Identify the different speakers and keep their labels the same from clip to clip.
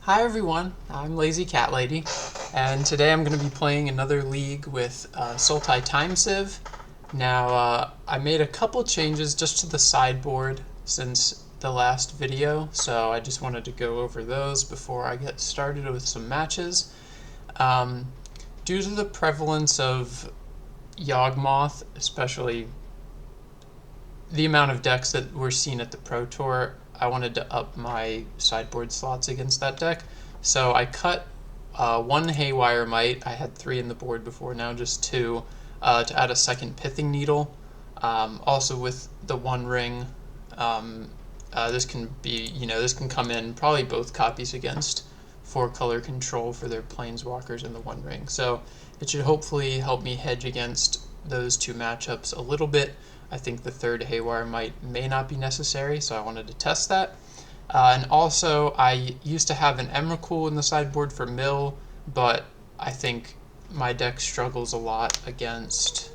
Speaker 1: Hi everyone, I'm Lazy Cat Lady, and today I'm going to be playing another league with Sultai Time Sieve. Now, I made a couple changes just to the sideboard since the last video, so I just wanted to go over those before I get started with some matches. Due to the prevalence of Yawgmoth, especially the amount of decks that were seen at the Pro Tour, I wanted to up my sideboard slots against that deck. So I cut one Haywire Mite. I had 3 in the board before, now just 2, to add a second Pithing Needle. Also with the One Ring, this can be, this can come in probably both copies against 4-color control for their Planeswalkers in the One Ring. So it should hopefully help me hedge against those 2 matchups a little bit. I think the 3rd Haywire Mite may not be necessary, so I wanted to test that. And also, I used to have an Emrakul in the sideboard for mill, but I think my deck struggles a lot against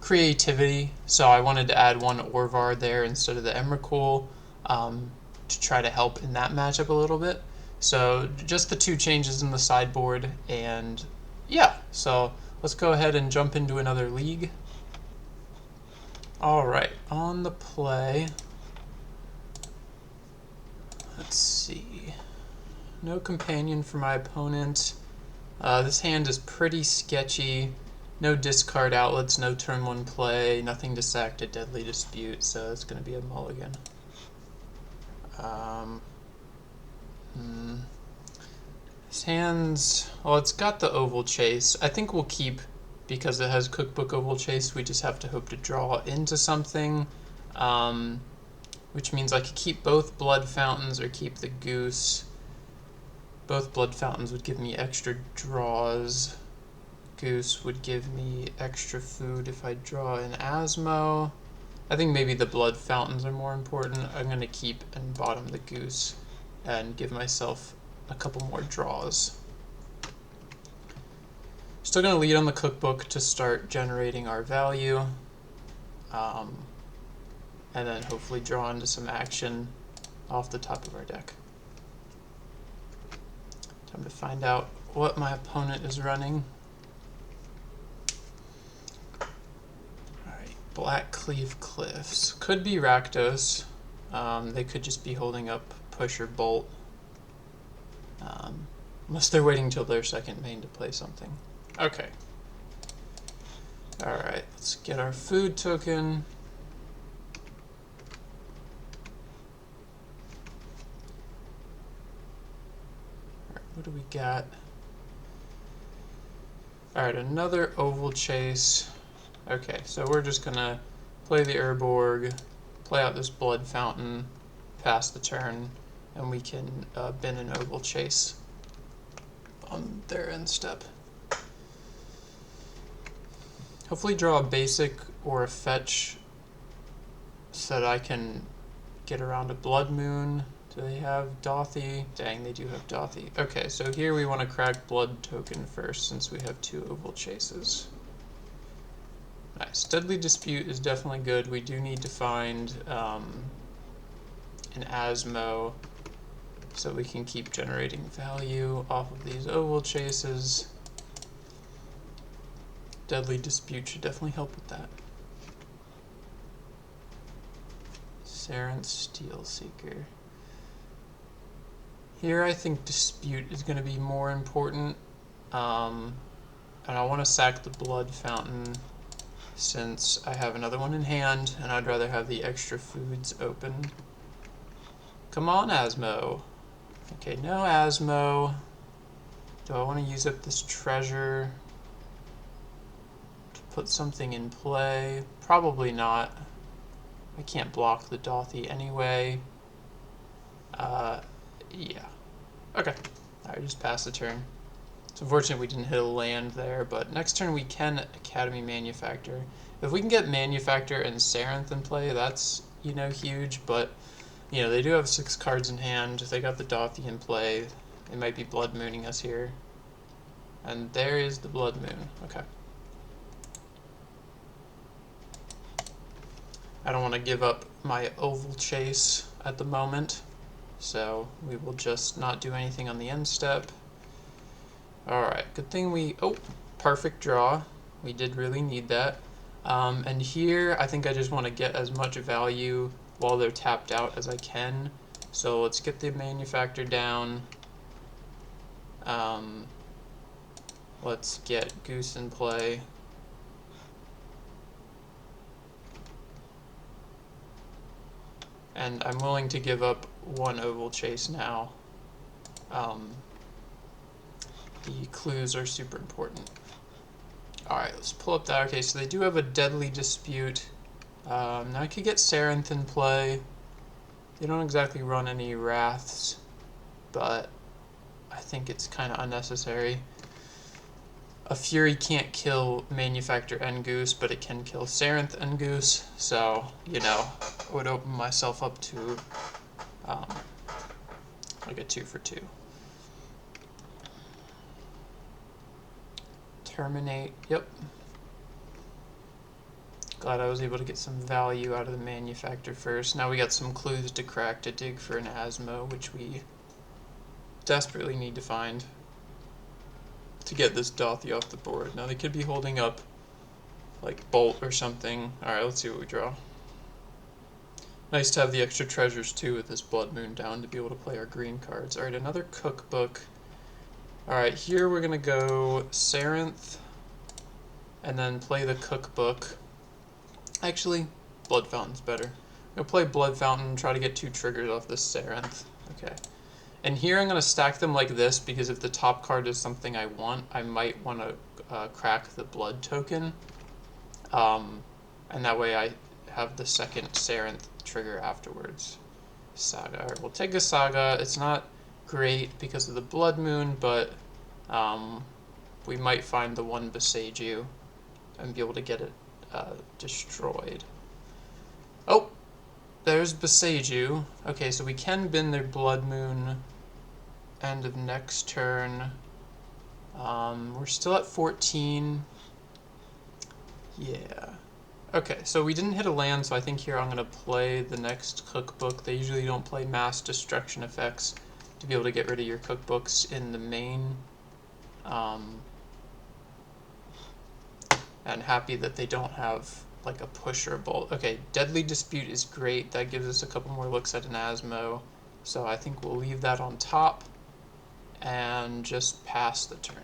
Speaker 1: creativity, so I wanted to add one Orvar there instead of the Emrakul to try to help in that matchup a little bit. So just the 2 changes in the sideboard, and yeah, so let's go ahead and jump into another league. Alright, on the play, let's see, no companion for my opponent. This hand is pretty sketchy, no discard outlets, no turn 1 play, nothing to sack to Deadly Dispute, so it's going to be a mulligan. This hand's, well, it's got the Oval Chase. I think we'll keep, because it has Cookbook Oval Chase, we just have to hope to draw into something, which means I could keep both Blood Fountains or keep the Goose. Both Blood Fountains would give me extra draws. Goose would give me extra food if I draw an Asmo. I think maybe the Blood Fountains are more important. I'm going to keep and bottom the Goose and give myself a couple more draws. Still going to lead on the Cookbook to start generating our value, and then hopefully draw into some action off the top of our deck. Time to find out what my opponent is running. Alright, Black Cleave Cliffs. Could be Rakdos. They could just be holding up Push or Bolt. Unless they're waiting till their second main to play something. Okay. Alright, let's get our food token. Alright, what do we got? Alright, another Oval Chase. Okay, so we're just gonna play the Urborg, play out this Blood Fountain, pass the turn, and we can bin an Oval Chase on their end step. Hopefully draw a basic or a fetch so that I can get around a Blood Moon. Do they have Dothy? Dang, they do have Dothy. Okay, so here we want to crack Blood token first since we have 2 Oval Chases. Nice. Deadly Dispute is definitely good. We do need to find an Asmo so we can keep generating value off of these Oval Chases. Deadly Dispute should definitely help with that. Saren's Steel Seeker. Here I think Dispute is going to be more important. And I want to sack the Blood Fountain since I have another one in hand, and I'd rather have the extra foods open. Come on, Asmo. Okay, no Asmo. Do I want to use up this treasure? Put something in play? Probably not. I can't block the Dothy anyway. Yeah. Okay. Alright, just pass the turn. It's unfortunate we didn't hit a land there, but next turn we can Academy Manufactor. If we can get Manufactor and Sarenth in play, that's, huge, but, they do have 6 cards in hand. They got the Dothy in play. They might be Blood Mooning us here. And there is the Blood Moon. Okay. I don't want to give up my Oval Chase at the moment, so we will just not do anything on the end step. Alright, good thing we... Oh, perfect draw. We did really need that. And here, I think I just want to get as much value while they're tapped out as I can. So let's get the manufactor down. Let's get Goose in play. And I'm willing to give up one oval chase now. The clues are super important. Alright, let's pull up that. Okay, so they do have a Deadly Dispute. Now I could get Sarenth in play. They don't exactly run any Wraths, but I think it's kind of unnecessary. A Fury can't kill Manufactor and Goose, but it can kill Sarenth and Goose, so, you know, I would open myself up to like a 2 for 2. Terminate, yep. Glad I was able to get some value out of the Manufactor first. Now we got some clues to crack to dig for an Asmo, which we desperately need to find to get this Dothy off the board. Now they could be holding up like Bolt or something. Alright, let's see what we draw. Nice to have the extra treasures too with this Blood Moon down to be able to play our green cards. Alright, another Cookbook. Alright, here we're gonna go Sarenth and then play the Cookbook. Actually, Blood Fountain's better. I'm gonna play Blood Fountain, try to get 2 triggers off this Sarenth. Okay. And here I'm going to stack them like this because if the top card is something I want, I might want to crack the blood token. And that way I have the second Sarenth trigger afterwards. Saga. Alright, we'll take a Saga. It's not great because of the Blood Moon, but we might find the one Beseiju and be able to get it destroyed. Oh! There's Beseiju. Okay, so we can bin their Blood Moon end of next turn. We're still at 14. Yeah. Okay, so we didn't hit a land, so I think here I'm going to play the next Cookbook. They usually don't play mass destruction effects to be able to get rid of your cookbooks in the main. And happy that they don't have like a push or a bolt. Okay, Deadly Dispute is great. That gives us a couple more looks at an Asmo. So I think we'll leave that on top and just pass the turn.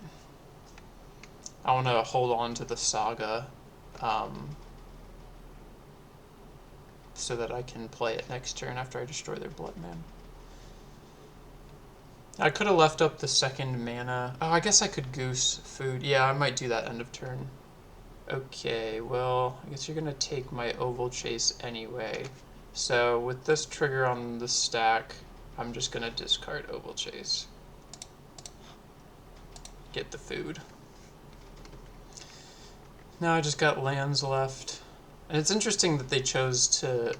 Speaker 1: I want to hold on to the Saga so that I can play it next turn after I destroy their Blood Man. I could have left up the second mana. Oh, I guess I could Goose food. Yeah, I might do that end of turn. Okay, well, I guess you're going to take my Oval Chase anyway. So with this trigger on the stack, I'm just going to discard Oval Chase. Get the food. Now I just got lands left. And it's interesting that they chose to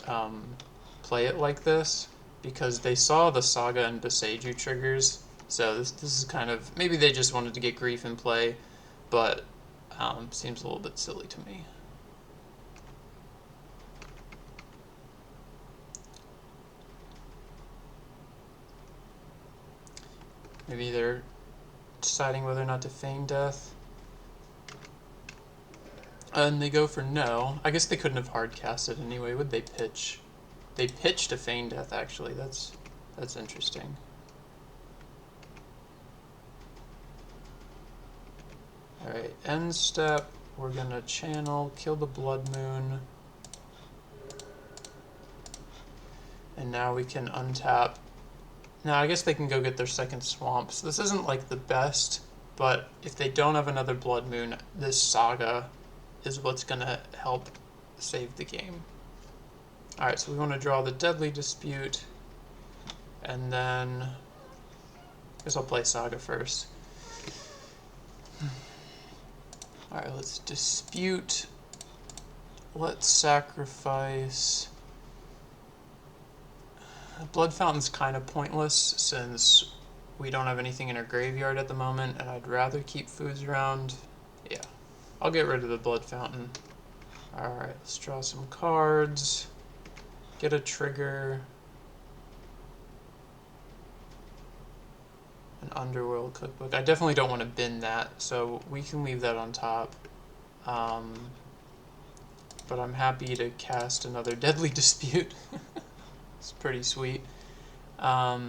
Speaker 1: play it like this, because they saw the Saga and Beseiju triggers. So this is kind of, maybe they just wanted to get Grief in play, but seems a little bit silly to me. Maybe they're deciding whether or not to feign death. And they go for no. I guess they couldn't have hard cast it anyway. Would they pitch? They pitched a feign death actually. That's interesting. Alright, end step. We're gonna channel, kill the Blood Moon. And now we can untap. Now I guess they can go get their second swamp. So this isn't like the best, but if they don't have another Blood Moon, this Saga is what's gonna help save the game. Alright, so we want to draw the Deadly Dispute, and then I guess I'll play Saga first. Alright, let's dispute. Let's sacrifice. Blood Fountain's kind of pointless since we don't have anything in our graveyard at the moment, and I'd rather keep foods around. Yeah, I'll get rid of the Blood Fountain. Alright, let's draw some cards. Get a trigger. Underworld cookbook. I definitely don't want to bin that, so we can leave that on top. But I'm happy to cast another Deadly Dispute. It's pretty sweet. What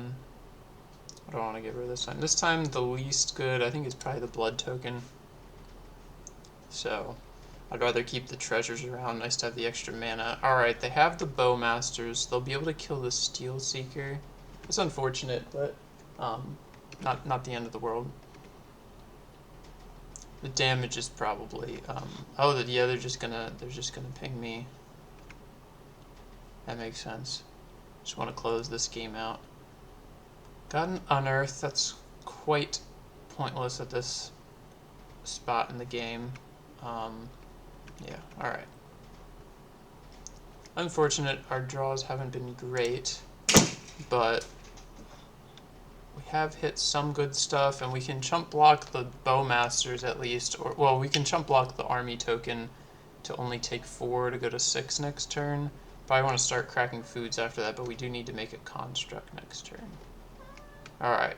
Speaker 1: do I want to get rid of this time? This time the least good, I think, is probably the Blood Token. So I'd rather keep the treasures around. Nice to have the extra mana. Alright, they have the Bowmasters. They'll be able to kill the Steel Seeker. It's unfortunate, but not the end of the world. The damage is probably yeah, they're just gonna ping me. That makes sense. Just want to close this game out. Got an Unearth. That's quite pointless at this spot in the game. Yeah, alright. Unfortunate, our draws haven't been great, but we have hit some good stuff, and we can chump block the Bowmasters at least, or, well, we can chump block the Army token to only take 4 to go to 6 next turn. Probably want to start cracking foods after that, but we do need to make a construct next turn. Alright.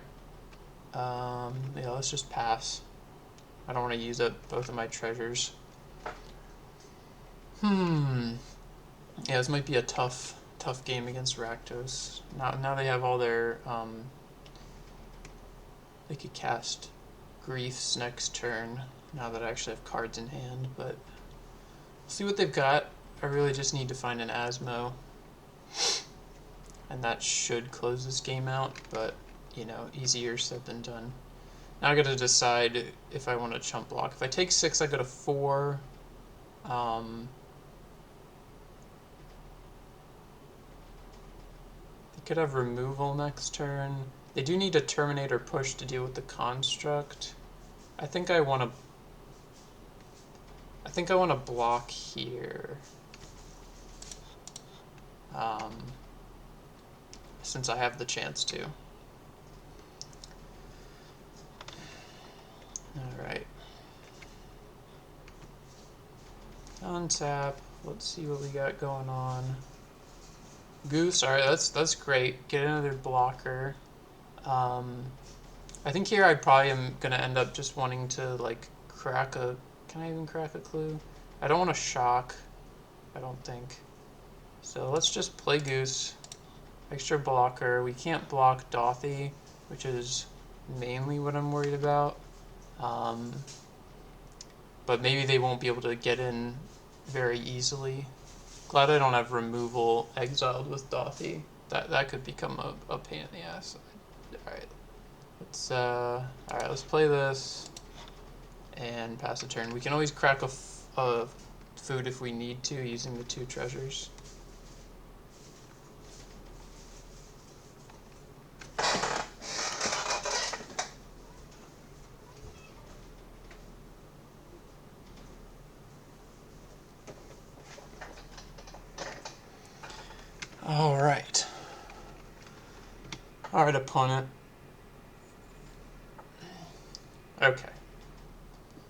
Speaker 1: Yeah, let's just pass. I don't want to use up both of my treasures. Yeah, this might be a tough game against Rakdos. Now they have all their, they could cast Griefs next turn, now that I actually have cards in hand, but we'll see what they've got. I really just need to find an Asmo, and that should close this game out, but, you know, easier said than done. Now I gotta decide if I want to chump block. If I take 6, I go to 4. They could have removal next turn. They do need a Terminator push to deal with the construct. I think I want to block here. Since I have the chance to. Alright. Untap. Let's see what we got going on. Goose, alright, that's great. Get another blocker. I think here I probably am gonna end up just wanting to, like, crack a... Can I even crack a clue? I don't want to shock, I don't think. So let's just play Goose. Extra blocker. We can't block Dothy, which is mainly what I'm worried about. But maybe they won't be able to get in very easily. Glad I don't have removal exiled with Dothy. That could become a pain in the ass. Alright, let's play this and pass a turn. We can always crack a food if we need to using the 2 treasures. Alright. Alright, opponent. Okay.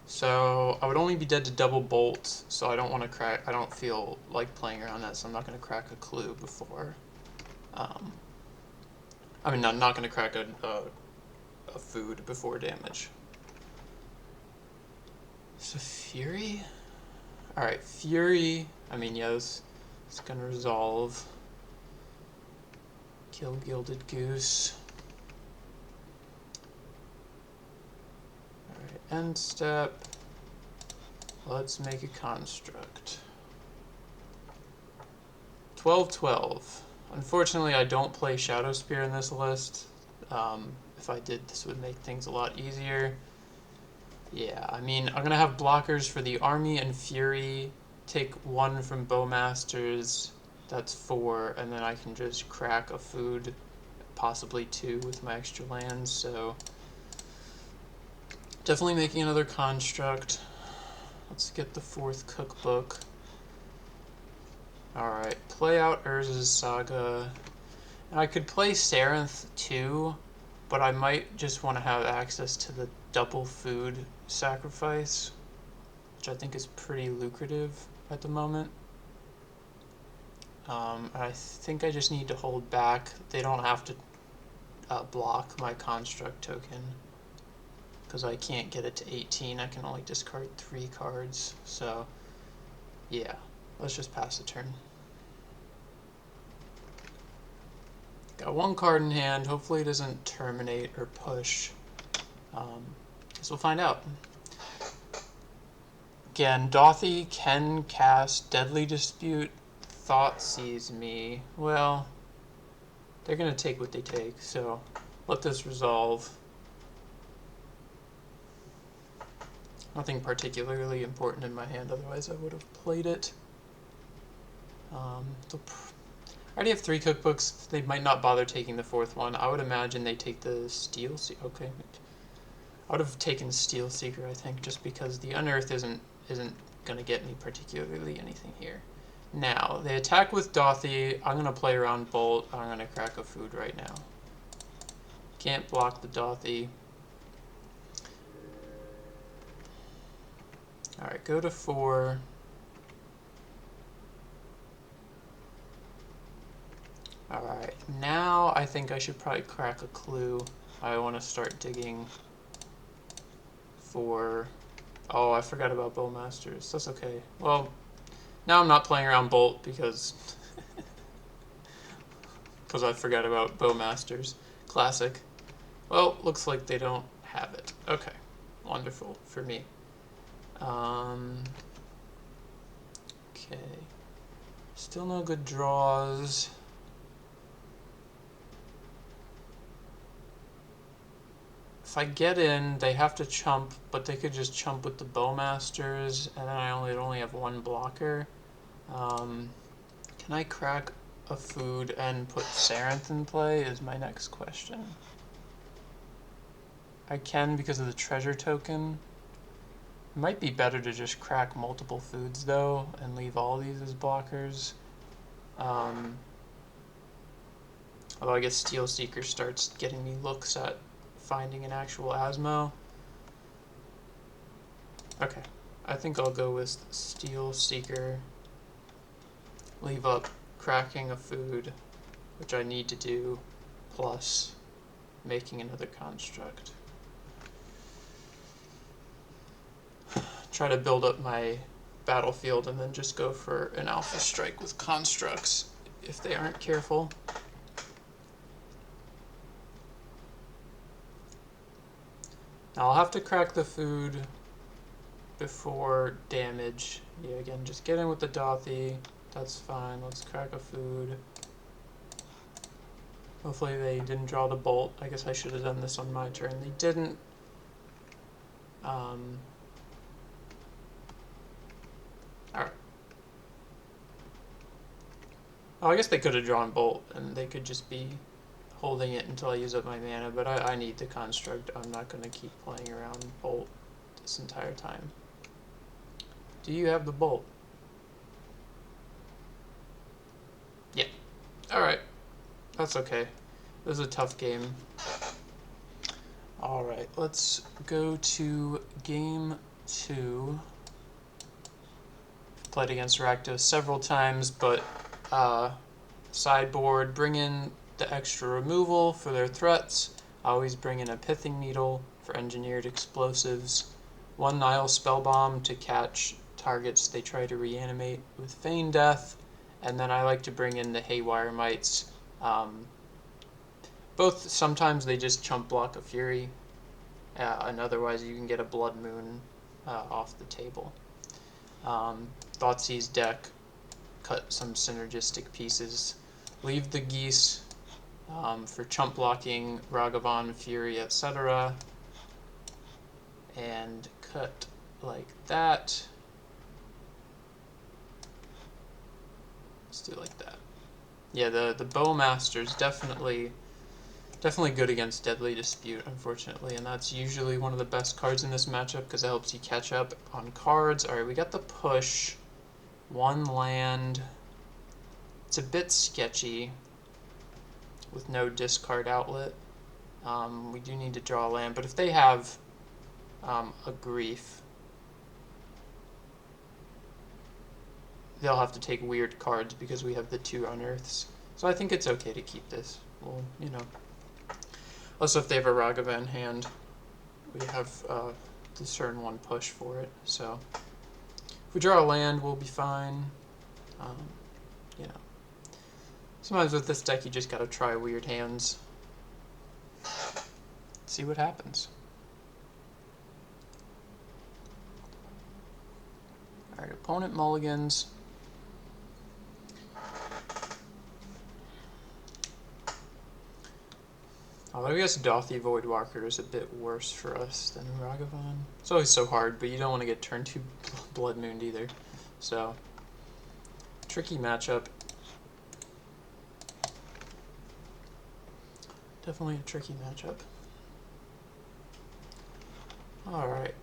Speaker 1: So, I would only be dead to double bolt, so I don't want to crack... I don't feel like playing around that, so I'm not going to crack a clue before... I mean, I'm not going to crack a food before damage. So, Fury? Alright, Fury... I mean, yes, it's going to resolve... Kill Gilded Goose. Alright, end step. Let's make a construct. 12/12. Unfortunately, I don't play Shadow Spear in this list. If I did, this would make things a lot easier. Yeah, I mean, I'm gonna have blockers for the Army and Fury. Take 1 from Bowmasters. That's 4, and then I can just crack a food, possibly 2 with my extra lands, so definitely making another construct. Let's get the 4th cookbook. Alright, play out Urza's Saga. And I could play Sarenth too, but I might just want to have access to the double food sacrifice, which I think is pretty lucrative at the moment. I think I just need to hold back. They don't have to block my construct token because I can't get it to 18. I can only discard 3 cards. So yeah, let's just pass the turn. Got 1 card in hand. Hopefully it doesn't terminate or push. Guess we'll find out. Again, Dothy can cast Deadly Dispute. Thought sees me. Well, they're going to take what they take, so let this resolve. Nothing particularly important in my hand, otherwise I would have played it. I already have 3 cookbooks. They might not bother taking the 4th one. I would imagine they take the Steel Seeker. Okay. I would have taken Steel Seeker, I think, just because the Unearth isn't going to get me particularly anything here. Now, they attack with Dothy. I'm going to play around Bolt. I'm going to crack a food right now. Can't block the Dothy. Alright, go to 4. Alright, now I think I should probably crack a clue. I want to start digging for... Oh, I forgot about Bowmasters. That's okay. Well, now I'm not playing around Bolt because I forgot about Bowmasters. Classic. Well, looks like they don't have it. Okay. Wonderful for me. Okay. Still no good draws. If I get in, they have to chump, but they could just chump with the Bowmasters, and then I only have 1 blocker. Can I crack a food and put Sarenth in play is my next question. I can because of the treasure token. It might be better to just crack multiple foods though and leave all these as blockers. Although I guess Steel Seeker starts getting me looks at finding an actual Asmo. Okay, I think I'll go with Steel Seeker. Leave up cracking a food, which I need to do, plus making another construct. Try to build up my battlefield and then just go for an alpha strike with constructs if they aren't careful. Now I'll have to crack the food before damage. Yeah, again, just get in with the Dothy. That's fine. Let's crack a food. Hopefully they didn't draw the Bolt. I guess I should have done this on my turn. They didn't. Alright. Oh, I guess they could have drawn Bolt, and they could just be holding it until I use up my mana, but I need the construct. I'm not going to keep playing around Bolt this entire time. Do you have the Bolt? Yeah. Alright. That's okay. This is a tough game. Alright, let's go to game 2. Played against Rakdos several times, but sideboard, bring in the extra removal for their threats. I always bring in a Pithing Needle for engineered explosives. 1 Nile Spellbomb to catch targets they try to reanimate with Feign Death. And then I like to bring in the Haywire Mites. Both, sometimes they just chump block a Fury, and otherwise you can get a Blood Moon off the table. Thoughtseize deck, cut some synergistic pieces. Leave the Geese for chump blocking, Ragavan, Fury, etc. And cut like that. Let's do like that. Yeah, the Bowmaster's definitely good against Deadly Dispute, unfortunately, and that's usually one of the best cards in this matchup because it helps you catch up on cards. Alright, we got the push. 1 land. It's a bit sketchy with no discard outlet. We do need to draw a land, but if they have a Grief, they'll have to take weird cards because we have the 2 Unearths. So I think it's okay to keep this. Well, you know, Also, if they have a Ragava in hand, we have the turn 1 push for it. So if we draw a land, we'll be fine. You know, sometimes with this deck, you just gotta try weird hands. See what happens. Alright, opponent mulligans. Although I guess Dothy Voidwalker is a bit worse for us than Ragavan. It's always so hard, but you don't want to get turned 2 Blood Mooned either. So, tricky matchup. Definitely a tricky matchup. Alright.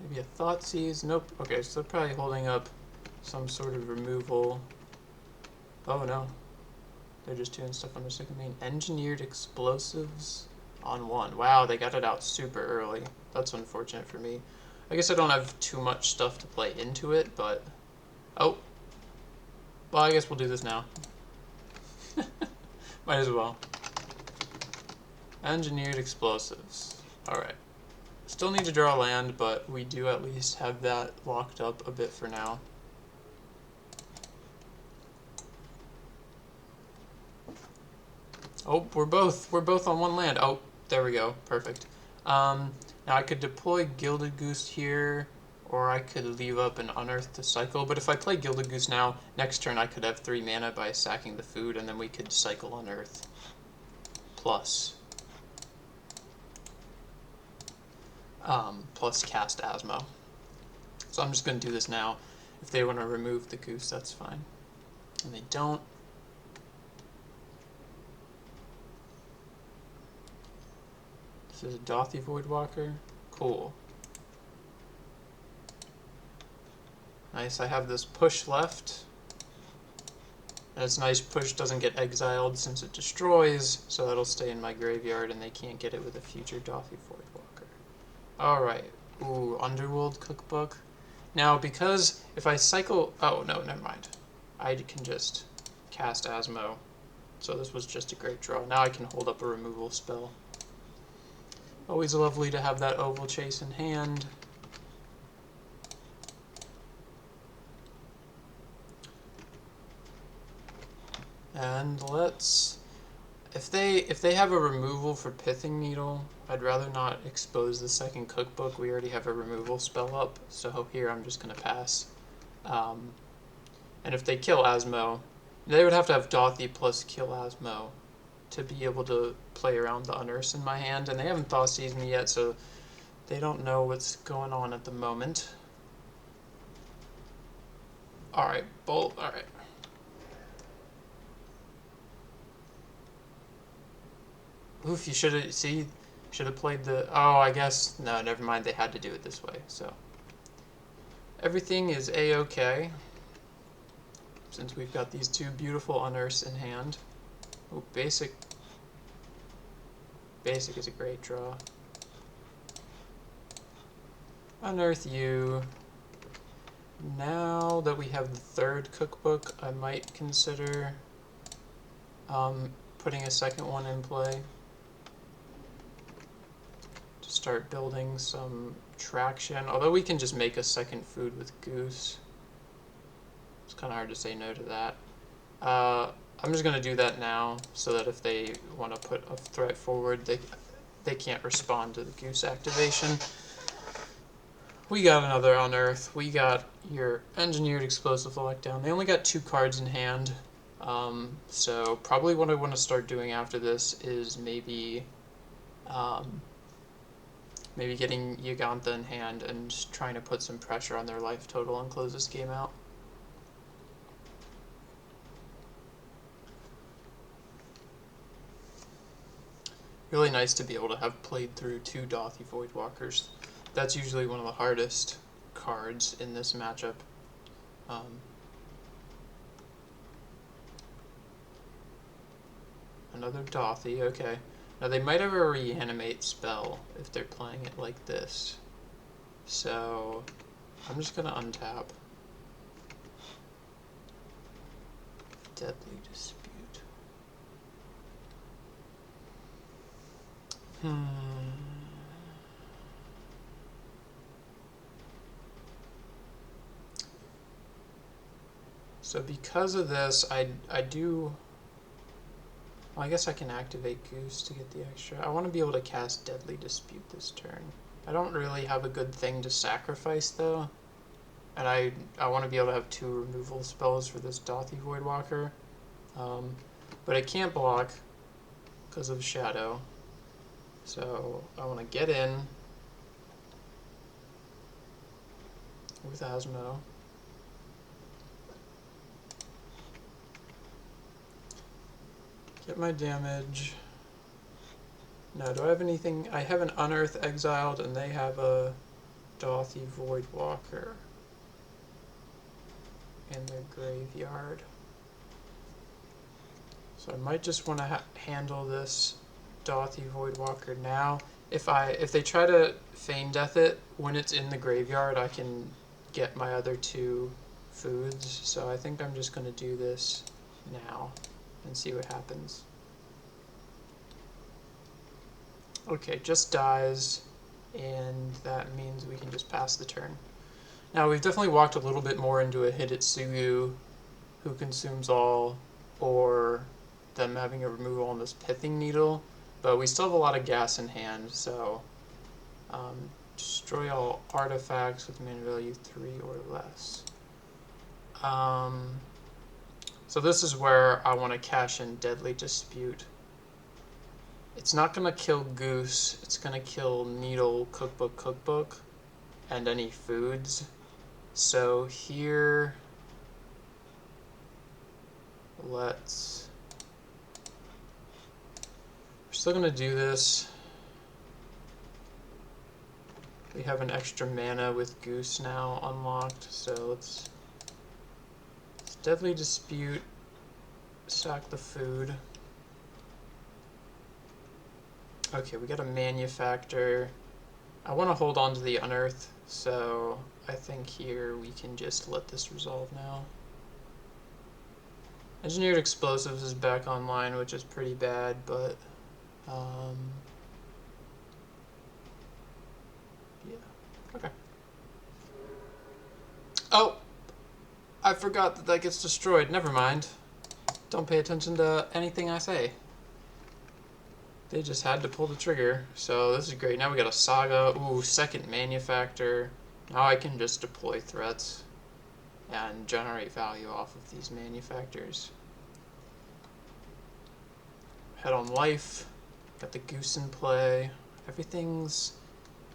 Speaker 1: Maybe a Thoughtseize. Nope. Okay, so they're probably holding up some sort of removal. Oh no. They're just doing stuff on the second main. Engineered explosives on 1. Wow, they got it out super early. That's unfortunate for me. I guess I don't have too much stuff to play into it, but... Oh. Well, I guess we'll do this now. Might as well. Engineered explosives. Alright. Still need to draw land, but we do at least have that locked up a bit for now. Oh, we're both on 1 land. Oh, there we go. Perfect. Now I could deploy Gilded Goose here, or I could leave up an Unearth to cycle. But if I play Gilded Goose now, next turn I could have 3 mana by sacking the food, and then we could cycle Unearth. Plus cast Asmo. So I'm just going to do this now. If they want to remove the goose, that's fine. And they don't. This is a Dothy Voidwalker. Cool. Nice, I have this push left. And it's nice push doesn't get exiled since it destroys, so that'll stay in my graveyard and they can't get it with a future Dothy Voidwalker. Alright. Ooh, Underworld Cookbook. Now, because if I cycle... Oh, no, never mind. I can just cast Asmo. So this was just a great draw. Now I can hold up a removal spell. Always lovely to have that Oval Chase in hand. And let's... If they have a removal for Pithing Needle, I'd rather not expose the second cookbook. We already have a removal spell up, so here I'm just going to pass. And if they kill Asmo, they would have to have Dothy plus kill Asmo to be able to play around the Unearths in my hand, and they haven't Thoughtseized me yet, so they don't know what's going on at the moment. Alright, Bolt, alright. Oof, you should have played the... Oh, I guess... No, never mind, they had to do it this way, so... Everything is A-okay, since we've got these 2 beautiful Unearths in hand. Oh, Basic... Basic is a great draw. Unearth you. Now that we have the 3rd cookbook, I might consider putting a 2nd one in play. Start building some traction, although we can just make a 2nd food with Goose. It's kind of hard to say no to that. I'm just going to do that now, so that if they want to put a threat forward, they can't respond to the Goose activation. We got another Unearth. We got your Engineered Explosive Electdown. They only got 2 cards in hand, so probably what I want to start doing after this is maybe getting Yawgmoth in hand and trying to put some pressure on their life total and close this game out. Really nice to be able to have played through 2 Dothy Voidwalkers. That's usually one of the hardest cards in this matchup. Another Dothy, okay. Now they might have a reanimate spell if they're playing it like this. So I'm just gonna untap. Deadly Dispute. So because of this, I do... Well, I guess I can activate Goose to get the extra. I want to be able to cast Deadly Dispute this turn. I don't really have a good thing to sacrifice, though. And I want to be able to have 2 removal spells for this Dothy Voidwalker. But I can't block because of Shadow. So I want to get in with Asmo. Get my damage. No, do I have anything? I have an Unearth Exiled, and they have a Dothy Voidwalker in their graveyard. So I might just want to handle this Dothy Voidwalker now. If they try to Feign Death it when it's in the graveyard, I can get my other 2 foods. So I think I'm just going to do this now and see what happens. Okay, just dies, and that means we can just pass the turn. Now we've definitely walked a little bit more into a Hidetsugu who consumes all, or them having a removal on this Pithing Needle, but we still have a lot of gas in hand, so destroy all artifacts with mana value 3 or less. So this is where I want to cash in Deadly Dispute. It's not going to kill Goose, it's going to kill Needle, Cookbook, and any foods. So here, we're still going to do this. We have an extra mana with Goose now unlocked, so let's Deadly Dispute, sack the food. Okay, we got a Manufactor. I want to hold on to the Unearth, so I think here we can just let this resolve now. Engineered Explosives is back online, which is pretty bad, but yeah, okay. Oh, I forgot that that gets destroyed. Never mind. Don't pay attention to anything I say. They just had to pull the trigger, so this is great. Now we got a Saga. Ooh, second Manufactor. Now I can just deploy threats and generate value off of these Manufactors. Head on life. Got the Goose in play. Everything's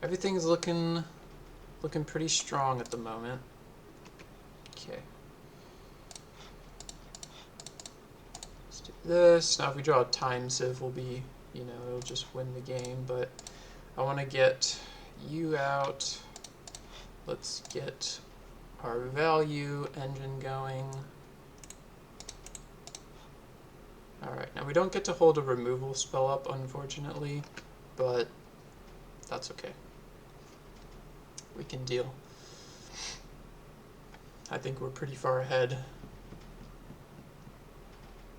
Speaker 1: looking pretty strong at the moment. Okay. Let's do this. Now if we draw a Time Sieve, we'll be, you know, it'll just win the game, but I want to get you out. Let's get our value engine going. Alright, now we don't get to hold a removal spell up, unfortunately, but that's okay. We can deal. I think we're pretty far ahead.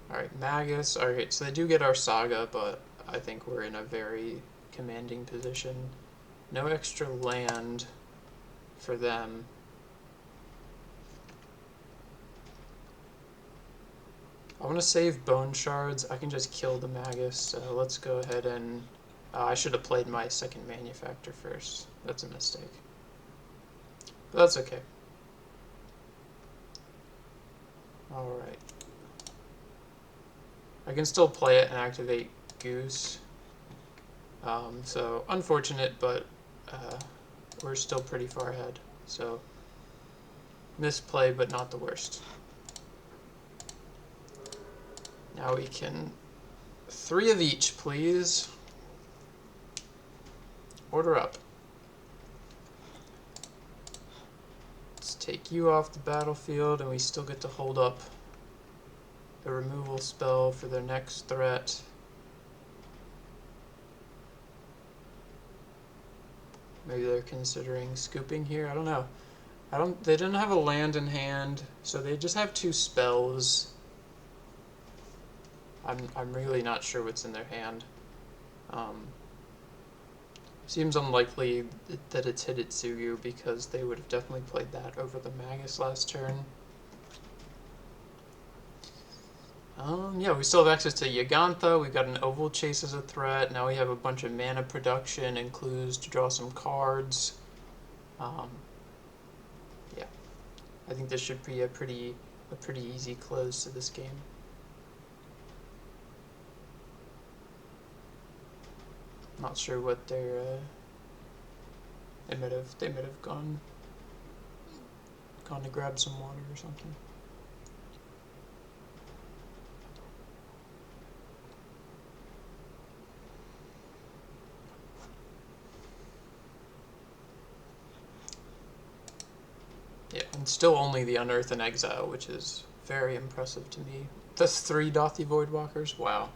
Speaker 1: Alright, Magus. Alright, so they do get our Saga, but I think we're in a very commanding position. No extra land for them. I want to save Bone Shards. I can just kill the Magus, so let's go ahead and... I should have played my second Manufactor first. That's a mistake. But that's okay. Alright. I can still play it and activate Goose. So, unfortunate, but we're still pretty far ahead. So, misplay, but not the worst. Now we can... 3 of each, please. Order up. Let's take you off the battlefield, and we still get to hold up the removal spell for their next threat. Maybe they're considering scooping here. I don't know. They didn't have a land in hand, so they just have 2 spells. I'm really not sure what's in their hand. Seems unlikely that it's Hidetsugu because they would have definitely played that over the Magus last turn. Yeah, we still have access to Yawgmoth. We've got an Oval Chase as a threat. Now we have a bunch of mana production and clues to draw some cards. Yeah, I think this should be a pretty easy close to this game. Not sure what their they might have gone to grab some water or something. Yeah, and still only the Unearth and Exile, which is very impressive to me. That's 3 Dothy Voidwalkers? Wow.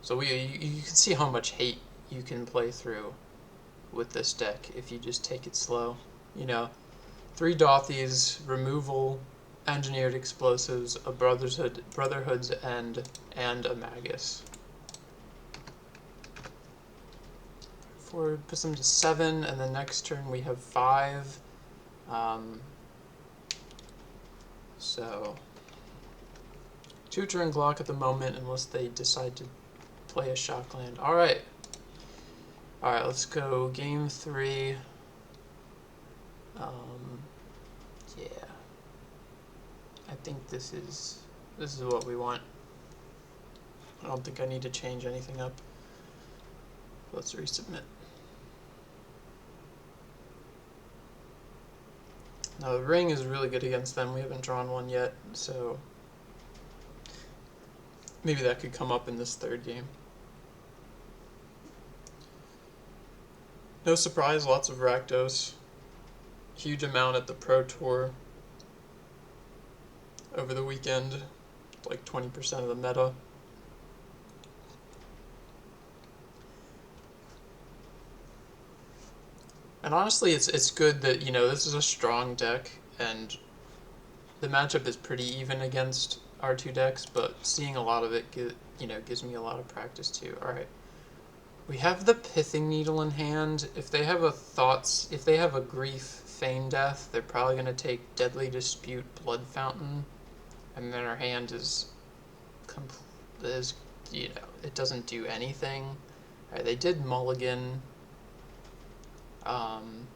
Speaker 1: So you can see how much hate you can play through with this deck if you just take it slow. You know, 3 Dothys, removal, engineered explosives, a Brotherhood's End, and a Magus. 4 puts them to 7, and then next turn we have 5. So 2-turn clock at the moment unless they decide to play a Shockland. Alright, let's go game 3. Yeah, I think this is what we want. I don't think I need to change anything up. Let's resubmit. Now the ring is really good against them. We haven't drawn one yet, so maybe that could come up in this 3rd game. No surprise, lots of Rakdos. Huge amount at the Pro Tour over the weekend, like 20% of the meta. And honestly, it's good that, you know, this is a strong deck, and the matchup is pretty even against our 2 decks, but seeing a lot of it, gives me a lot of practice too. All right, we have the Pithing Needle in hand. If they have a Grief Feign Death, they're probably going to take Deadly Dispute, Blood Fountain, and then our hand it doesn't do anything. All right, they did mulligan.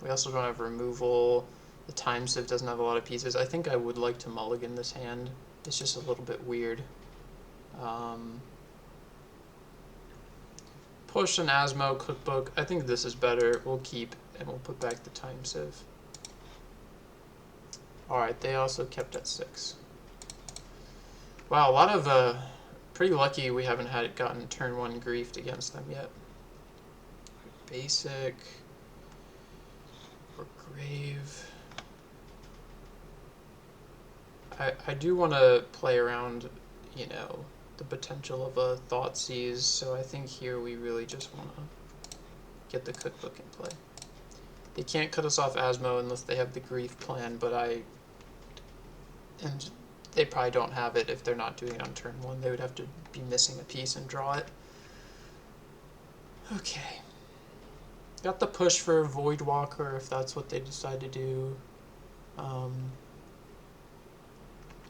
Speaker 1: We also don't have removal. The Time Sieve doesn't have a lot of pieces. I think I would like to mulligan this hand. It's just a little bit weird. Push an Asmo Cookbook. I think this is better. We'll keep, and we'll put back the Time Sieve. Alright, they also kept at 6. Wow, a lot of, pretty lucky we haven't gotten turn 1 griefed against them yet. Basic. Or Grave. I do want to play around, you know, the potential of a Thoughtseize, so I think here we really just want to get the Cookbook in play. They can't cut us off Asmo unless they have the Grief plan, but and they probably don't have it if they're not doing it on turn 1. They would have to be missing a piece and draw it. Okay. Got the push for a Voidwalker if that's what they decide to do.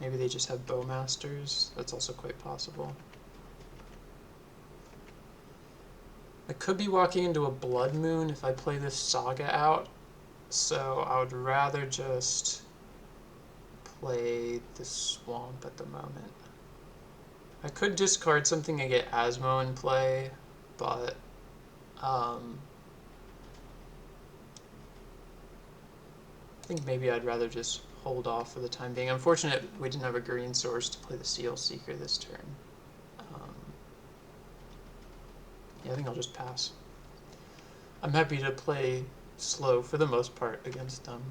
Speaker 1: Maybe they just have Bowmasters. That's also quite possible. I could be walking into a Blood Moon if I play this Saga out, so I would rather just play the Swamp at the moment. I could discard something and get Asmo in play, but I think maybe I'd rather just hold off for the time being. Unfortunate we didn't have a green source to play the Seal Seeker this turn. Yeah, I think I'll just pass. I'm happy to play slow for the most part against them.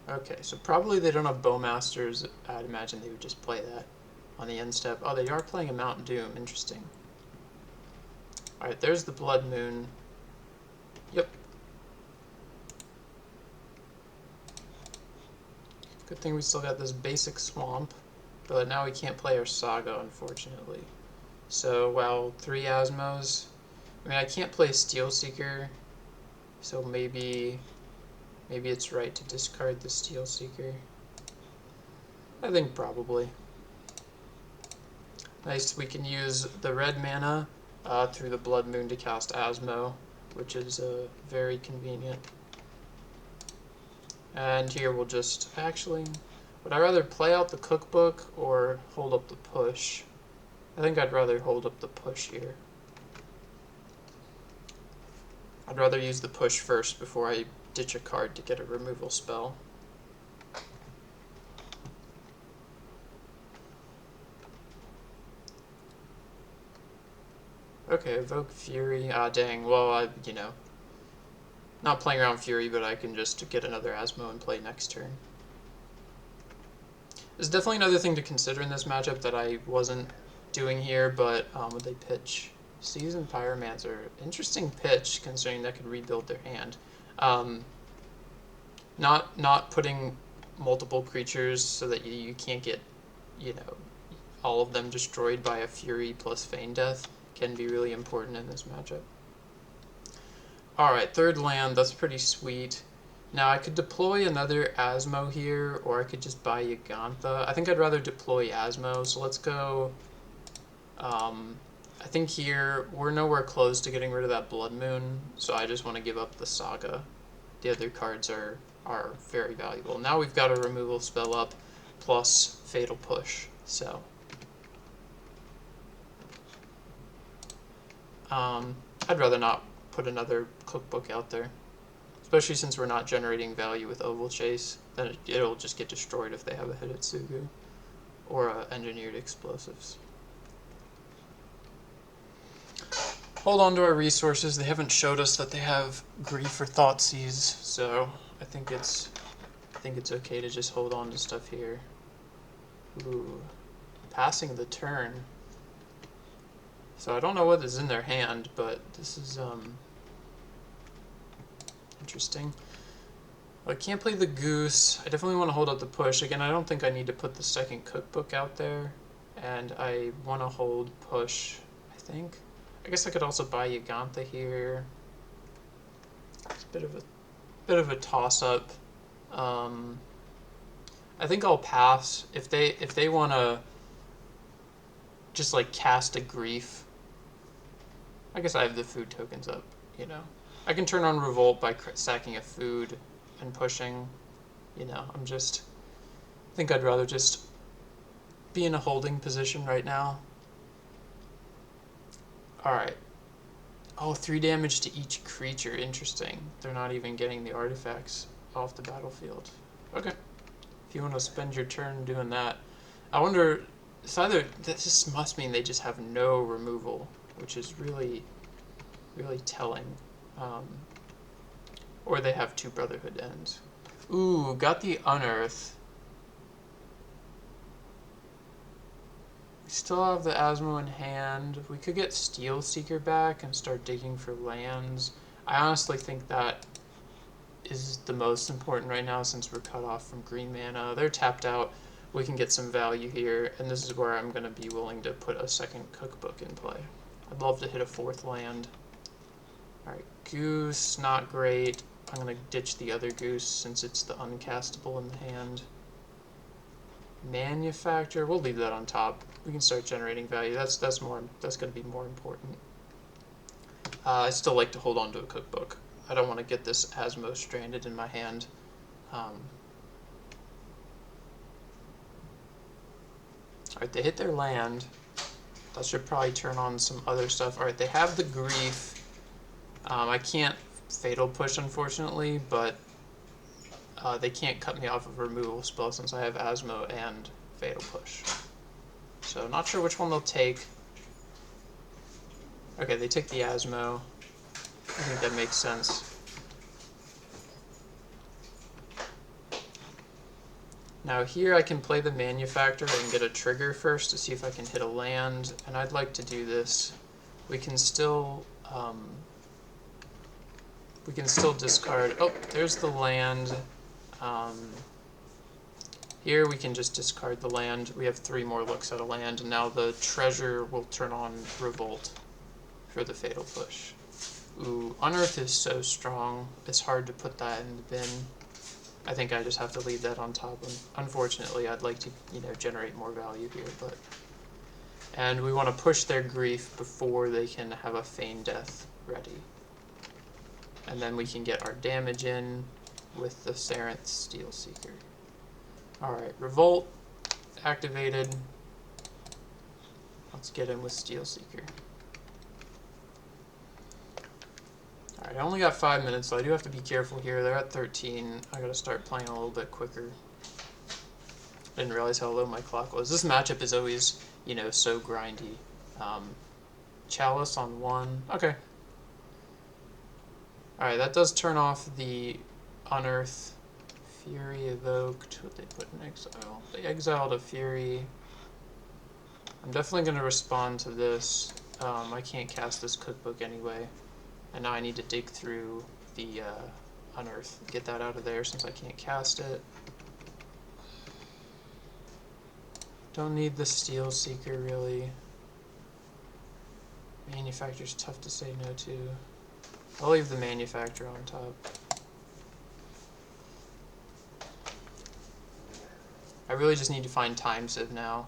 Speaker 1: Okay, so probably they don't have Bowmasters. I'd imagine they would just play that on the end step. Oh, they are playing a Mount Doom. Interesting. Alright, there's the Blood Moon. Yep. Good thing we still got this basic Swamp. But now we can't play our Saga, unfortunately. So, wow, 3 Asmos. I mean, I can't play Steel Seeker, so maybe it's right to discard the Steel Seeker. I think probably. Nice, we can use the red mana through the Blood Moon to cast Asmo, which is very convenient. And here we'll just, actually, would I rather play out the cookbook or hold up the push? I think I'd rather hold up the push here. I'd rather use the push first before I ditch a card to get a removal spell. Okay, evoke Fury. Ah, dang. Well, you know, not playing around Fury, but I can just get another Asmo and play next turn. There's definitely another thing to consider in this matchup that I wasn't doing here, but would they pitch Seasoned Pyromancer? Interesting pitch, considering that could rebuild their hand. Not putting multiple creatures so that you can't get, you know, all of them destroyed by a Fury plus Feign Death can be really important in this matchup. Alright, third land, that's pretty sweet. Now I could deploy another Asmo here, or I could just buy Yawgmoth. I think I'd rather deploy Asmo, so let's go... I think here, we're nowhere close to getting rid of that Blood Moon, so I just want to give up the Saga. The other cards are very valuable. Now we've got a removal spell up, plus Fatal Push, so... I'd rather not put another cookbook out there, especially since we're not generating value with Oval Chase. Then it'll just get destroyed if they have a Hidetsugu or Engineered Explosives. Hold on to our resources. They haven't showed us that they have Grief or Thoughtseize, so I think it's okay to just hold on to stuff here. Ooh, passing the turn. So I don't know what is in their hand, but this is interesting. Well, I can't play the Goose. I definitely want to hold up the push. Again, I don't think I need to put the second cookbook out there, and I want to hold push, I think. I guess I could also buy Yawgmoth here. It's a bit of a toss-up. I think I'll pass if they want to just like cast a Grief. I guess I have the food tokens up, you know. I can turn on Revolt by sacking a food and pushing, you know. I think I'd rather just be in a holding position right now. Alright. Oh, 3 damage to each creature. Interesting. They're not even getting the artifacts off the battlefield. Okay. If you want to spend your turn doing that. I wonder, it's either, this must mean they just have no removal, which is really, really telling. Or they have 2 Brotherhood ends. Ooh, got the Unearth. We still have the Asmo in hand. We could get Steel Seeker back and start digging for lands. I honestly think that is the most important right now since we're cut off from green mana. They're tapped out. We can get some value here, and this is where I'm going to be willing to put a second cookbook in play. I'd love to hit a 4th land. Alright, Goose, not great. I'm going to ditch the other Goose since it's the uncastable in the hand. Manufacture, we'll leave that on top. We can start generating value. That's going to be more important. I still like to hold on to a cookbook. I don't want to get this Asmo stranded in my hand. Alright, they hit their land. That should probably turn on some other stuff. Alright, they have the Grief. I can't Fatal Push, unfortunately, but they can't cut me off of a removal spell since I have Asmo and Fatal Push. So, not sure which one they'll take. Okay, they take the Asmo. I think that makes sense. Now here I can play the Manufactor and get a trigger first to see if I can hit a land, and I'd like to do this. We can still discard. Oh, there's the land. Here we can just discard the land. We have 3 more looks at a land, and now the treasure will turn on Revolt for the Fatal Push. Ooh, Unearth is so strong. It's hard to put that in the bin. I think I just have to leave that on top. Unfortunately, I'd like to, generate more value here, but... And we want to push their Grief before they can have a Feign Death ready. And then we can get our damage in with the Sarenth Steelseeker. Alright, Revolt activated. Let's get in with Steelseeker. Alright, I only got 5 minutes, so I do have to be careful here. They're at 13. I gotta start playing a little bit quicker. Didn't realize how low my clock was. This matchup is always, so grindy. Chalice on 1. Okay. Alright, that does turn off the Unearth. Fury evoked. What they put in exile? They exiled a Fury. I'm definitely going to respond to this. I can't cast this cookbook anyway. And now I need to dig through the Unearth. Get that out of there since I can't cast it. Don't need the Steelseeker really. Manufacturer's tough to say no to. I'll leave the Manufacturer on top. I really just need to find Time Sieve now.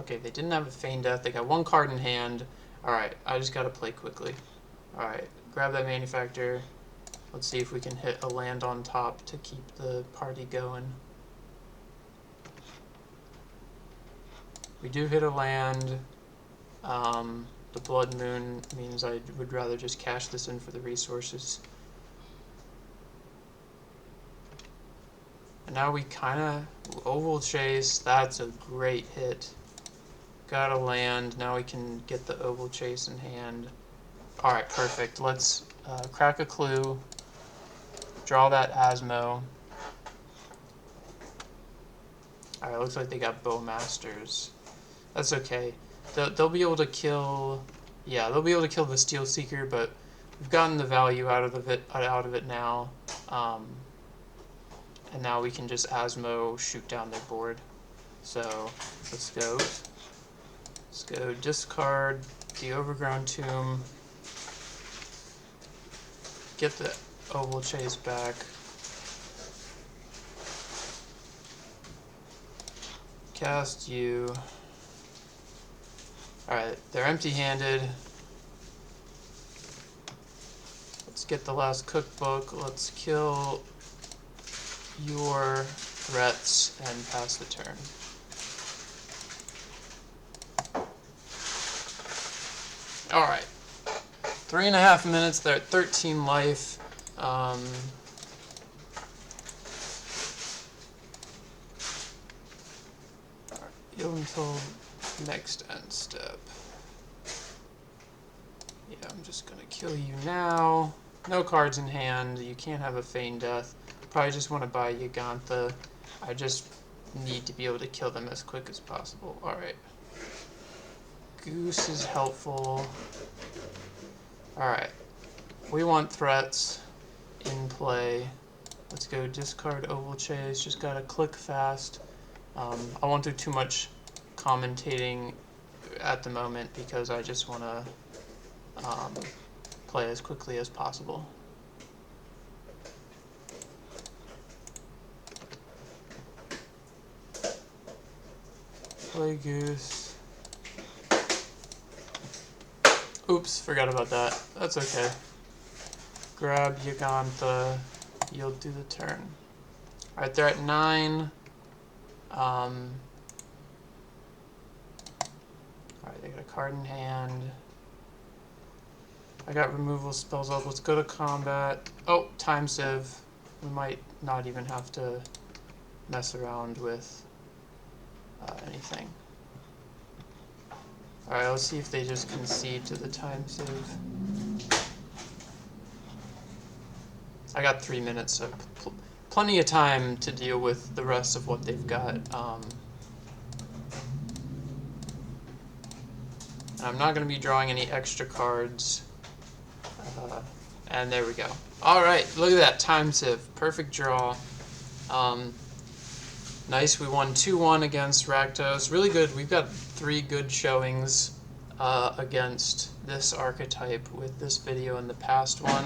Speaker 1: Okay, they didn't have a Feign Death. They got 1 card in hand. Alright, I just gotta play quickly. Alright, grab that Manufacturer. Let's see if we can hit a land on top to keep the party going. We do hit a land. The Blood Moon means I would rather just cash this in for the resources. And now we Oval Chase, that's a great hit. Got a land, now we can get the Oval Chase in hand. Alright, perfect. Let's crack a clue, draw that Asmo. Alright, looks like they got Bowmasters. That's okay. They'll be able to kill, they'll be able to kill the Steelseeker, but we've gotten the value out of it now. And now we can just Asmo shoot down their board. So let's go discard the Overgrown Tomb, get the Oval Chase back, cast you. Alright, they're empty-handed. Let's get the last cookbook. Let's kill your threats and pass the turn. Alright. 3.5 minutes. They're at 13 life. Go until next end step. Yeah, I'm just gonna kill you now. No cards in hand. You can't have a Feign Death. Probably just want to buy Yawgmoth. I just need to be able to kill them as quick as possible. Alright. Goose is helpful. Alright. We want threats in play. Let's go discard Oval Chase. Just gotta click fast. I won't do too much commentating at the moment because I just want to play as quickly as possible. Play Goose. Oops, forgot about that. That's okay. Grab Yawgmoth. You'll do the turn. Alright, they're at 9. Alright, they got a card in hand. I got removal spells up. Let's go to combat. Oh, Time Sieve. We might not even have to mess around with anything. Alright, let's see if they just concede to the Time Sieve. I got 3 minutes, so plenty of time to deal with the rest of what they've got. And I'm not going to be drawing any extra cards. And there we go. Alright, look at that, Time Sieve. Perfect draw. Nice, we won 2-1 against Rakdos. Really good. We've got 3 good showings against this archetype with this video and the past one.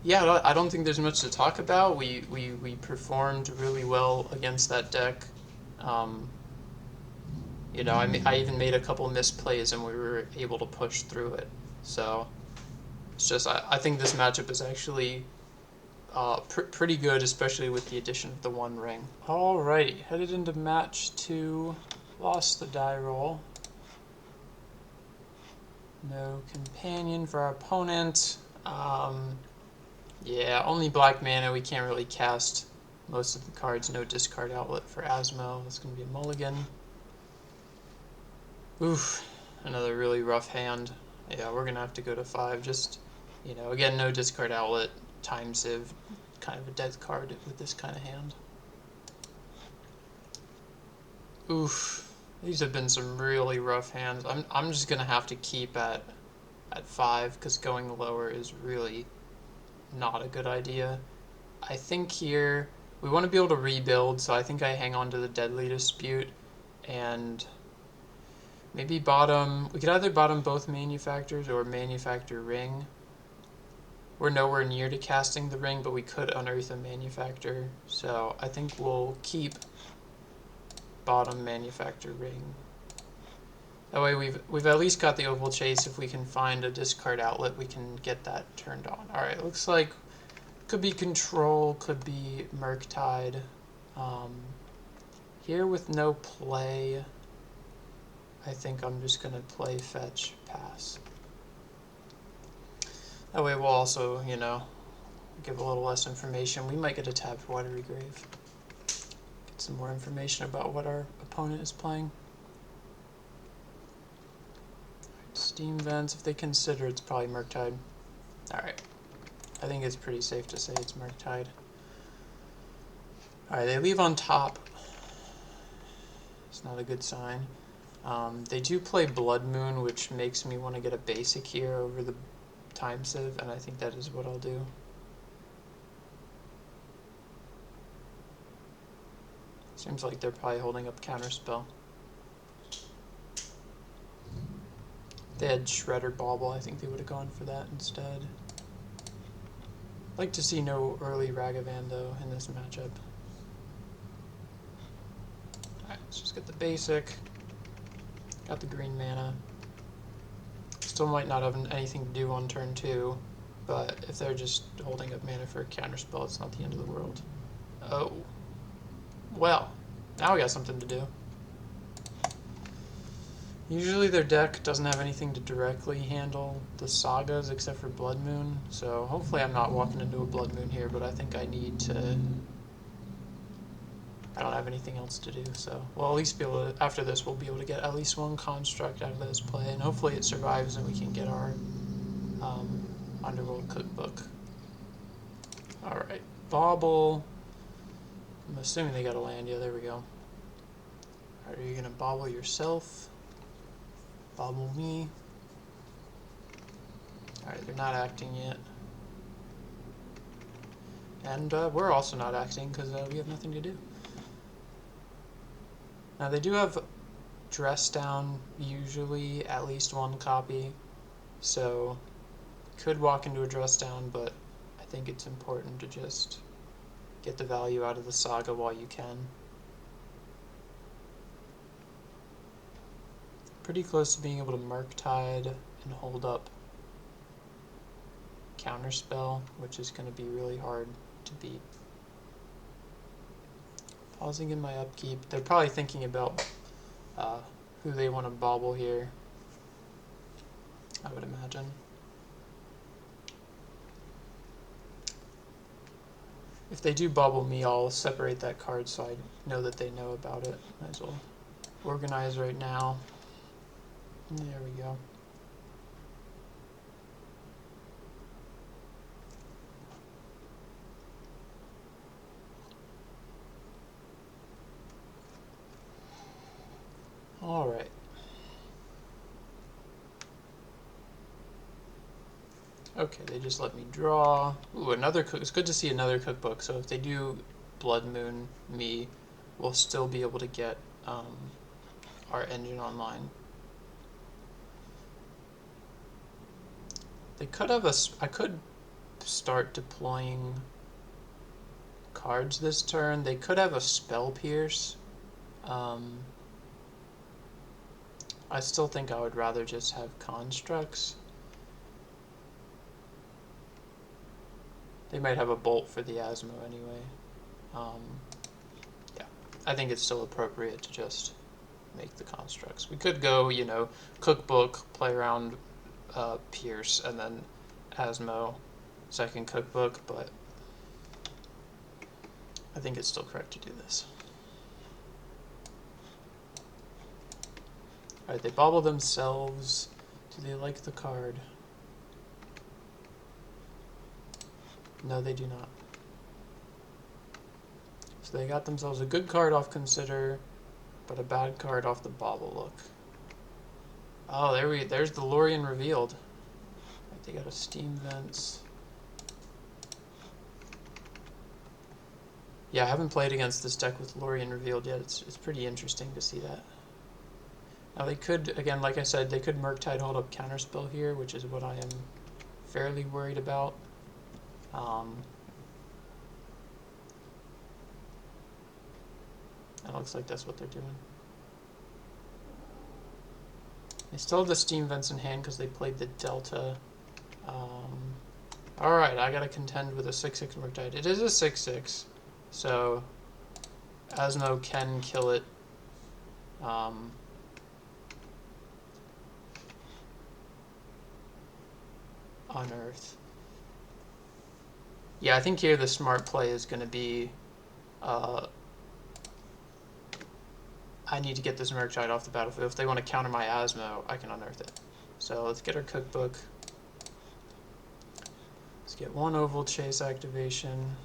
Speaker 1: Yeah, I don't think there's much to talk about. We performed really well against that deck. You know, I even made a couple misplays and we were able to push through it. So it's just I think this matchup is actually pretty good, especially with the addition of the 1 ring. Alrighty, headed into match 2. Lost the die roll. No companion for our opponent. Yeah, only black mana. We can't really cast most of the cards. No discard outlet for Asmo. That's going to be a mulligan. Oof, another really rough hand. Yeah, we're going to have to go to 5. Just, you know, again, no discard outlet. Time Sieve, kind of a dead card with this kind of hand. Oof, these have been some really rough hands. I'm just going to have to keep at 5 because going lower is really not a good idea. I think here we want to be able to rebuild, so I think I hang on to the Deadly Dispute and maybe bottom. We could either bottom both Manufactors or Manufactor Ring. We're nowhere near to casting the ring, but we could unearth a Manufactor, so I think we'll keep bottom Manufactor Ring. That way we've at least got the Oval Chase. If we can find a discard outlet, we can get that turned on. Alright, looks like could be Control, could be Murktide. Here with no play, I think I'm just going to play Fetch, Pass. That way we'll also, you know, give a little less information. We might get a tap for Watery Grave. Get some more information about what our opponent is playing. Steam Vents, if they consider it's probably Murktide. Alright. I think it's pretty safe to say it's Murktide. Alright, they leave on top. It's not a good sign. They do play Blood Moon, which makes me want to get a basic here over the Time Sieve, and I think that is what I'll do. Seems like they're probably holding up Counterspell. If they had Shredder Bauble, I think they would have gone for that instead. I'd like to see no early Ragavan, though, in this matchup. Alright, let's just get the basic. Got the green mana. Still might not have anything to do on turn 2, but if they're just holding up mana for a counterspell, it's not the end of the world. Oh. Well, now we got something to do. Usually their deck doesn't have anything to directly handle the sagas except for Blood Moon, so hopefully I'm not walking into a Blood Moon here, but I think I need to... I don't have anything else to do, so we'll at least be able to, after this, we'll be able to get at least one construct out of this play, and hopefully it survives and we can get our Underworld Cookbook. Alright, Bauble. I'm assuming they got a land. Yeah, there we go. Alright, are you going to Bauble yourself? Bauble me. Alright, they're not acting yet. And we're also not acting because we have nothing to do. Now they do have Dress Down, usually at least one copy, so could walk into a Dress Down, but I think it's important to just get the value out of the saga while you can. Pretty close to being able to Murktide and hold up Counterspell, which is going to be really hard to beat. Pausing in my upkeep. They're probably thinking about who they want to Bauble here, I would imagine. If they do Bauble me, I'll separate that card so I know that they know about it. Might as well organize right now. There we go. All right. Okay, they just let me draw. Ooh, another cook. It's good to see another cookbook. So if they do Blood Moon me, we'll still be able to get our engine online. They could have I could start deploying cards this turn. They could have a Spell Pierce. I still think I would rather just have constructs. They might have a bolt for the Asmo anyway. Yeah, I think it's still appropriate to just make the constructs. We could go, you know, cookbook, play around Pierce, and then Asmo, second cookbook, but I think it's still correct to do this. Alright, they bobble themselves. Do they like the card? No, they do not. So they got themselves a good card off Consider, but a bad card off the Bobble Look. Oh, there's the Lorien revealed. Right, they got a Steam Vents. Yeah, I haven't played against this deck with Lorien revealed yet. It's pretty interesting to see that. Now they could, again, like I said, they could Murktide hold up Counterspell here, which is what I am fairly worried about. It looks like that's what they're doing. They still have the Steam Vents in hand because they played the Delta. Alright, I gotta contend with a 6/6 Murktide. It is a 6/6, so Asmo can kill it. Unearth. Yeah, I think here the smart play is going to be I need to get this Murktide off the battlefield. If they want to counter my Asmo, I can unearth it. So let's get our cookbook. Let's get one Oval Chase activation.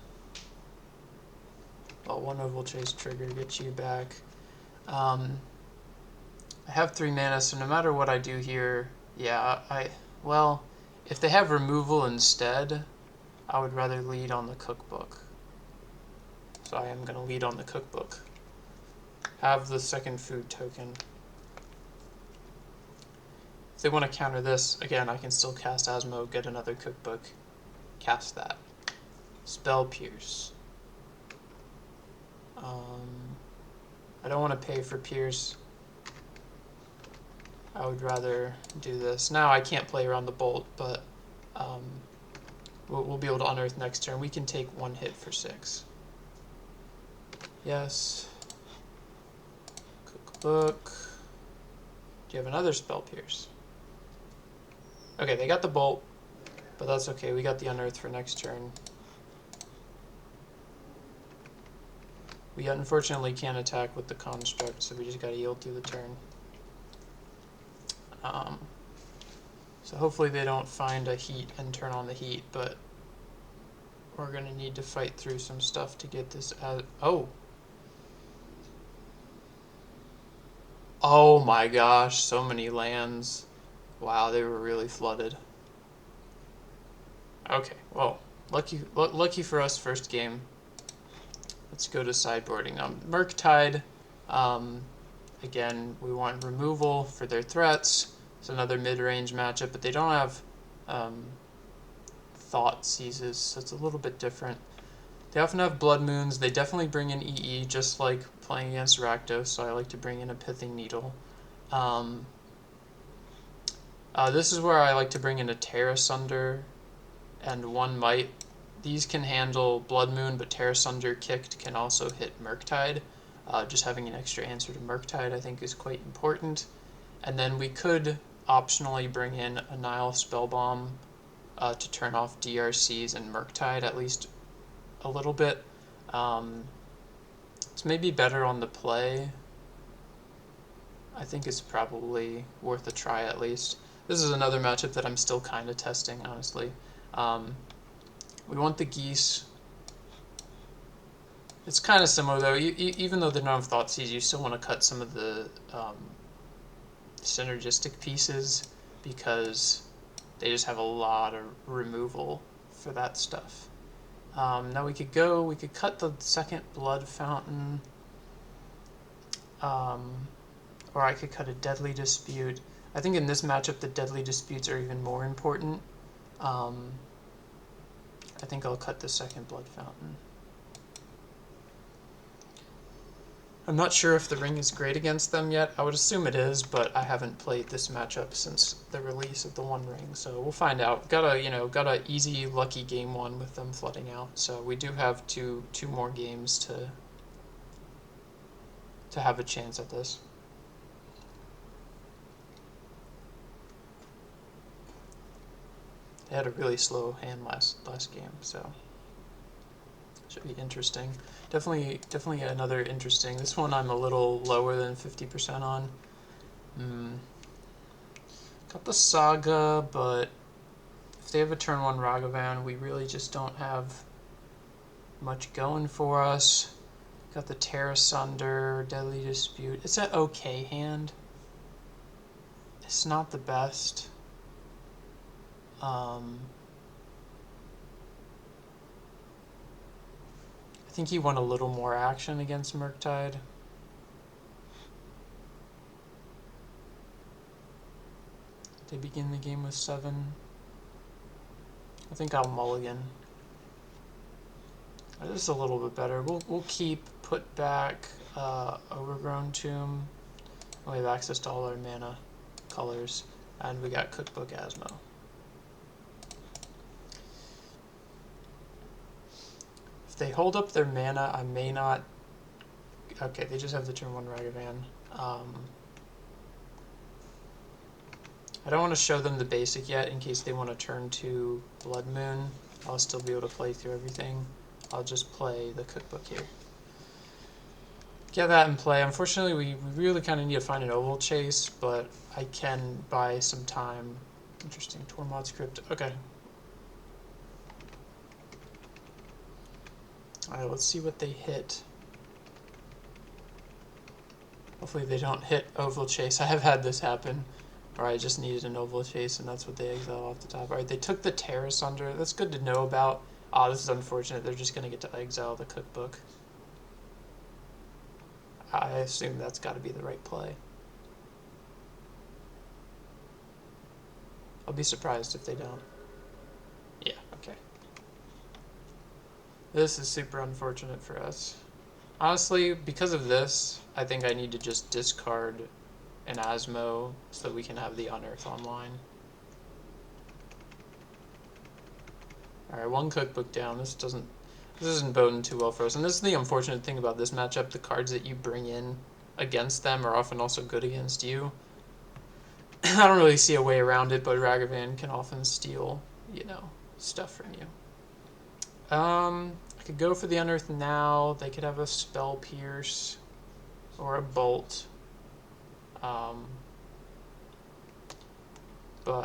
Speaker 1: Well, one Oval Chase trigger, get you back. I have 3 mana, so no matter what I do here, yeah, well, if they have removal instead, I would rather lead on the cookbook. So I am going to lead on the cookbook. Have the second food token. If they want to counter this, again, I can still cast Asmo, get another cookbook, cast that. Spell Pierce. I don't want to pay for Pierce. I would rather do this. Now I can't play around the bolt, but we'll be able to unearth next turn. We can take 1 hit for 6. Yes. Cookbook. Do you have another Spell Pierce? Okay, they got the bolt, but that's okay. We got the unearth for next turn. We unfortunately can't attack with the construct, so we just gotta yield through the turn. So hopefully they don't find a heat and turn on the heat, but we're gonna need to fight through some stuff to get this out. Oh my gosh, so many lands. Wow, they were really flooded. Okay, well, lucky for us, first game. Let's go to sideboarding. Murktide, again, we want removal for their threats. It's another mid-range matchup, but they don't have Thought Seizes, so it's a little bit different. They often have Blood Moons. They definitely bring in EE, just like playing against Rakdos, so I like to bring in a Pithing Needle. This is where I like to bring in a Terra Sunder and 1 Might. These can handle Blood Moon, but Terra Sunder kicked can also hit Murktide. Just having an extra answer to Murktide I think is quite important. And then we could optionally bring in a Nile Spellbomb to turn off DRCs and Murktide at least a little bit. It's maybe better on the play. I think it's probably worth a try at least. This is another matchup that I'm still kind of testing, honestly. We want the Geese. It's kind of similar though. Even though they don't have Thoughtseize, you still want to cut some of the synergistic pieces because they just have a lot of removal for that stuff. Now we could cut the second Blood Fountain. Or I could cut a Deadly Dispute. I think in this matchup the Deadly Disputes are even more important. I think I'll cut the second Blood Fountain. I'm not sure if the ring is great against them yet. I would assume it is, but I haven't played this matchup since the release of the One Ring, so we'll find out. Got a easy, lucky game one with them flooding out, so we do have two more games to have a chance at this. They had a really slow hand last game, so should be interesting. Definitely another interesting. This one I'm a little lower than 50% on. Got the Saga, but if they have a turn 1 Ragavan, we really just don't have much going for us. Got the Terra Sunder, Deadly Dispute. It's an okay hand. It's not the best. I think he won a little more action against Murktide. They begin the game with 7. I think I'll mulligan. This is a little bit better. We'll keep put back Overgrown Tomb. We have access to all our mana colors, and we got Cookbook Asmo. If they hold up their mana, I may not. Okay, they just have the turn 1 Ragavan. I don't want to show them the basic yet in case they want to turn to Blood Moon. I'll still be able to play through everything. I'll just play the Cookbook here. Get that in play. Unfortunately, we really kind of need to find an Oval Chase, but I can buy some time. Interesting. Tormod's Crypt. Okay. Alright, let's see what they hit. Hopefully they don't hit Oval Chase. I have had this happen. Or I just needed an Oval Chase, and that's what they exile off the top. Alright, they took the Terra Sunder. That's good to know about. Ah, this is unfortunate. They're just going to get to exile the Cookbook. I assume that's got to be the right play. I'll be surprised if they don't. Yeah, okay. This is super unfortunate for us. Honestly, because of this, I think I need to just discard an Asmo so that we can have the Unearth online. Alright, 1 Cookbook down. This isn't boding too well for us. And this is the unfortunate thing about this matchup. The cards that you bring in against them are often also good against you. I don't really see a way around it, but Ragavan can often steal, stuff from you. I could go for the Unearth now. They could have a Spell Pierce or a Bolt. But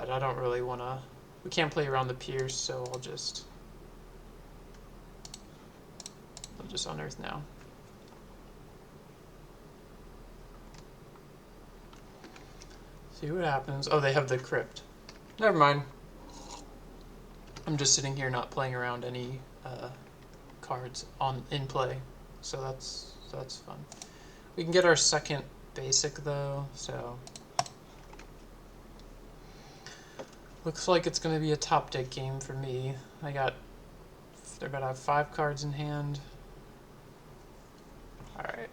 Speaker 1: I don't really want to. We can't play around the Pierce, so I'll just Unearth now. See what happens. Oh, they have the Crypt. Never mind. I'm just sitting here not playing around any cards in play, so that's fun. We can get our second basic though, so looks like it's going to be a top deck game for me. They're about to have 5 cards in hand. Alright.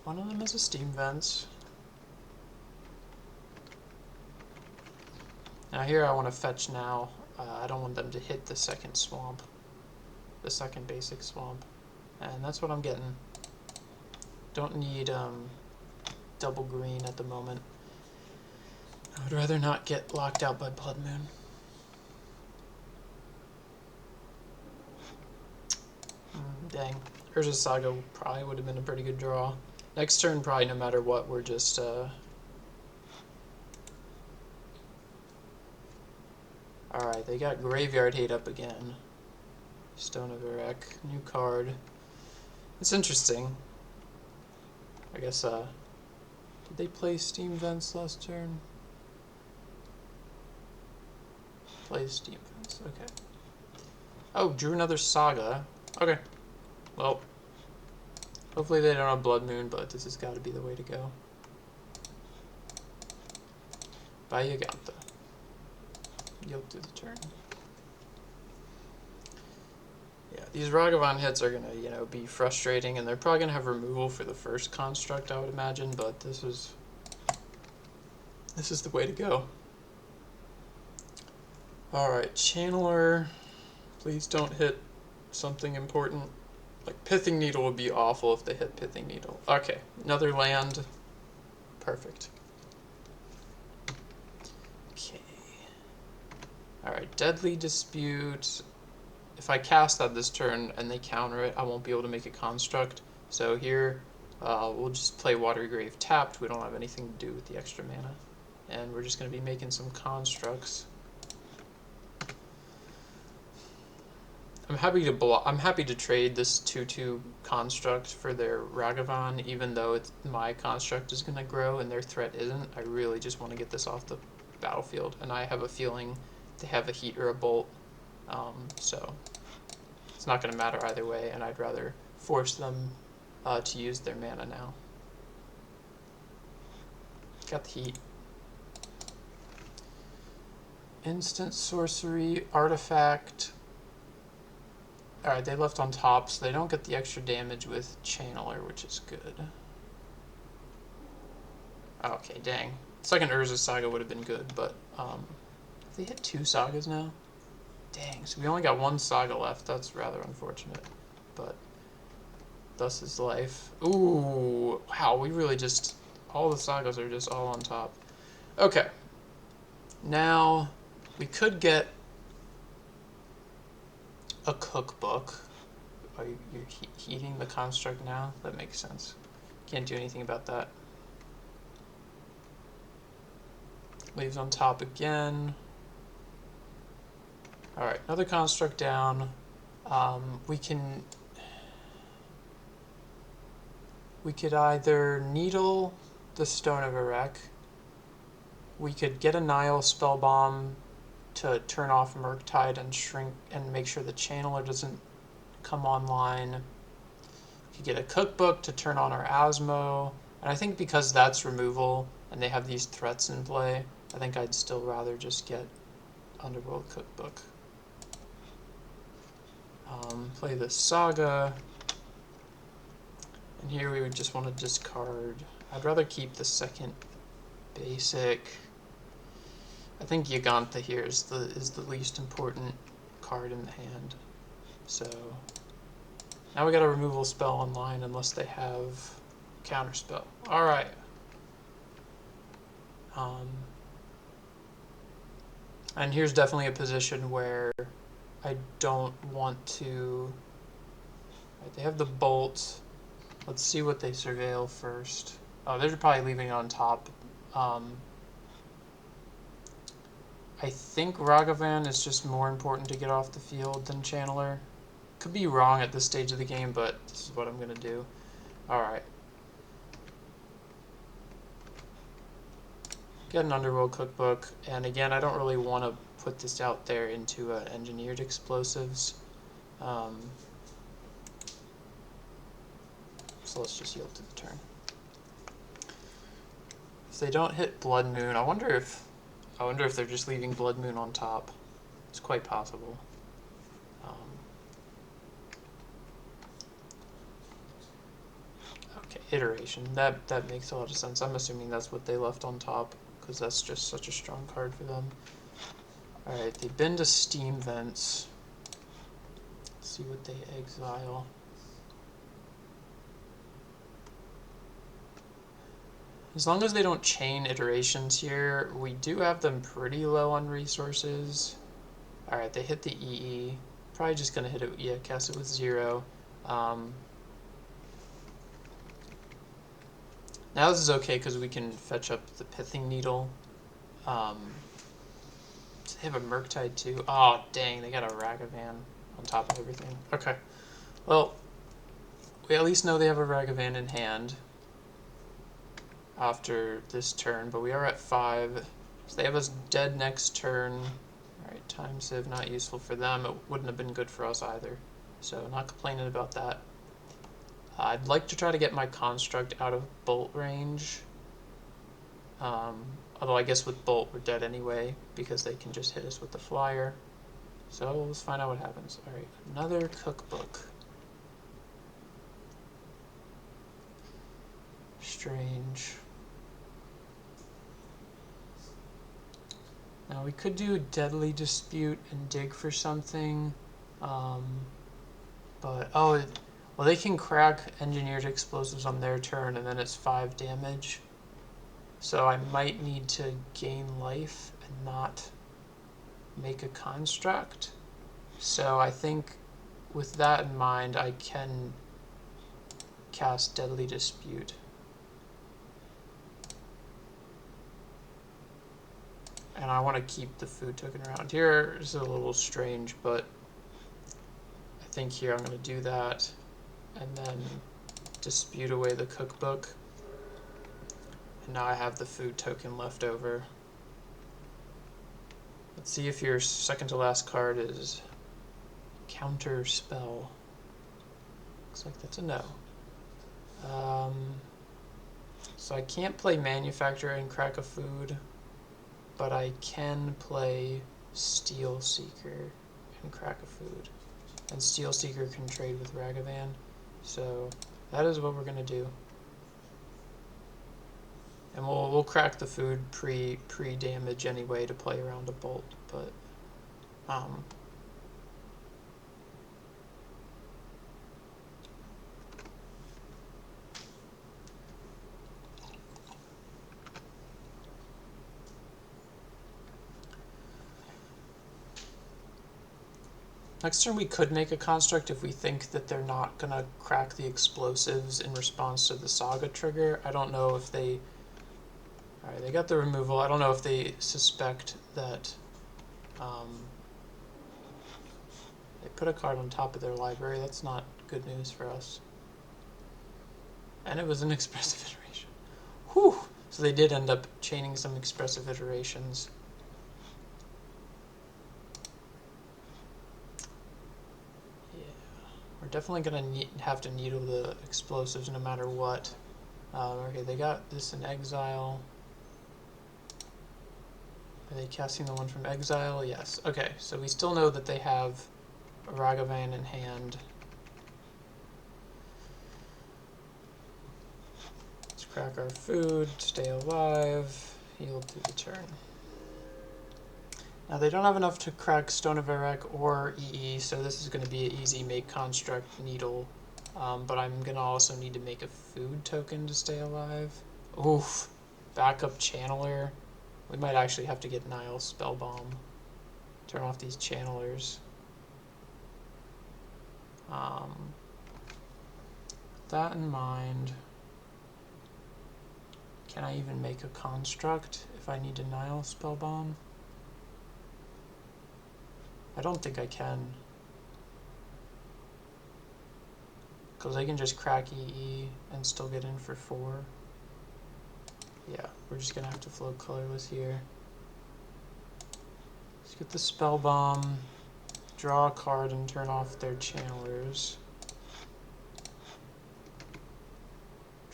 Speaker 1: One of them is a Steam Vents. Now here I want to fetch now. I don't want them to hit the second swamp. The second basic swamp. And that's what I'm getting. Don't need double green at the moment. I would rather not get locked out by Blood Moon. Dang. Urza's Saga probably would have been a pretty good draw. Next turn, probably no matter what, we're just... Alright, they got Graveyard Hate up again. Stone of Erech, new card. It's interesting. I guess, did they play Steam Vents last turn? Play Steam Vents, okay. Oh, drew another Saga. Okay. Well, Hopefully they don't have Blood Moon, but this has got to be the way to go. Bye, Yawgmoth. Yield through the turn. Yeah, these Ragavan hits are gonna, you know, be frustrating, and they're probably gonna have removal for the first construct, I would imagine. But this is the way to go. All right, Channeler. Please don't hit something important. Like Pithing Needle would be awful if they hit Pithing Needle. Okay, another land. Perfect. Okay. Alright, Deadly Dispute. If I cast that this turn and they counter it, I won't be able to make a construct. So here, we'll just play Watery Grave tapped. We don't have anything to do with the extra mana. And we're just going to be making some constructs. I'm happy to trade this 2/2 construct for their Ragavan, even though my construct is going to grow and their threat isn't. I really just want to get this off the battlefield, and I have a feeling they have a Heat or a Bolt, so it's not going to matter either way, and I'd rather force them to use their mana now. Got the Heat. Instant Sorcery, Artifact. Alright, they left on top, so they don't get the extra damage with Channeler, which is good. Okay, dang. Second Urza Saga would have been good, but they hit 2 sagas now? Dang, so we only got 1 saga left. That's rather unfortunate, but thus is life. Ooh, wow, we really just, all the sagas are just all on top. Okay, now we could get a cookbook. Oh, you're heating the construct now? That makes sense. Can't do anything about that. Leaves on top again. Alright, another construct down. We could either needle the Stone of Erek. We could get a Nile Spellbomb to turn off Murktide and shrink and make sure the Channeler doesn't come online. We could get a Cookbook to turn on our Asmo. And I think because that's removal and they have these threats in play, I think I'd still rather just get Underworld Cookbook. Play the Saga. And here we would just want to discard. I'd rather keep the second basic. I think Yawgmoth here is the least important card in the hand. So now we got a removal spell online unless they have counterspell. Alright. And here's definitely a position where I don't want to. Right, they have the bolt. Let's see what they surveil first. Oh, they're probably leaving it on top. I think Ragavan is just more important to get off the field than Channeler. Could be wrong at this stage of the game, but this is what I'm going to do. Alright. Get an Underworld Cookbook, and again, I don't really want to put this out there into engineered explosives. So let's just yield to the turn. If they don't hit Blood Moon, I wonder if they're just leaving Blood Moon on top. It's quite possible. Okay, Iteration. That makes a lot of sense. I'm assuming that's what they left on top, because that's just such a strong card for them. Alright, they've been to Steam Vents. Let's see what they exile. As long as they don't chain iterations here, we do have them pretty low on resources. Alright, they hit the EE. Probably just going to hit it, yeah, cast it with 0. Now this is okay because we can fetch up the Pithing Needle. They have a Murktide too. Oh, dang, they got a Ragavan on top of everything. Okay. Well, we at least know they have a Ragavan in hand after this turn, but we are at 5. So they have us dead next turn. Alright, Time Sieve, not useful for them. It wouldn't have been good for us either. So not complaining about that. I'd like to try to get my construct out of bolt range. Although I guess with bolt we're dead anyway because they can just hit us with the flyer. So let's find out what happens. Alright, another cookbook. Strange. Now we could do Deadly Dispute and dig for something. But, oh, well, they can crack engineered explosives on their turn and then it's 5 damage. So I might need to gain life and not make a construct. So I think with that in mind, I can cast Deadly Dispute. And I want to keep the food token around. Here is a little strange, but I think here I'm going to do that and then dispute away the cookbook. And now I have the food token left over. Let's see if your second to last card is Counter Spell. Looks like that's a no. So I can't play Manufacturer and crack a food, but I can play Steel Seeker and crack a food. And Steel Seeker can trade with Ragavan. So that is what we're gonna do. And we'll crack the food pre damage anyway to play around a bolt, but next turn we could make a construct if we think that they're not gonna crack the explosives in response to the Saga trigger. I don't know if they... Alright, they got the removal. I don't know if they suspect that they put a card on top of their library. That's not good news for us. And it was an expressive iteration. Whew! So they did end up chaining some expressive iterations. We're definitely going to have to needle the explosives no matter what. Okay, they got this in exile. Are they casting the one from exile? Yes. Okay, so we still know that they have a Ragavan in hand. Let's crack our food, stay alive, heal through the turn. Now they don't have enough to crack Stone of Erech or EE, so this is going to be an easy make construct needle. But I'm going to also need to make a food token to stay alive. Oof, backup channeler. We might actually have to get Nile Spellbomb. Turn off these channelers. With that in mind, can I even make a construct if I need to Nile Spellbomb? I don't think I can. Because I can just crack EE and still get in for 4. Yeah, we're just going to have to float colorless here. Let's get the Spell Bomb, draw a card and turn off their channelers.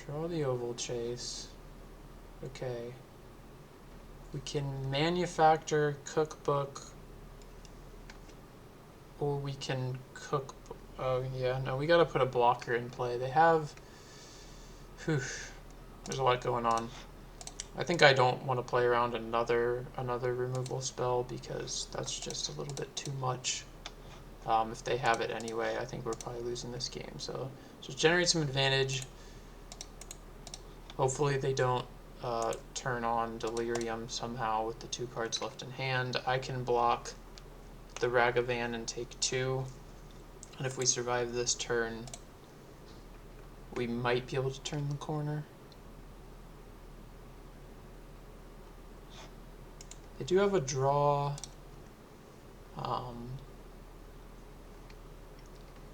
Speaker 1: Draw the Oval Chase. Okay. We can manufacture Cookbook, or we can cook... Oh yeah, no, we gotta put a blocker in play. They have... Whew, there's a lot going on. I think I don't want to play around another removal spell because that's just a little bit too much. If they have it anyway, I think we're probably losing this game. So just generate some advantage. Hopefully they don't turn on Delirium somehow with the 2 cards left in hand. I can block the Ragavan and take 2. And if we survive this turn, we might be able to turn the corner. They do have a draw.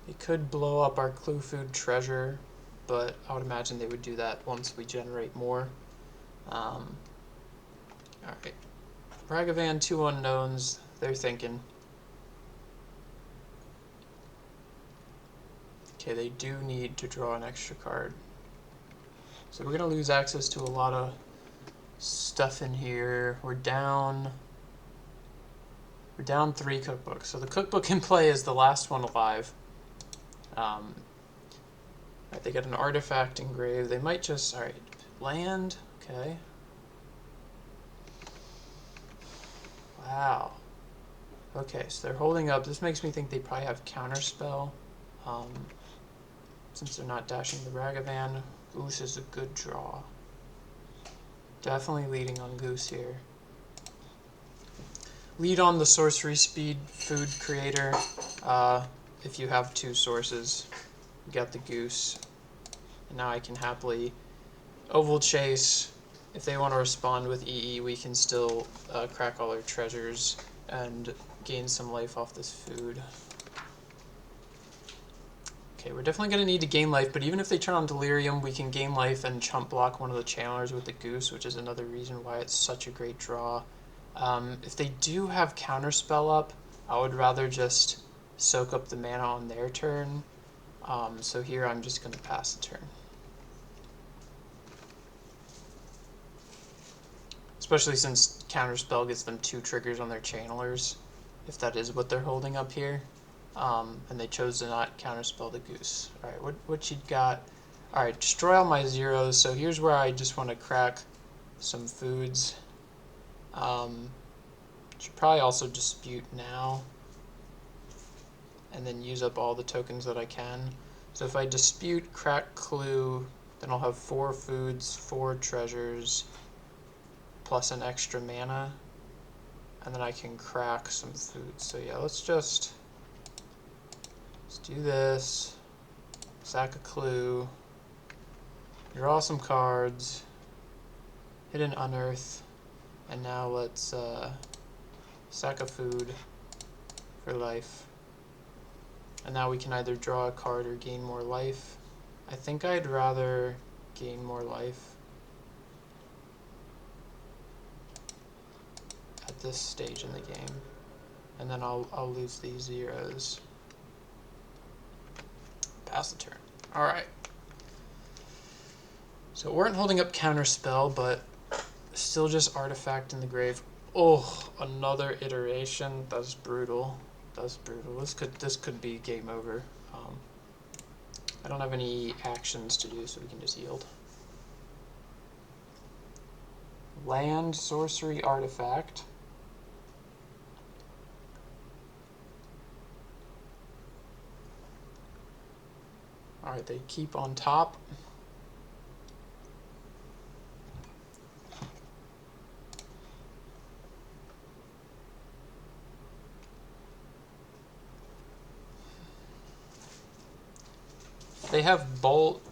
Speaker 1: They could blow up our Clue Food treasure, but I would imagine they would do that once we generate more. Alright. Ragavan, 2 unknowns. They're thinking. Okay, they do need to draw an extra card. So we're going to lose access to a lot of stuff in here. We're down 3 cookbooks. So the cookbook in play is the last one alive. Right, they get an artifact engraved. They might just, alright, land, okay. Wow. Okay, so they're holding up. This makes me think they probably have counterspell. Since they're not dashing the Ragavan, Goose is a good draw. Definitely leading on Goose here. Lead on the sorcery speed food creator. If you have 2 sources, you got the Goose. And now I can happily Oval Chase. If they want to respond with EE, we can still crack all their treasures and gain some life off this food. Okay, we're definitely going to need to gain life, but even if they turn on Delirium, we can gain life and chump block one of the channelers with the Goose, which is another reason why it's such a great draw. If they do have Counterspell up, I would rather just soak up the mana on their turn. So here I'm just going to pass the turn. Especially since Counterspell gets them 2 triggers on their channelers, if that is what they're holding up here. And they chose to not Counterspell the Goose. Alright, what you got? Alright, destroy all my zeros. So here's where I just want to crack some foods. Should probably also dispute now. And then use up all the tokens that I can. So if I dispute, crack clue, then I'll have 4 foods, 4 treasures, plus an extra mana. And then I can crack some foods. So yeah, let's do this. Sack a clue. Draw some cards. Hit an unearth. And now let's sack a food for life. And now we can either draw a card or gain more life. I think I'd rather gain more life at this stage in the game. And then I'll lose these zeros. Pass the turn. Alright. So we weren't holding up Counterspell, but still just Artifact in the grave. Oh, another iteration. That's brutal. That's brutal. This could be game over. I don't have any actions to do, so we can just yield. Land, sorcery, artifact. Alright, they keep on top. They have Bolt.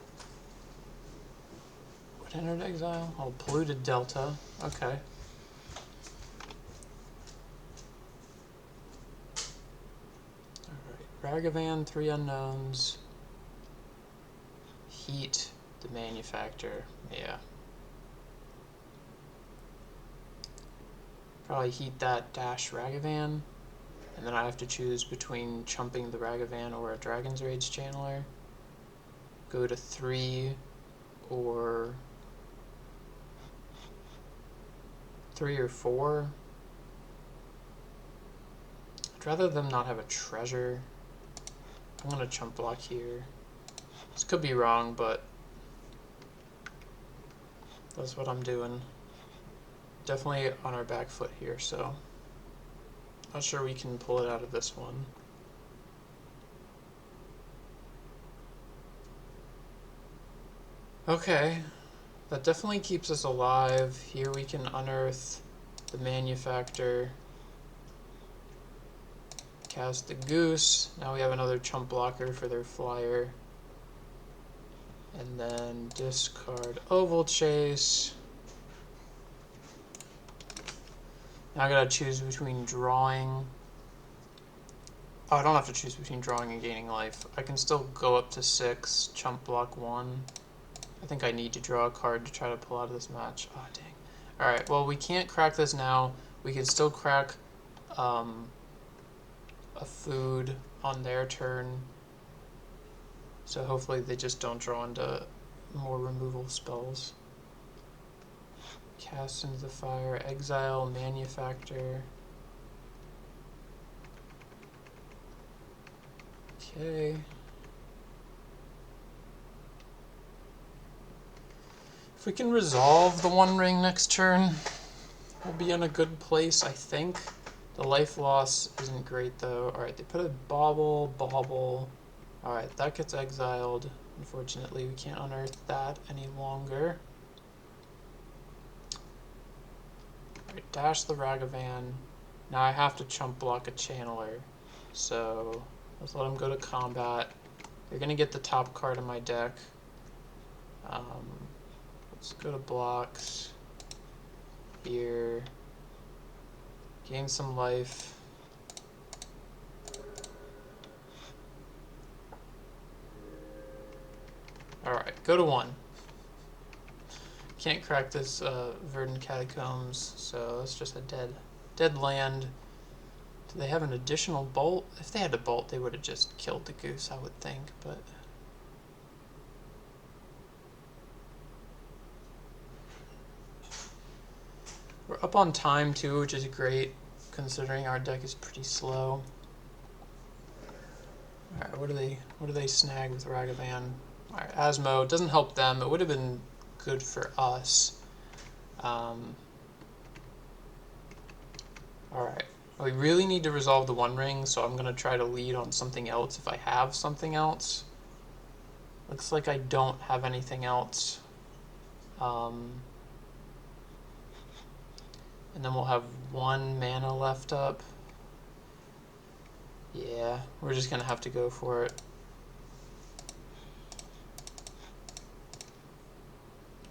Speaker 1: What entered exile? Oh, Polluted Delta. Okay. Alright, Ragavan, 3 unknowns. Heat, the Manufacturer. Yeah. Probably heat that dash Ragavan. And then I have to choose between chumping the Ragavan or a Dragon's Rage Channeler. Go to 3 or 4. I'd rather them not have a treasure. I'm gonna chump block here. This could be wrong, but that's what I'm doing. Definitely on our back foot here, so not sure we can pull it out of this one. Okay, that definitely keeps us alive. Here we can unearth the Manufactor, cast the Goose. Now we have another chump blocker for their flyer. And then discard Oval Chase. Now I gotta choose between drawing. Oh, I don't have to choose between drawing and gaining life. I can still go up to 6, chump block 1. I think I need to draw a card to try to pull out of this match. Oh, dang. Alright, well, we can't crack this now. We can still crack a food on their turn. So hopefully they just don't draw into more removal spells. Cast into the fire, exile, manufacture. Okay. If we can resolve the One Ring next turn, we'll be in a good place, I think. The life loss isn't great though. Alright, they put a bauble. Alright, that gets exiled. Unfortunately, we can't unearth that any longer. Alright, dash the Ragavan. Now I have to chump block a Channeler. So let's let them go to combat. They're going to get the top card of my deck. Let's go to blocks. Here. Gain some life. Alright, go to 1. Can't crack this Verdant Catacombs, so it's just a dead land. Do they have an additional bolt? If they had a bolt, they would have just killed the goose, I would think, but... We're up on time too, which is great, considering our deck is pretty slow. Alright, what do they snag with Ragavan? Alright, Asmo, doesn't help them, it would have been good for us. Alright, we really need to resolve the One Ring, so I'm going to try to lead on something else if I have something else. Looks like I don't have anything else. And then we'll have 1 mana left up. Yeah, we're just going to have to go for it.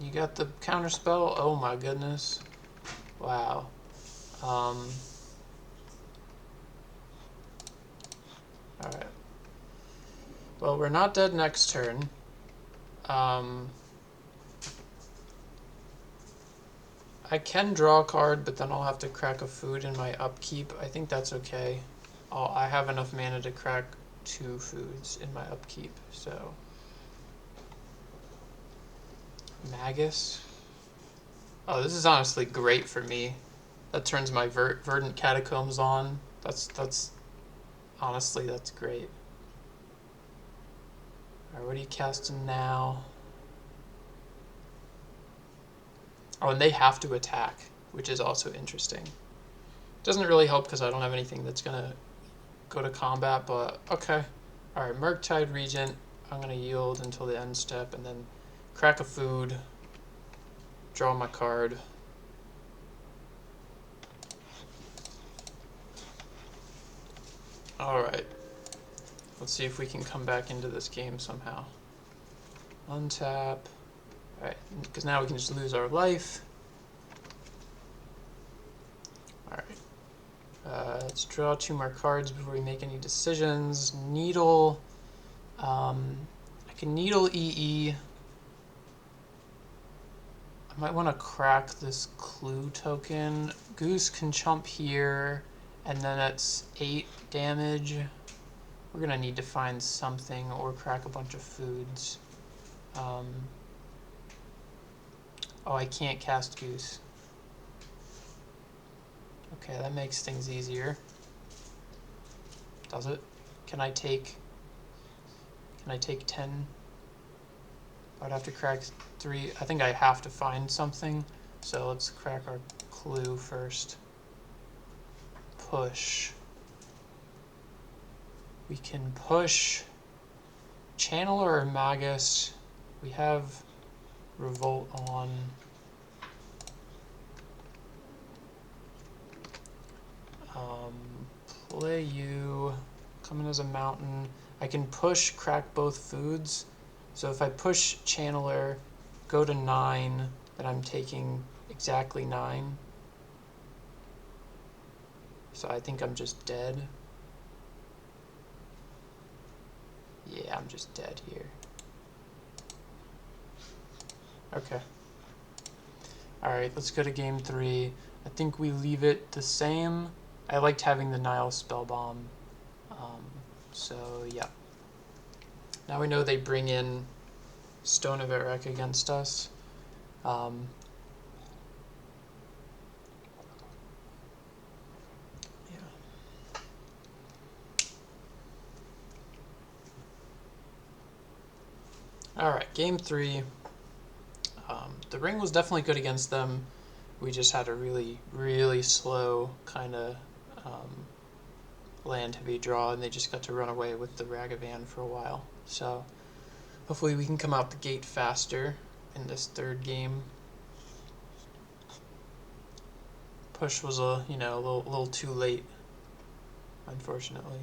Speaker 1: You got the counterspell? Oh my goodness. Wow. Alright. Well, we're not dead next turn. I can draw a card, but then I'll have to crack a food in my upkeep. I think that's okay. I have enough mana to crack 2 foods in my upkeep, so... Magus? Oh, this is honestly great for me. That turns my Verdant Catacombs on. That's... Honestly, that's great. Alright, what are you casting now? Oh, and they have to attack, which is also interesting. Doesn't really help because I don't have anything that's going to go to combat, but okay. Alright, Murktide Regent. I'm going to yield until the end step and then crack a food, draw my card. Alright. Let's see if we can come back into this game somehow. Untap. Alright, because now we can just lose our life. Alright. Let's draw 2 more cards before we make any decisions. Needle. I can Needle EE. I might want to crack this clue token. Goose can chump here, and then it's 8 damage. We're going to need to find something or crack a bunch of foods. Oh, I can't cast Goose. Okay, that makes things easier. Does it? Can I take 10? I'd have to crack 3. I think I have to find something. So let's crack our clue first. Push. We can push Channeler or Magus. We have Revolt on. Play you. Come in as a mountain. I can push, crack both foods. So if I push Channeler, go to 9, then I'm taking exactly 9. So I think I'm just dead. Yeah, I'm just dead here. Okay. Alright, let's go to game 3. I think we leave it the same. I liked having the Nile Spellbomb. So, yeah. Now we know they bring in Stone of Erech against us. Alright, game 3. The ring was definitely good against them. We just had a really, really slow kind of land heavy draw, and they just got to run away with the Ragavan for a while. So hopefully we can come out the gate faster in this third game. Push was a little too late, unfortunately.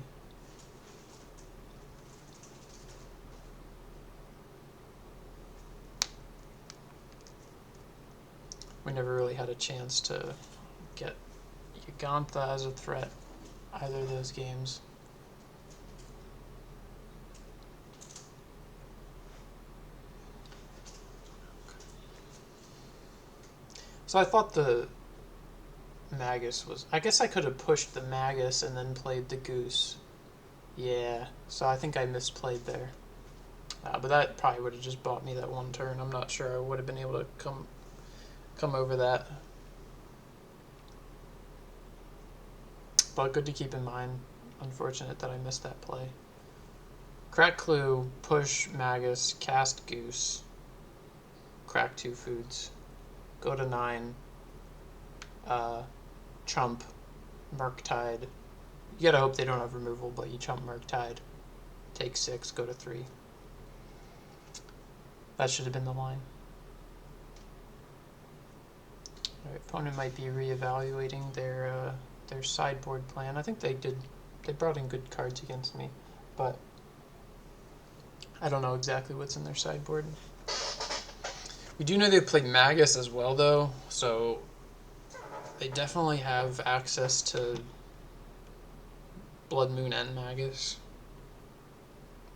Speaker 1: We never really had a chance to get Yawgmoth as a threat either of those games. So I thought the Magus was... I guess I could have pushed the Magus and then played the Goose. Yeah, so I think I misplayed there. But that probably would have just bought me that one turn. I'm not sure I would have been able to come over that. But good to keep in mind. Unfortunate that I missed that play. Crack Clue, push Magus, cast Goose, crack 2 foods, go to 9, chump Murktide. You gotta hope they don't have removal, but you chump Murktide, take 6, go to 3. That should have been the line. Alright, opponent might be reevaluating their sideboard plan. I think they brought in good cards against me, but I don't know exactly what's in their sideboard. We do know they played Magus as well, though, so they definitely have access to Blood Moon and Magus,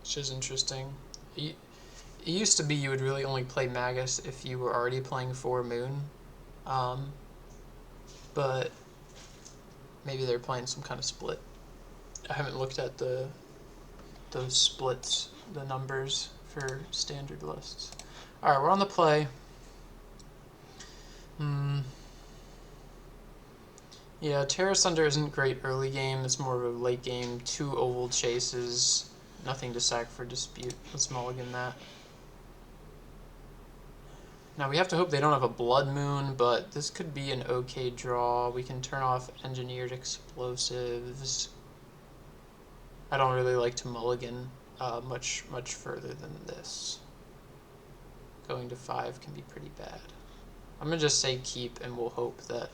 Speaker 1: which is interesting. It used to be you would really only play Magus if you were already playing 4 Moon, but maybe they're playing some kind of split. I haven't looked at those splits, the numbers for standard lists. Alright, we're on the play. Yeah, Terra Sunder isn't great early game. It's more of a late game. 2 oval chases. Nothing to sack for dispute. Let's mulligan that. Now we have to hope they don't have a Blood Moon, but this could be an okay draw. We can turn off Engineered Explosives. I don't really like to mulligan much further than this. Going to 5 can be pretty bad. I'm gonna just say keep, and we'll hope that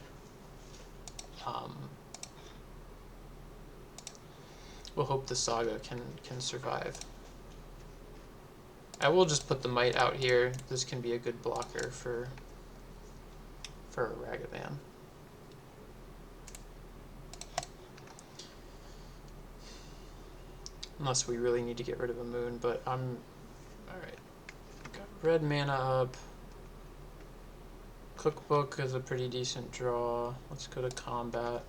Speaker 1: the Saga can survive. I will just put the Might out here. This can be a good blocker for a Ragavan. Unless we really need to get rid of a Moon, but I'm... Alright. Got red mana up. Cookbook is a pretty decent draw. Let's go to combat.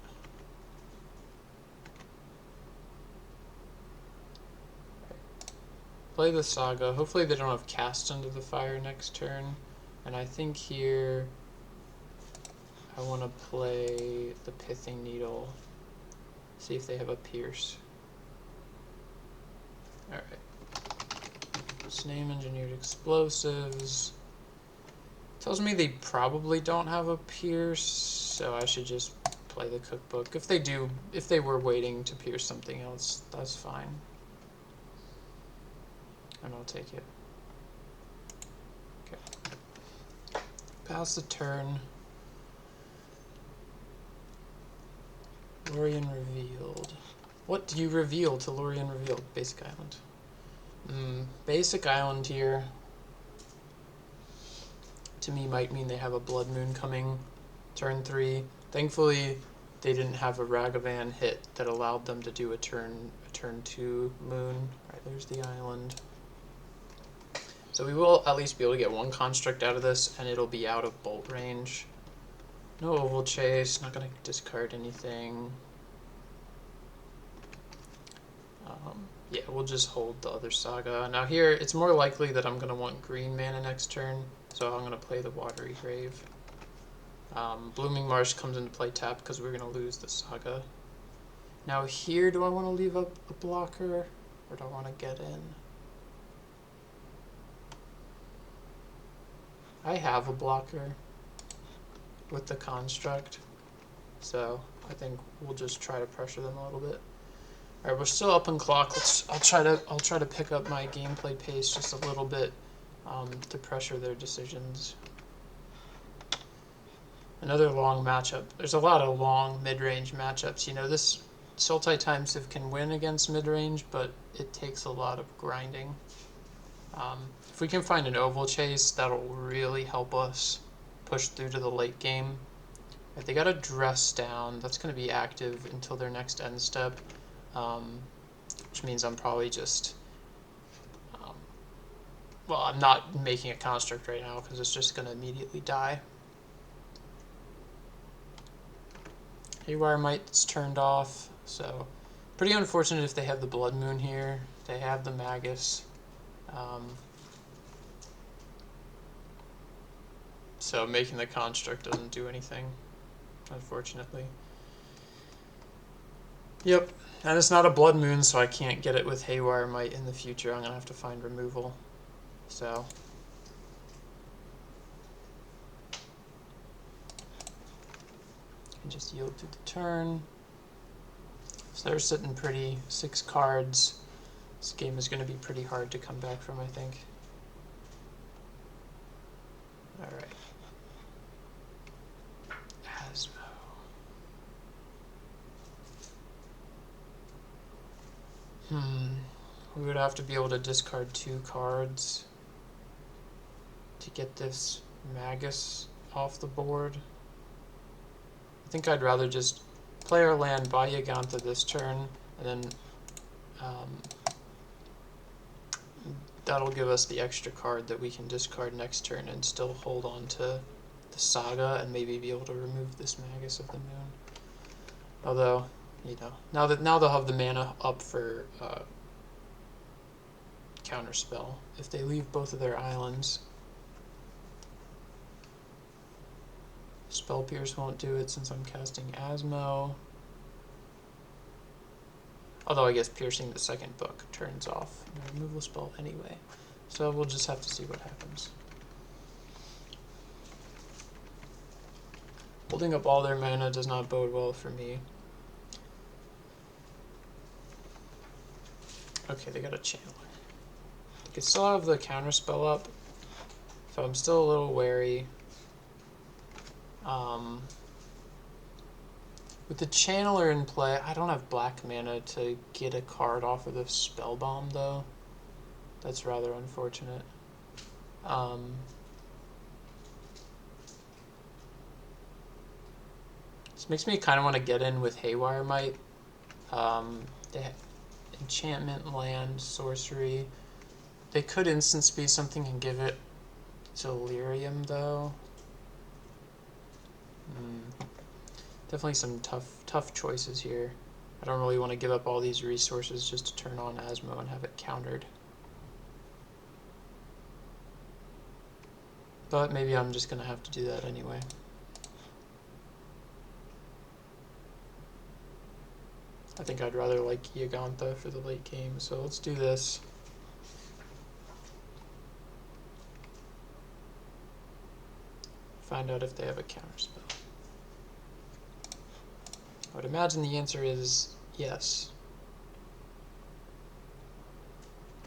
Speaker 1: Play the Saga. Hopefully they don't have Cast Into the Fire next turn. And I think here I want to play the Pithing Needle. See if they have a Pierce. Alright. Let's name Engineered Explosives. Tells me they probably don't have a Pierce, so I should just play the Cookbook. If they do, if they were waiting to pierce something else, that's fine. And I'll take it. Okay. Pass the turn. Lorien Revealed. What do you reveal to Lorien Revealed? Basic Island. Basic Island here, to me, might mean they have a Blood Moon coming turn 3. Thankfully, they didn't have a Ragavan hit that allowed them to do a turn 2 Moon. Alright, there's the island. So we will at least be able to get one construct out of this, and it'll be out of bolt range. No Oval Chase, not going to discard anything. Yeah, we'll just hold the other Saga. Now here, it's more likely that I'm going to want green mana next turn, so I'm going to play the Watery Grave. Blooming Marsh comes into play tap because we're going to lose the Saga. Now here, do I want to leave up a blocker, or do I want to get in? I have a blocker with the Construct, so I think we'll just try to pressure them a little bit. All right, we're still up on clock. I'll try to pick up my gameplay pace just a little bit to pressure their decisions. Another long matchup. There's a lot of long mid-range matchups. You know, this Sultai Time Sieve can win against mid-range, but it takes a lot of grinding. If we can find an oval chase, that'll really help us push through to the late game. Right, they got a dress down. That's going to be active until their next end step. Which means I'm probably just, well, I'm not making a construct right now because it's just going to immediately die. Haywire Mite's turned off, so pretty unfortunate if they have the Blood Moon here. They have the Magus. So making the construct doesn't do anything, unfortunately. Yep, and it's not a Blood Moon, so I can't get it with Haywire Mite in the future. I'm going to have to find removal. So I can just yield through the turn. So they're sitting pretty, 6 cards. This game is going to be pretty hard to come back from, I think. Alright. Asmo. We would have to be able to discard 2 cards to get this Magus off the board. I think I'd rather just play our land, buy Yawgmoth this turn, and then that'll give us the extra card that we can discard next turn and still hold on to the Saga and maybe be able to remove this Magus of the Moon. Although, you know, now they'll have the mana up for Counterspell if they leave both of their islands. Spell Pierce won't do it since I'm casting Asmo. Although I guess piercing the second book turns off the removal spell anyway. So we'll just have to see what happens. Holding up all their mana does not bode well for me. Okay, they got a Channeler. They could still have the Counterspell up, so I'm still a little wary. With the Channeler in play, I don't have black mana to get a card off of the Spell Bomb, though. That's rather unfortunate. This makes me kind of want to get in with Haywire Mite. They have enchantment, land, sorcery. They could instant speed something and give it Delirium, though. Definitely some tough choices here. I don't really want to give up all these resources just to turn on Asmo and have it countered. But maybe I'm just going to have to do that anyway. I think I'd rather like Yawgmoth for the late game, so let's do this. Find out if they have a counterspell. I would imagine the answer is yes.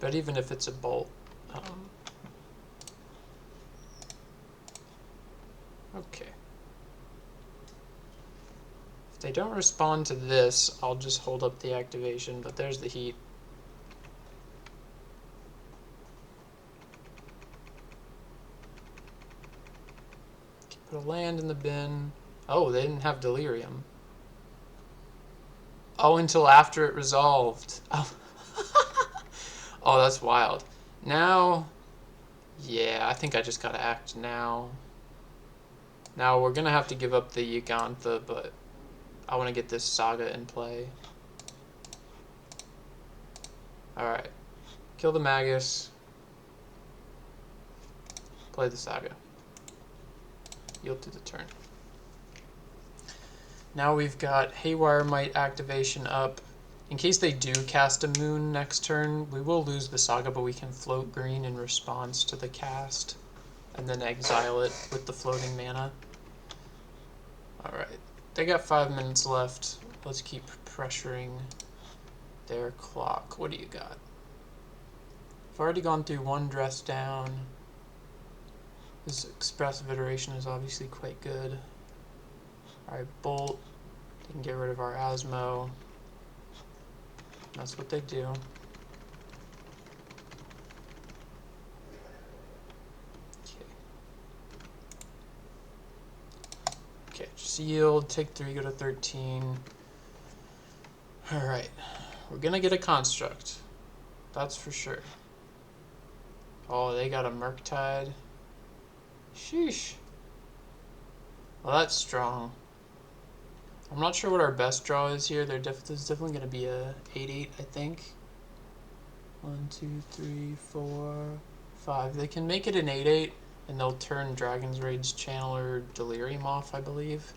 Speaker 1: But even if it's a bolt, okay. If they don't respond to this, I'll just hold up the activation, but there's the heat. Put a land in the bin. Oh, they didn't have Delirium. Oh, until after it resolved. Oh, oh, that's wild. Now, yeah, I think I just gotta act now. Now we're gonna have to give up the Yawgmoth, but I want to get this Saga in play. Alright. Kill the Magus. Play the Saga. Yield to the turn. Now we've got Haywire Might activation up. In case they do cast a moon next turn, we will lose the Saga, but we can float green in response to the cast, and then exile it with the floating mana. Alright, they got 5 minutes left. Let's keep pressuring their clock. What do you got? I've already gone through one dress down. This expressive iteration is obviously quite good. Alright, Bolt. They can get rid of our Asmo. That's what they do. Okay, just yield, take 3, go to 13. Alright, we're gonna get a construct. That's for sure. Oh, they got a Murktide. Sheesh. Well, that's strong. I'm not sure what our best draw is here. There's definitely going to be a 8/8, I think. 1, 2, 3, 4, 5. They can make it an 8/8, and they'll turn Dragon's Rage Channeler Delirium off, I believe.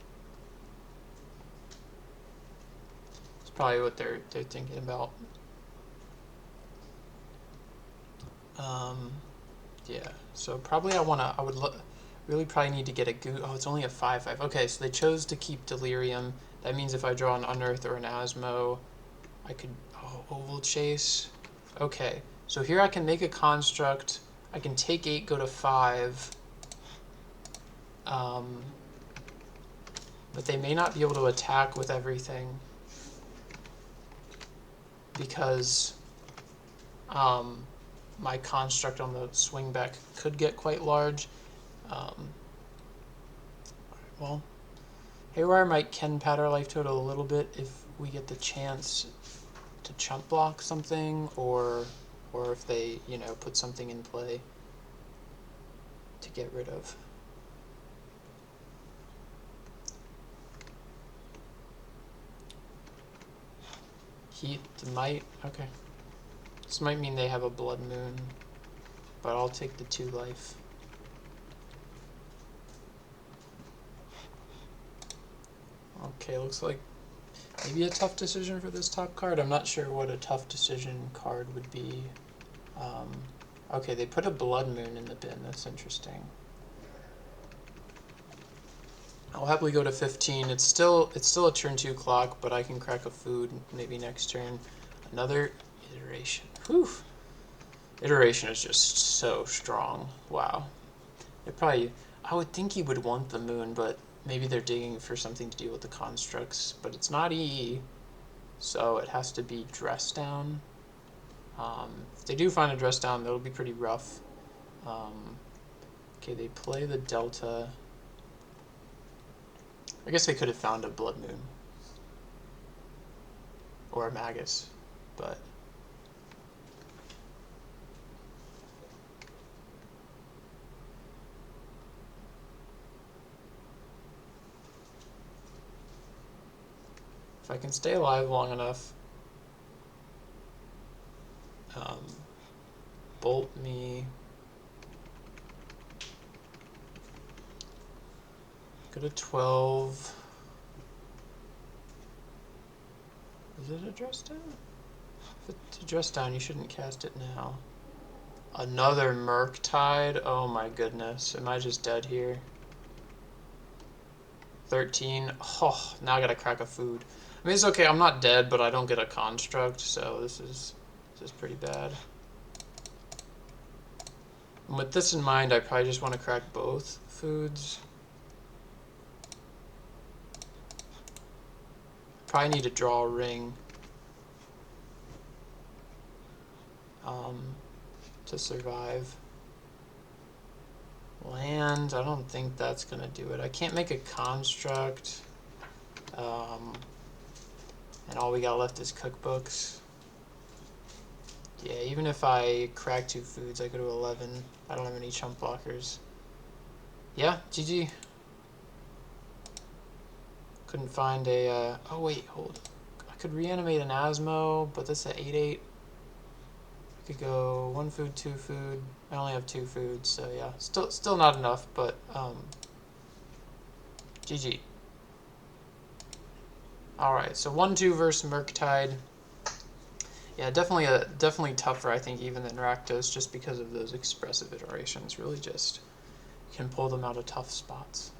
Speaker 1: It's probably what they're thinking about. Yeah. So probably I would really probably need to get a Goo. Oh, it's only a 5/5. Okay, so they chose to keep Delirium. That means if I draw an Unearth or an Asmo, I could... Oh, Oval Chase. Okay, so here I can make a construct. I can take 8, go to 5. But they may not be able to attack with everything. Because my construct on the swing back could get quite large. Well, Haywire might can pad our life total a little bit if we get the chance to chump block something, or if they, you know, put something in play to get rid of. Heat the Might, okay. This might mean they have a Blood Moon, but I'll take the 2 life. Okay, looks like maybe a tough decision for this top card. I'm not sure what a tough decision card would be. Okay, they put a Blood Moon in the bin. That's interesting. I'll happily go to 15. It's still a turn 2 clock, but I can crack a food maybe next turn. Another iteration. Whew. Iteration is just so strong. Wow. I would think he would want the moon, but maybe they're digging for something to deal with the constructs. But it's not EE, so it has to be dress down. If they do find a dress down, that'll be pretty rough. Okay, they play the Delta. I guess they could have found a Blood Moon. Or a Magus, but... If I can stay alive long enough, bolt me, go to 12. Is it a dress down? If it's a dress down, you shouldn't cast it now. Another Murktide? Oh my goodness, am I just dead here? 13. Oh, now I gotta crack a food. I mean, it's okay, I'm not dead, but I don't get a construct, so this is pretty bad. And with this in mind, I probably just want to crack both foods. Probably need to draw a ring to survive. Land, I don't think that's going to do it. I can't make a construct. And all we got left is cookbooks. Yeah, even if I crack 2 foods, I go to 11. I don't have any chump blockers. Yeah, GG. Couldn't find a... oh wait, hold. I could reanimate an Asmo, but that's an 8/8. Could go 1 food, 2 food. I only have 2 food, so yeah, still not enough, but GG. All right, so 1-2 versus Murktide. Yeah, definitely tougher, I think, even than Rakdos, just because of those expressive iterations. Really, just can pull them out of tough spots.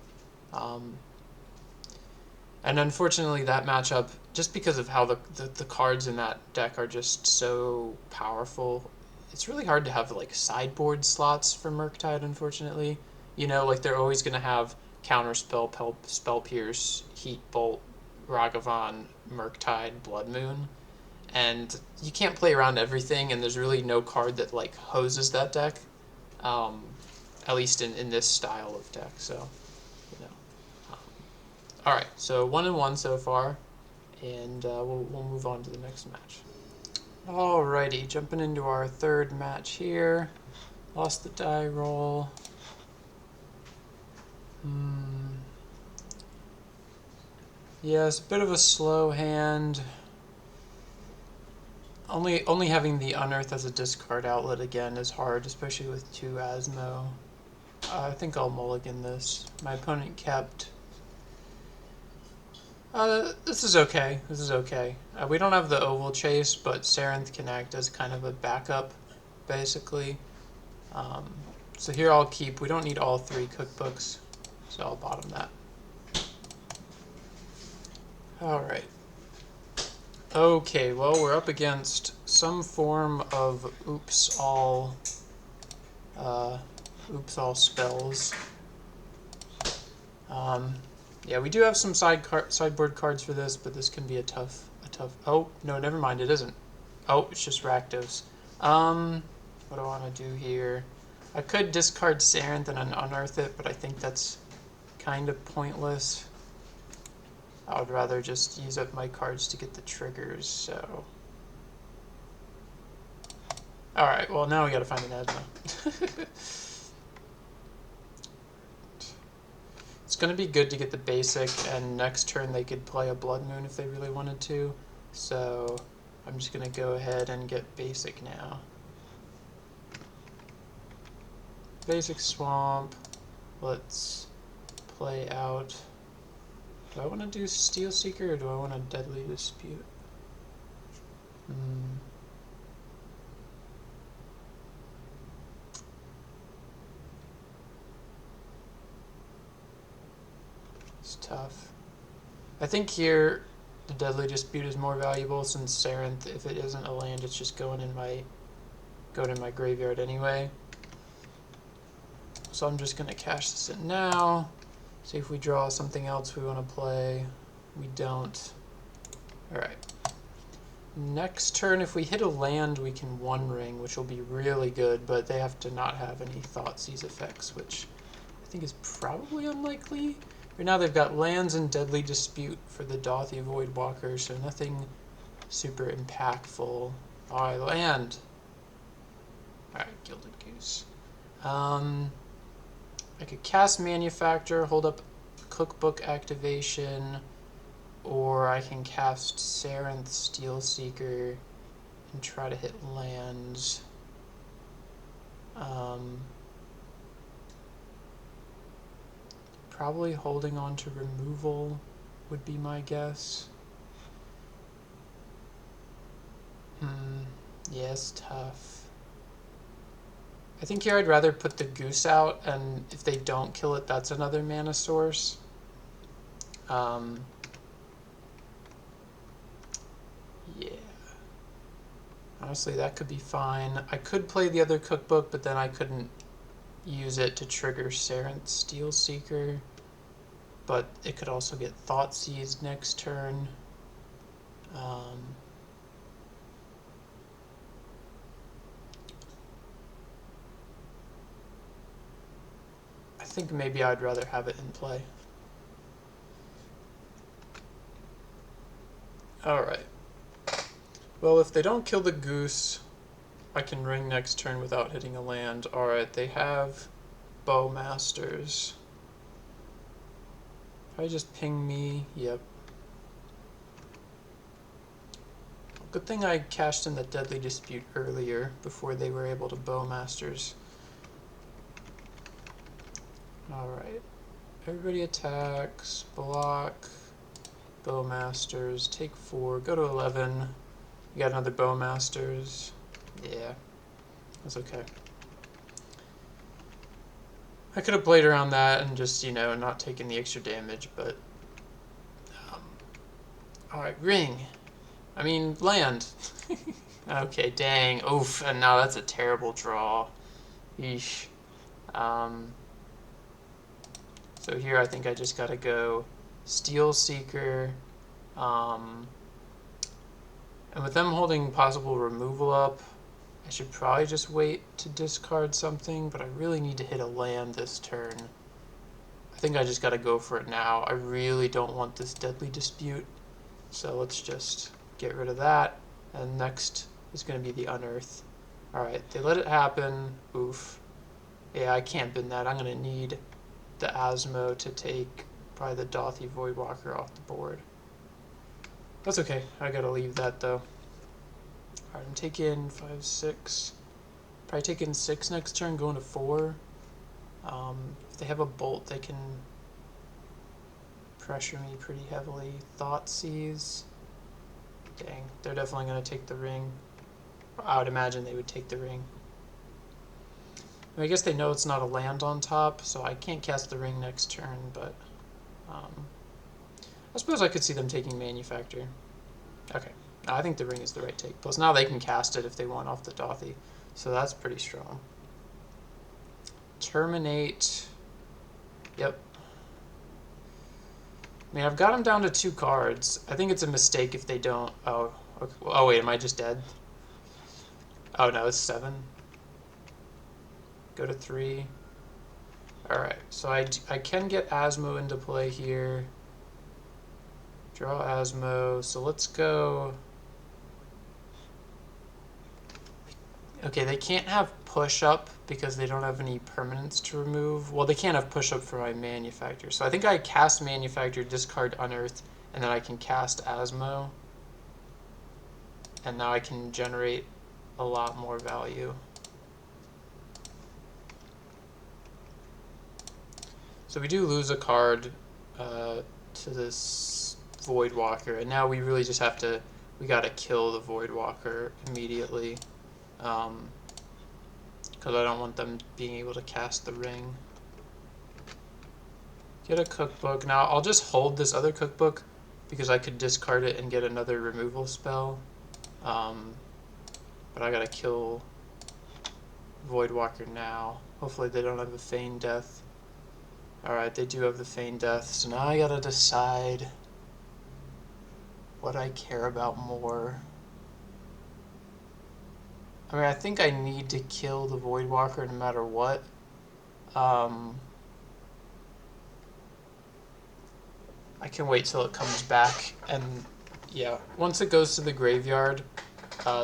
Speaker 1: And unfortunately, that matchup, just because of how the cards in that deck are just so powerful, it's really hard to have like sideboard slots for Murktide, unfortunately. You know, like they're always going to have Counterspell, Spell Pierce, Heat Bolt, Ragavan, Murktide, Blood Moon. And you can't play around everything, and there's really no card that like hoses that deck, at least in this style of deck, so, you know. Alright, so 1-1 so far, and we'll move on to the next match. Alrighty, jumping into our third match here. Lost the die roll. Yeah, it's a bit of a slow hand. Only having the Unearth as a discard outlet again is hard, especially with 2 Asmo. I think I'll mulligan this. My opponent kept... this is okay. This is okay. We don't have the Oval Chase, but Sarenth can act as kind of a backup, basically. So here I'll keep... We don't need all 3 cookbooks, so I'll bottom that. Alright. Okay, well, we're up against some form of oops all spells. Yeah, we do have some sideboard cards for this, but this can be a tough. Oh no, never mind, it isn't. Oh, it's just Rakdos. What do I want to do here? I could discard Sarenth and unearth it, but I think that's kind of pointless. I would rather just use up my cards to get the triggers, so... Alright, well now we gotta find an Asmo. It's gonna be good to get the basic, and next turn they could play a Blood Moon if they really wanted to. So I'm just gonna go ahead and get basic now. Basic Swamp. Let's play out... Do I want to do Steel Seeker, or do I want to Deadly Dispute? It's tough. I think here the Deadly Dispute is more valuable, since Sarenth, if it isn't a land, it's just going in my graveyard anyway. So I'm just gonna cash this in now. See if we draw something else we want to play. We don't. Alright. Next turn, if we hit a land, we can One Ring, which will be really good, but they have to not have any Thoughtseize effects, which I think is probably unlikely. Right now they've got lands and Deadly Dispute for the Dauthi Voidwalker, so nothing super impactful. Alright, land. Alright, Gilded Goose. I could cast Manufacture, hold up Cookbook activation, or I can cast Sarenth Steel Seeker and try to hit lands. Probably holding on to removal would be my guess. Yes, tough. I think here I'd rather put the Goose out, and if they don't kill it, that's another mana source. Yeah. Honestly, that could be fine. I could play the other Cookbook, but then I couldn't use it to trigger Sarenth Steel Seeker. But it could also get Thoughtseize next turn. I think maybe I'd rather have it in play. Alright. Well, if they don't kill the Goose, I can ring next turn without hitting a land. Alright, they have Bowmasters. If I just ping me, yep. Good thing I cashed in the Deadly Dispute earlier before they were able to Bowmasters. Alright. Everybody attacks, block, Bowmasters, take 4, go to 11. You got another Bowmasters. Yeah, that's okay. I could have played around that and just, you know, not taken the extra damage, but... Alright, ring. I mean, land. Okay, dang. Oof, and now that's a terrible draw. Yeesh. So here I think I just gotta go Steel Seeker. And with them holding possible removal up, I should probably just wait to discard something, but I really need to hit a land this turn. I think I just gotta go for it now. I really don't want this Deadly Dispute, so let's just get rid of that. And next is gonna be the Unearth. Alright, they let it happen. Oof. Yeah, I can't bin that. I'm gonna need the Asmo to take probably the Dothy Voidwalker off the board. That's okay. I gotta leave that though. Alright, I'm taking 5, 6. Probably taking 6 next turn, going to 4. If they have a bolt, they can pressure me pretty heavily. Thoughtseize. Dang, they're definitely going to take the ring. I would imagine they would take the ring. I guess they know it's not a land on top, so I can't cast the ring next turn, but I suppose I could see them taking Manufacture. Okay, I think the ring is the right take. Plus now they can cast it if they want off the Dothy, so that's pretty strong. Terminate. Yep. I mean, I've got them down to 2 cards. I think it's a mistake if they don't. Oh, okay. Oh wait, am I just dead? Oh no, it's 7. Go to 3. Alright, so I can get Asmo into play here. Draw Asmo, so let's go... Okay, they can't have push-up because they don't have any permanents to remove. Well, they can't have push-up for my Manufacture. So I think I cast Manufacture, discard Unearth, and then I can cast Asmo. And now I can generate a lot more value. So we do lose a card to this Voidwalker, and now we really just have to, we gotta kill the Voidwalker immediately. Because I don't want them being able to cast the ring. Get a cookbook. Now I'll just hold this other cookbook because I could discard it and get another removal spell. But I gotta kill Voidwalker now. Hopefully they don't have a Feign Death. Alright, they do have the Feign Death, so now I gotta decide what I care about more. I mean, I think I need to kill the Voidwalker no matter what. I can wait till it comes back, and yeah, once it goes to the graveyard,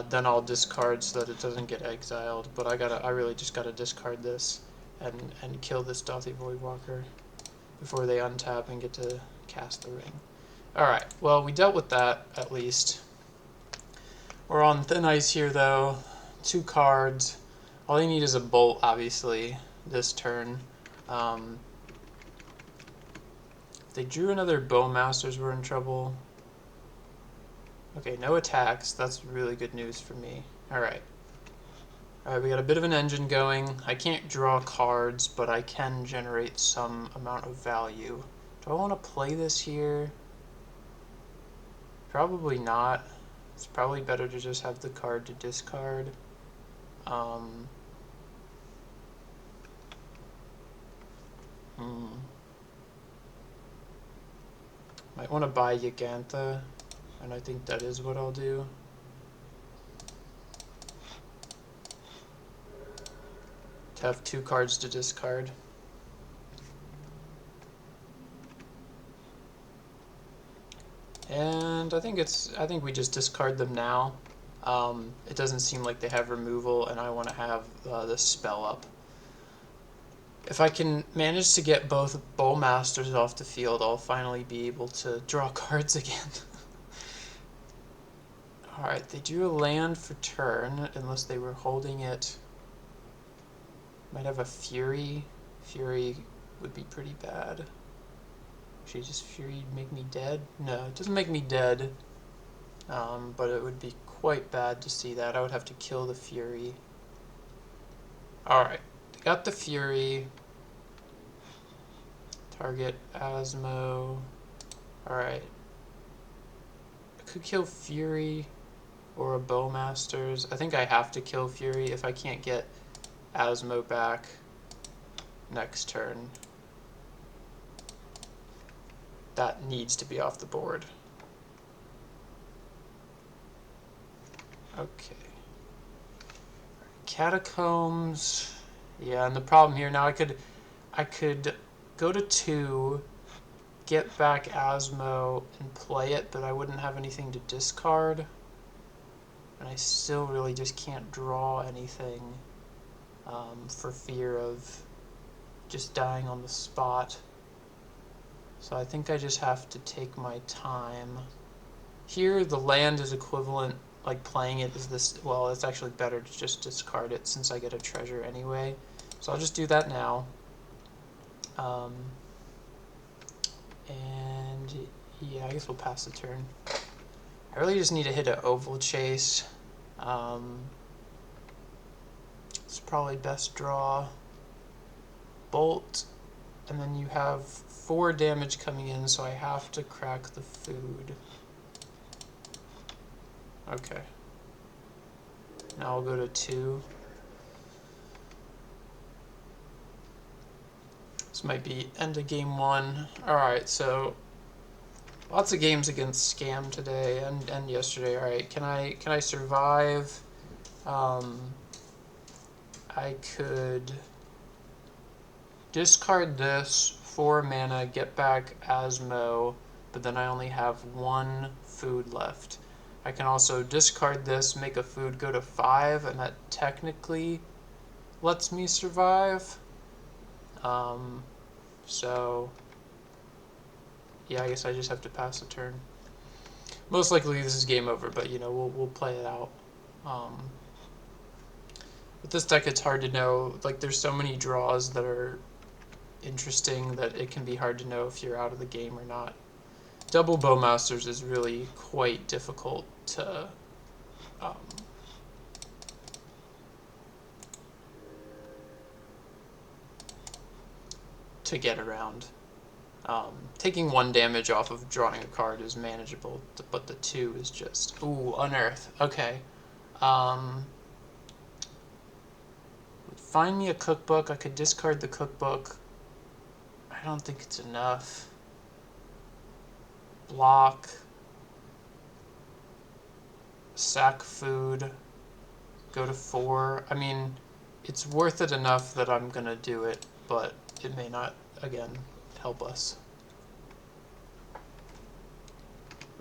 Speaker 1: then I'll discard so that it doesn't get exiled. But I really just gotta discard this and kill this Dothy Voidwalker before they untap and get to cast the ring. Alright, well, we dealt with that at least. We're on thin ice here though. 2 cards. All they need is a bolt, obviously, this turn. If they drew another Bowmasters, we're in trouble. Okay, no attacks. That's really good news for me. Alright. Alright, we got a bit of an engine going. I can't draw cards, but I can generate some amount of value. Do I want to play this here? Probably not. It's probably better to just have the card to discard. Might want to buy Yawgmoth, and I think that is what I'll do. To have 2 cards to discard. And I think we just discard them now. It doesn't seem like they have removal, and I want to have this spell up. If I can manage to get both Bowmasters off the field, I'll finally be able to draw cards again. Alright, they drew a land for turn, unless they were holding it. Might have a Fury. Fury would be pretty bad. Actually, just Fury make me dead? No, it doesn't make me dead. But it would be quite bad to see that. I would have to kill the Fury. Alright, got the Fury. Target Asmo. Alright. I could kill Fury or a Bowmasters. I think I have to kill Fury if I can't get Asmo back next turn. That needs to be off the board. Okay. Catacombs. Yeah, and the problem here now, I could go to 2, get back Asmo and play it, but I wouldn't have anything to discard. And I still really just can't draw anything for fear of just dying on the spot. So I think I just have to take my time. Here the land is equivalent, like playing it is this, well, it's actually better to just discard it since I get a treasure anyway. So I'll just do that now. And yeah, I guess we'll pass the turn. I really just need to hit an oval chase. It's probably best draw. Bolt, and then you have 4 damage coming in, so I have to crack the food. Okay. Now I'll go to 2. This might be end of game 1. Alright, so lots of games against Scam today and yesterday. Alright, can I survive? I could discard this, 4 mana, get back Asmo, but then I only have 1 food left. I can also discard this, make a food go to 5, and that technically lets me survive. So yeah, I guess I just have to pass the turn. Most likely this is game over, but you know, we'll play it out. With this deck, it's hard to know. Like, there's so many draws that are interesting that it can be hard to know if you're out of the game or not. Double Bowmasters is really quite difficult to get around. Taking 1 damage off of drawing a card is manageable, but the 2 is just... Ooh, Unearth. Okay. Find me a cookbook. I could discard the cookbook. I don't think it's enough. Block. Sack food. Go to 4. I mean, it's worth it enough that I'm gonna do it, but it may not, again, help us.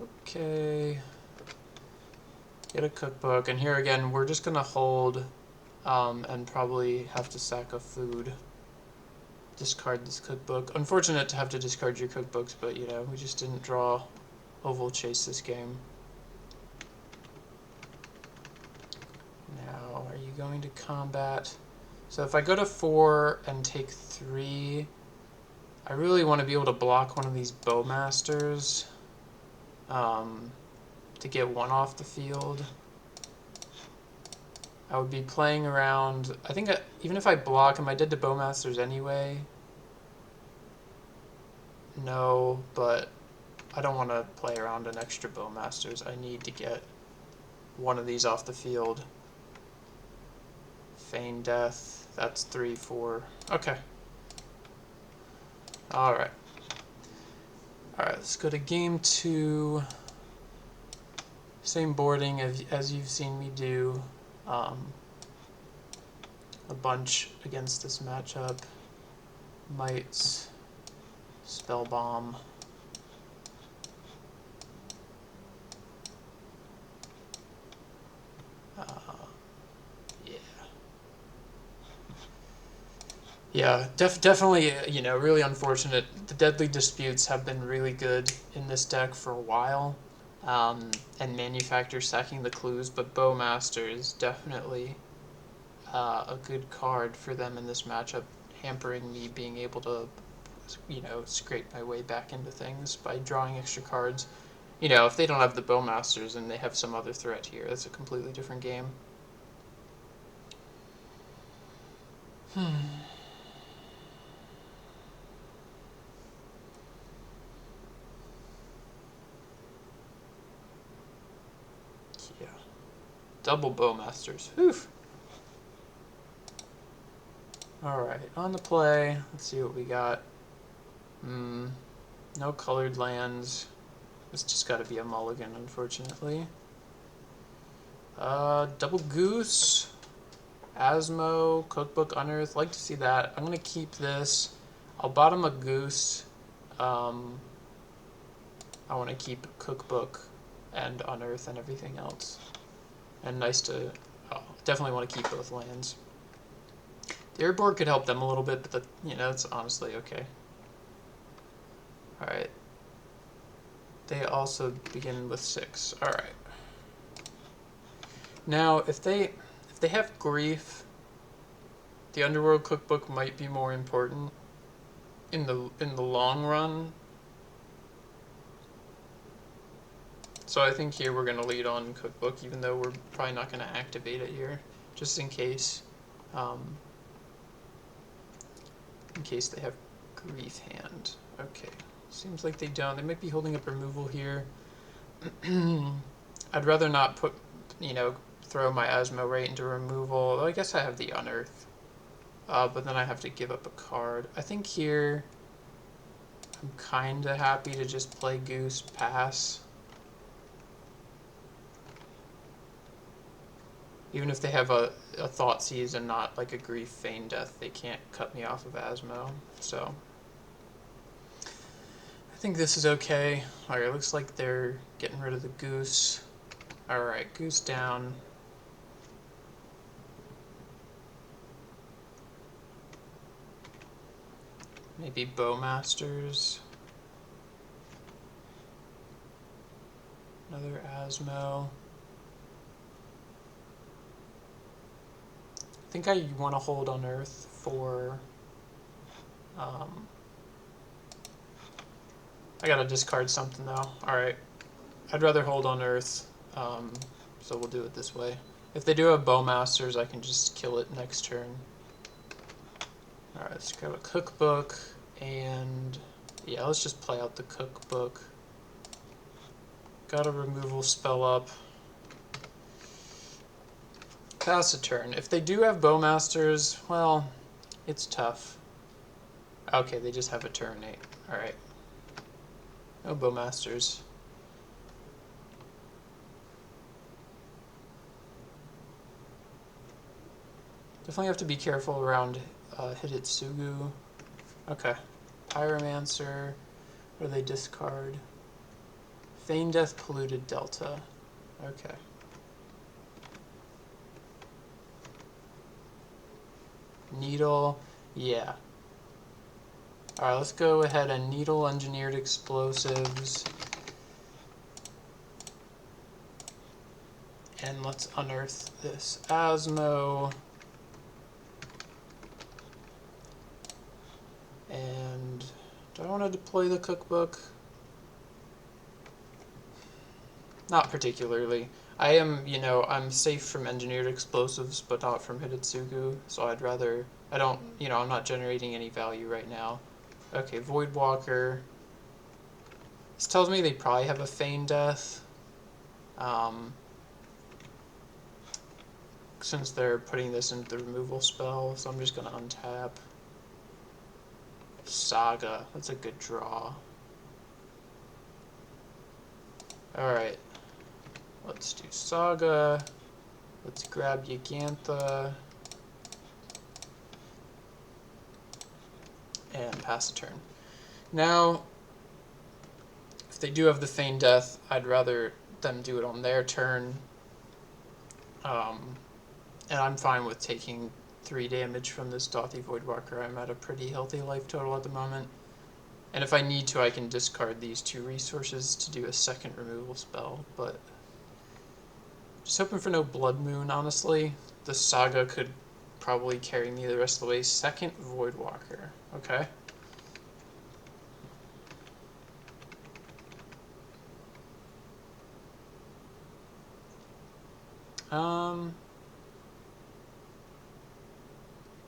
Speaker 1: Okay. Get a cookbook, and here again, we're just gonna hold and probably have to sack a food. Discard this cookbook. Unfortunate to have to discard your cookbooks, but you know, we just didn't draw oval chase this game. Now, are you going to combat? So if I go to 4 and take 3, I really want to be able to block one of these Bowmasters to get 1 off the field. I would be playing around. I think even if I block, am I dead to Bowmasters anyway? No, but I don't want to play around an extra Bowmasters. I need to get 1 of these off the field. Feign Death. That's 3, 4. Okay. Alright. Alright, let's go to game 2. Same boarding as you've seen me do. A bunch against this matchup. Mites, Spell Bomb. Yeah, definitely, you know, really unfortunate. The Deadly Disputes have been really good in this deck for a while. and Manufacture sacking the clues, but Bowmaster is definitely a good card for them in this matchup, hampering me being able to, scrape my way back into things by drawing extra cards. If they don't have the Bowmasters and they have some other threat here, that's a completely different game. Yeah. Double Bowmasters. Whew. Alright, on the play. Let's see what we got. No colored lands. It's just got to be a mulligan, unfortunately. Double Goose. Asmo, Cookbook, Unearth. Like to see that. I'm going to keep this. I'll bottom a Goose. I want to keep Cookbook and Unearth and everything else. And nice to... definitely want to keep both lands. The airboard could help them a little bit, but it's honestly okay. Alright. They also begin with 6. Alright. Now, if they have Grief, the Underworld Cookbook might be more important in the long run. So I think here we're going to lead on Cookbook, even though we're probably not going to activate it here, just in case they have Grief hand. Okay, seems like they don't. They might be holding up removal here. I'd rather not put, throw my Asmo right into removal. Although I guess I have the Unearth. But then I have to give up a card. I think here I'm kind of happy to just play Goose, pass. Even if they have a Thoughtseize and not like a Grief Feign Death, they can't cut me off of Asmo. So I think this is okay. Alright, looks like they're getting rid of the Goose. Alright, Goose down. Maybe Bowmasters. Another Asmo. I think I want to hold Unearth for... I gotta discard something though. Alright. I'd rather hold Unearth, so we'll do it this way. If they do have Bowmasters, I can just kill it next turn. Alright, let's grab a Cookbook, and yeah, let's just play out the Cookbook. Got a removal spell up. Pass a turn. If they do have Bowmasters, well, it's tough. Okay, they just have a Terminate. Alright. No Bowmasters. Definitely have to be careful around Hidetsugu. Okay. Pyromancer. What do they discard? Feign Death, Polluted Delta. Okay. Needle. Yeah. Alright, let's go ahead and Needle Engineered Explosives. And let's unearth this Asmo. And do I want to deploy the Cookbook? Not particularly. I am, I'm safe from Engineered Explosives, but not from Hidetsugu, so I'd rather, I'm not generating any value right now. Okay, Voidwalker. This tells me they probably have a Feign Death. Since they're putting this into the removal spell, so I'm just going to untap. Saga, that's a good draw. Alright, let's do Saga. Let's grab Yawgmoth. And pass a turn. Now, if they do have the Feign Death, I'd rather them do it on their turn. And I'm fine with taking 3 damage from this Dothy Voidwalker. I'm at a pretty healthy life total at the moment. And if I need to, I can discard these 2 resources to do a second removal spell, but just hoping for no Blood Moon, honestly. The Saga could probably carry me the rest of the way. Second Voidwalker. Okay.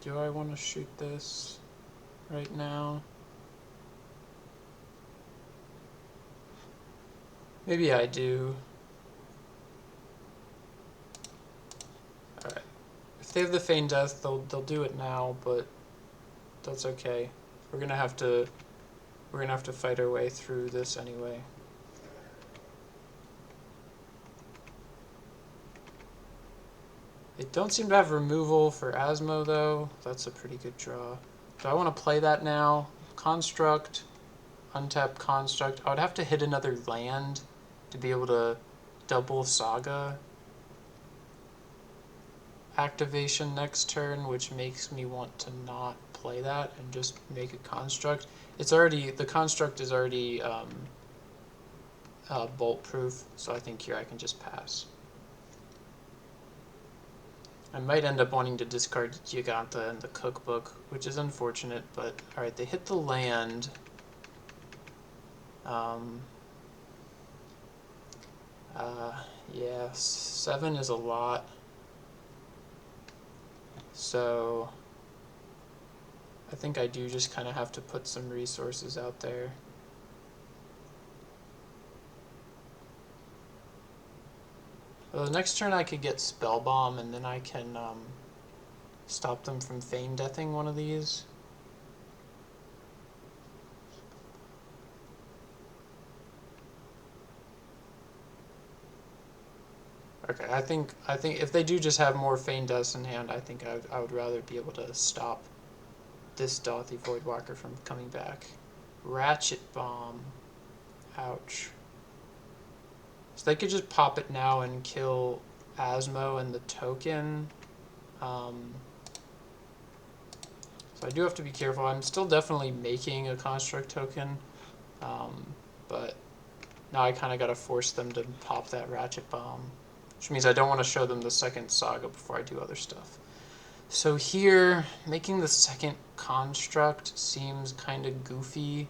Speaker 1: Do I want to shoot this right now? Maybe I do. Alright. If they have the Feign Death, they'll do it now, but that's okay. We're gonna have to fight our way through this anyway. They don't seem to have removal for Asmo, though. That's a pretty good draw. Do I want to play that now? Construct, untap Construct. I would have to hit another land to be able to double Saga activation next turn, which makes me want to not play that and just make a Construct. The Construct is already bolt proof, so I think here I can just pass. I might end up wanting to discard Yawgmoth in the cookbook, which is unfortunate, but alright, they hit the land. Yeah, 7 is a lot. So I think I do just kind of have to put some resources out there. Well, the next turn I could get Spell Bomb, and then I can stop them from Feign Deathing one of these. Okay, I think if they do just have more Feign Deaths in hand, I think I would rather be able to stop this Dauthi Voidwalker from coming back. Ratchet Bomb. Ouch. So they could just pop it now and kill Asmo and the token. So I do have to be careful. I'm still definitely making a construct token, but now I kind of got to force them to pop that Ratchet Bomb, which means I don't want to show them the second Saga before I do other stuff. So here, making the second construct seems kind of goofy.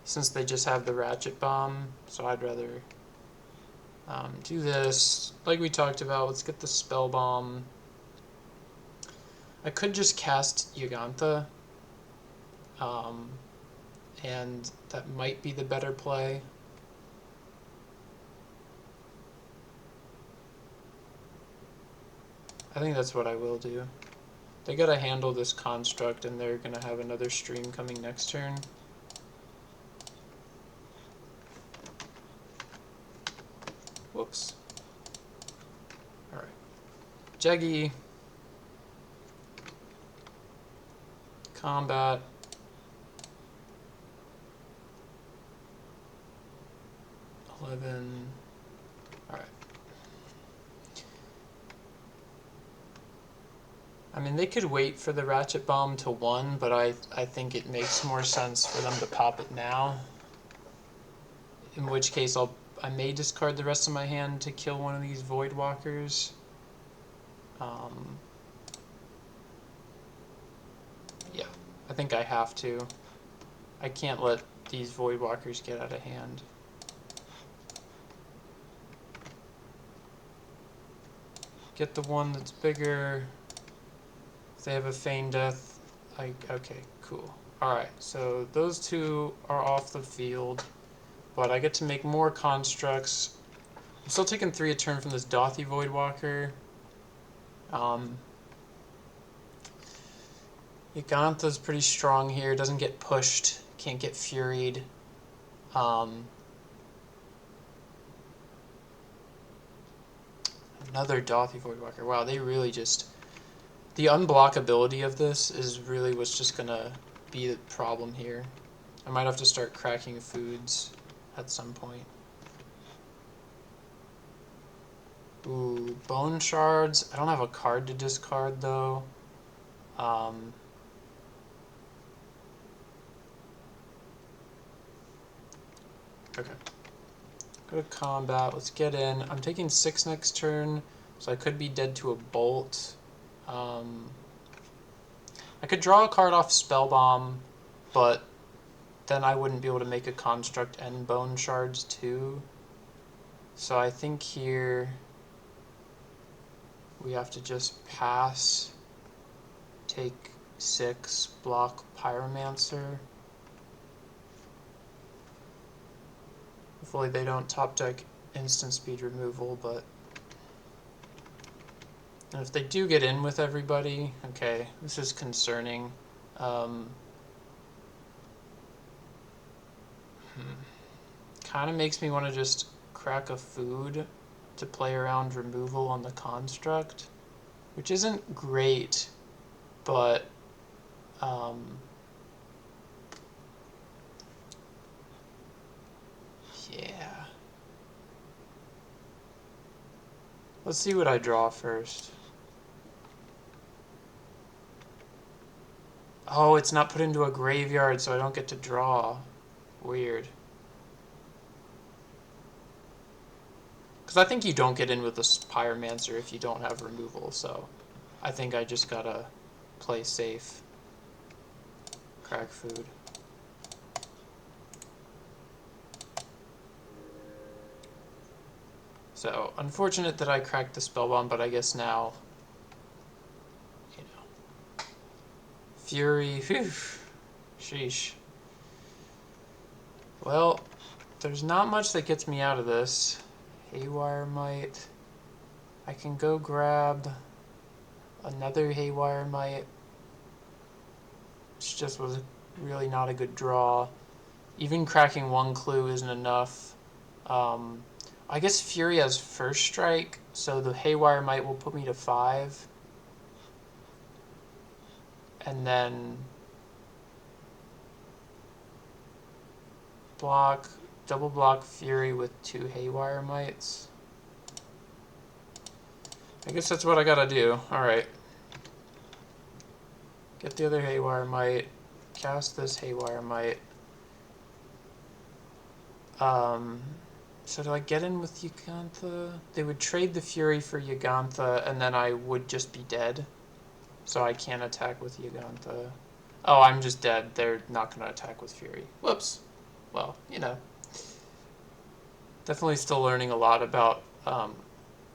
Speaker 1: Since they just have the Ratchet Bomb, so I'd rather do this. Like we talked about, let's get the Spell Bomb. I could just cast Yawgmoth, and that might be the better play. I think that's what I will do. They gotta handle this construct, and they're gonna have another stream coming next turn. Whoops. Alright. Jeggy. Combat. Alright. I mean, they could wait for the Ratchet Bomb to 1, but I think it makes more sense for them to pop it now. In which case I may discard the rest of my hand to kill one of these Voidwalkers. Yeah, I think I have to. I can't let these Voidwalkers get out of hand. Get the one that's bigger. If they have a Feign Death, okay, cool. Alright, so those two are off the field, but I get to make more constructs. I'm still taking 3 a turn from this Dauthi Voidwalker. Yawgmoth's pretty strong here, doesn't get pushed, can't get Furied. Another Dauthi Voidwalker. Wow, they really just... The unblockability of this is really what's just gonna be the problem here. I might have to start cracking foods at some point. Ooh, bone shards. I don't have a card to discard though. Okay. Go to combat. Let's get in. I'm taking 6 next turn, so I could be dead to a bolt. I could draw a card off Spellbomb, but then I wouldn't be able to make a construct and bone shards too. So I think here we have to just pass, take 6, block Pyromancer. Hopefully they don't top deck instant speed removal, but and if they do get in with everybody, okay, this is concerning. Kind of makes me want to just crack a food to play around removal on the construct, which isn't great, but yeah. Let's see what I draw first. Oh, it's not put into a graveyard, so I don't get to draw. Weird. Because I think you don't get in with the Pyromancer if you don't have removal, so I think I just gotta play safe. Crack food. So, unfortunate that I cracked the Spellbomb, but I guess now, you know. Fury, whew. Sheesh. Well, there's not much that gets me out of this. Haywire Might. I can go grab another Haywire Might. It just was really not a good draw. Even cracking one clue isn't enough. I guess Fury has first strike, so the Haywire Might will put me to 5. And then block, double block Fury with 2 Haywire Mites. I guess that's what I gotta do. Alright. Get the other Haywire Mite. Cast this Haywire Mite. So do I get in with Yawgmoth? They would trade the Fury for Yawgmoth, and then I would just be dead. So I can't attack with Yawgmoth. Oh, I'm just dead. They're not going to attack with Fury. Whoops. Well, you know. Definitely still learning a lot about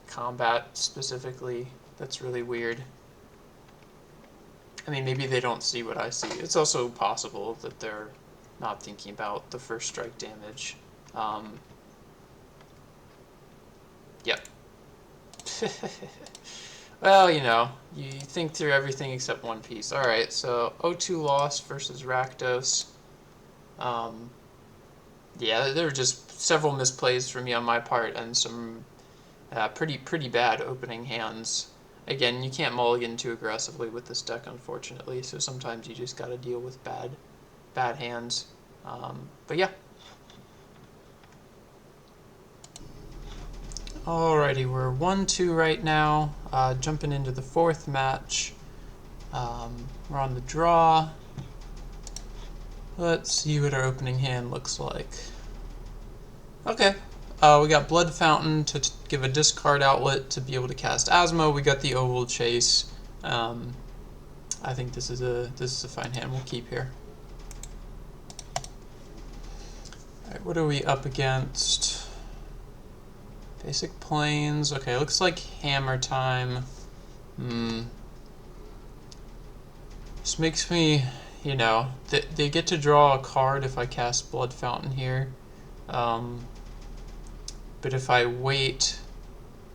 Speaker 1: combat specifically. That's really weird. I mean, maybe they don't see what I see. It's also possible that they're not thinking about the first strike damage. Yep. Well, you know, you think through everything except one piece. Alright, so 0-2 loss versus Rakdos. Yeah, there were just several misplays for me on my part and some pretty bad opening hands. Again, you can't mulligan too aggressively with this deck, unfortunately, so sometimes you just gotta deal with bad hands. But yeah. Alrighty, we're 1-2 right now, jumping into the 4th match. We're on the draw. Let's see what our opening hand looks like. Okay, we got Blood Fountain to give a discard outlet to be able to cast Asmo. We got the Oval Chase. I think this is a fine hand. We'll keep here. Alright, what are we up against? Basic Plains. Okay, looks like Hammer Time. This makes me, you know, they get to draw a card if I cast Blood Fountain here. But if I wait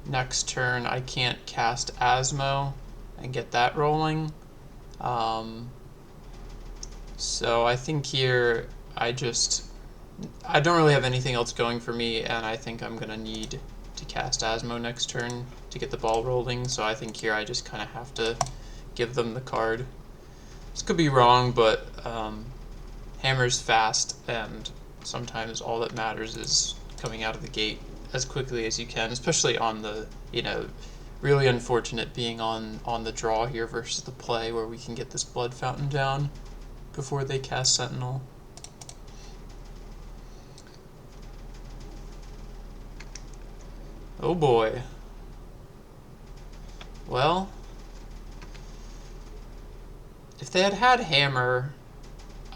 Speaker 1: next turn, I can't cast Asmo and get that rolling. So I think here I don't really have anything else going for me, and I think I'm gonna need to cast Asmo next turn to get the ball rolling, so I think here I just kind of have to give them the card. This could be wrong, but Hammer's fast, and sometimes all that matters is coming out of the gate as quickly as you can, especially on the you know, really unfortunate being on the draw here versus the play where we can get this blood fountain down before they cast Sentinel. Oh boy. Well, if they had had Hammer,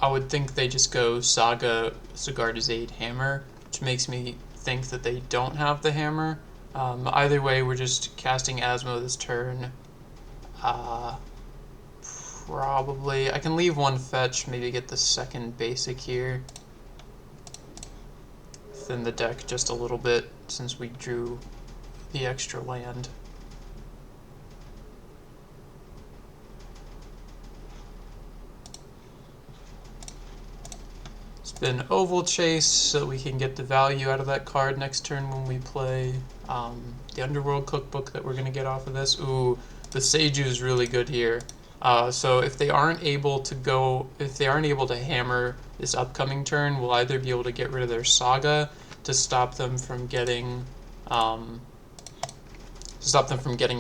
Speaker 1: I would think they just go Saga, Sigarda's Hammer, which makes me think that they don't have the Hammer. Either way, we're just casting Asmo this turn. Probably. I can leave one fetch, maybe get the second basic here. Thin the deck just a little bit since we drew the extra land. Spin Oval Chase so we can get the value out of that card next turn when we play the Underworld Cookbook that we're going to get off of this. Ooh, the Seiju is really good here. So if they aren't able to hammer this upcoming turn, we'll either be able to get rid of their Saga to stop them from getting a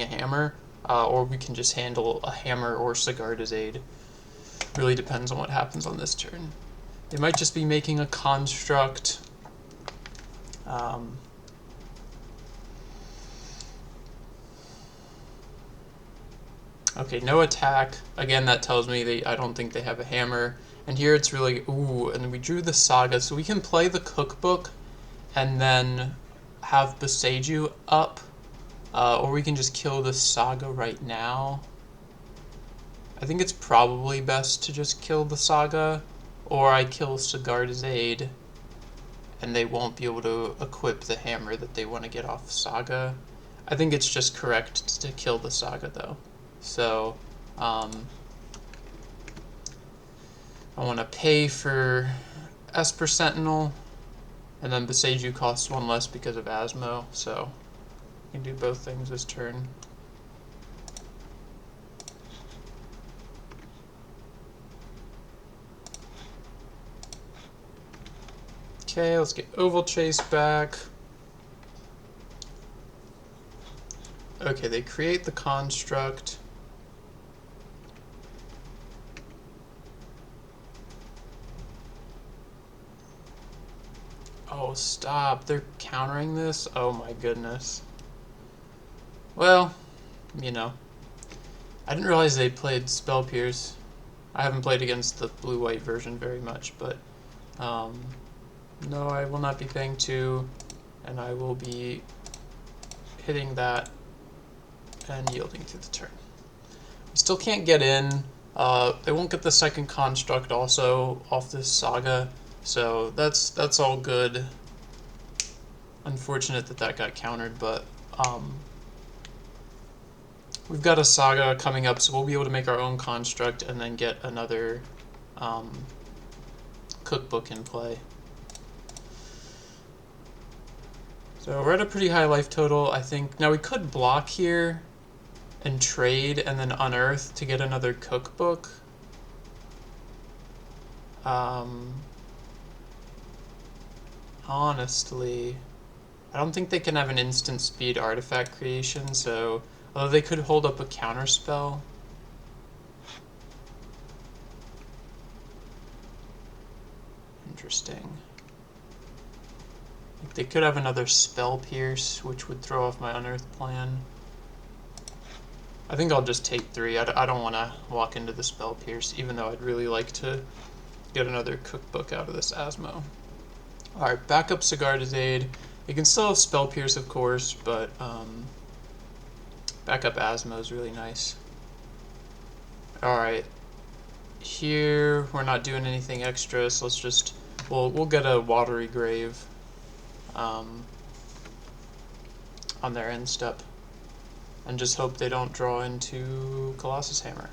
Speaker 1: hammer, or we can just handle a hammer or Sigarda's Aid. Really depends on what happens on this turn. They might just be making a construct. Okay, no attack. Again, that tells me I don't think they have a hammer. And here it's really, ooh, and we drew the Saga, so we can play the Cookbook and then have Boseiju up, or we can just kill the Saga right now. I think it's probably best to just kill the Saga, or I kill Sigarda's Aid, and they won't be able to equip the hammer that they want to get off Saga. I think it's just correct to kill the Saga, though. So, I want to pay for Esper Sentinel, and then Boseiju costs one less because of Asmo, so I can do both things this turn. Okay, let's get Oval Chase back. Okay, they create the construct. Oh, stop. They're countering this? Oh my goodness. Well, you know. I didn't realize they played Spell Pierce. I haven't played against the blue-white version very much, but no, I will not be paying 2, and I will be hitting that and yielding through the turn. We still can't get in. They won't get the second construct also off this Saga, so that's all good. Unfortunate that got countered, but we've got a Saga coming up, so we'll be able to make our own construct and then get another Cookbook in play. So we're at a pretty high life total, I think. Now we could block here and trade and then unearth to get another Cookbook. Honestly, I don't think they can have an instant speed artifact creation, so although they could hold up a counter spell. Interesting. They could have another Spell Pierce, which would throw off my Unearth plan. I think I'll just take 3. I don't want to walk into the Spell Pierce, even though I'd really like to get another Cookbook out of this Asmo. Alright, back up Sigarda's Aid. You can still have Spell Pierce, of course, but back up Asmo is really nice. Alright, here we're not doing anything extra, so let's just, we'll get a Watery Grave on their end step, and just hope they don't draw into Colossus Hammer.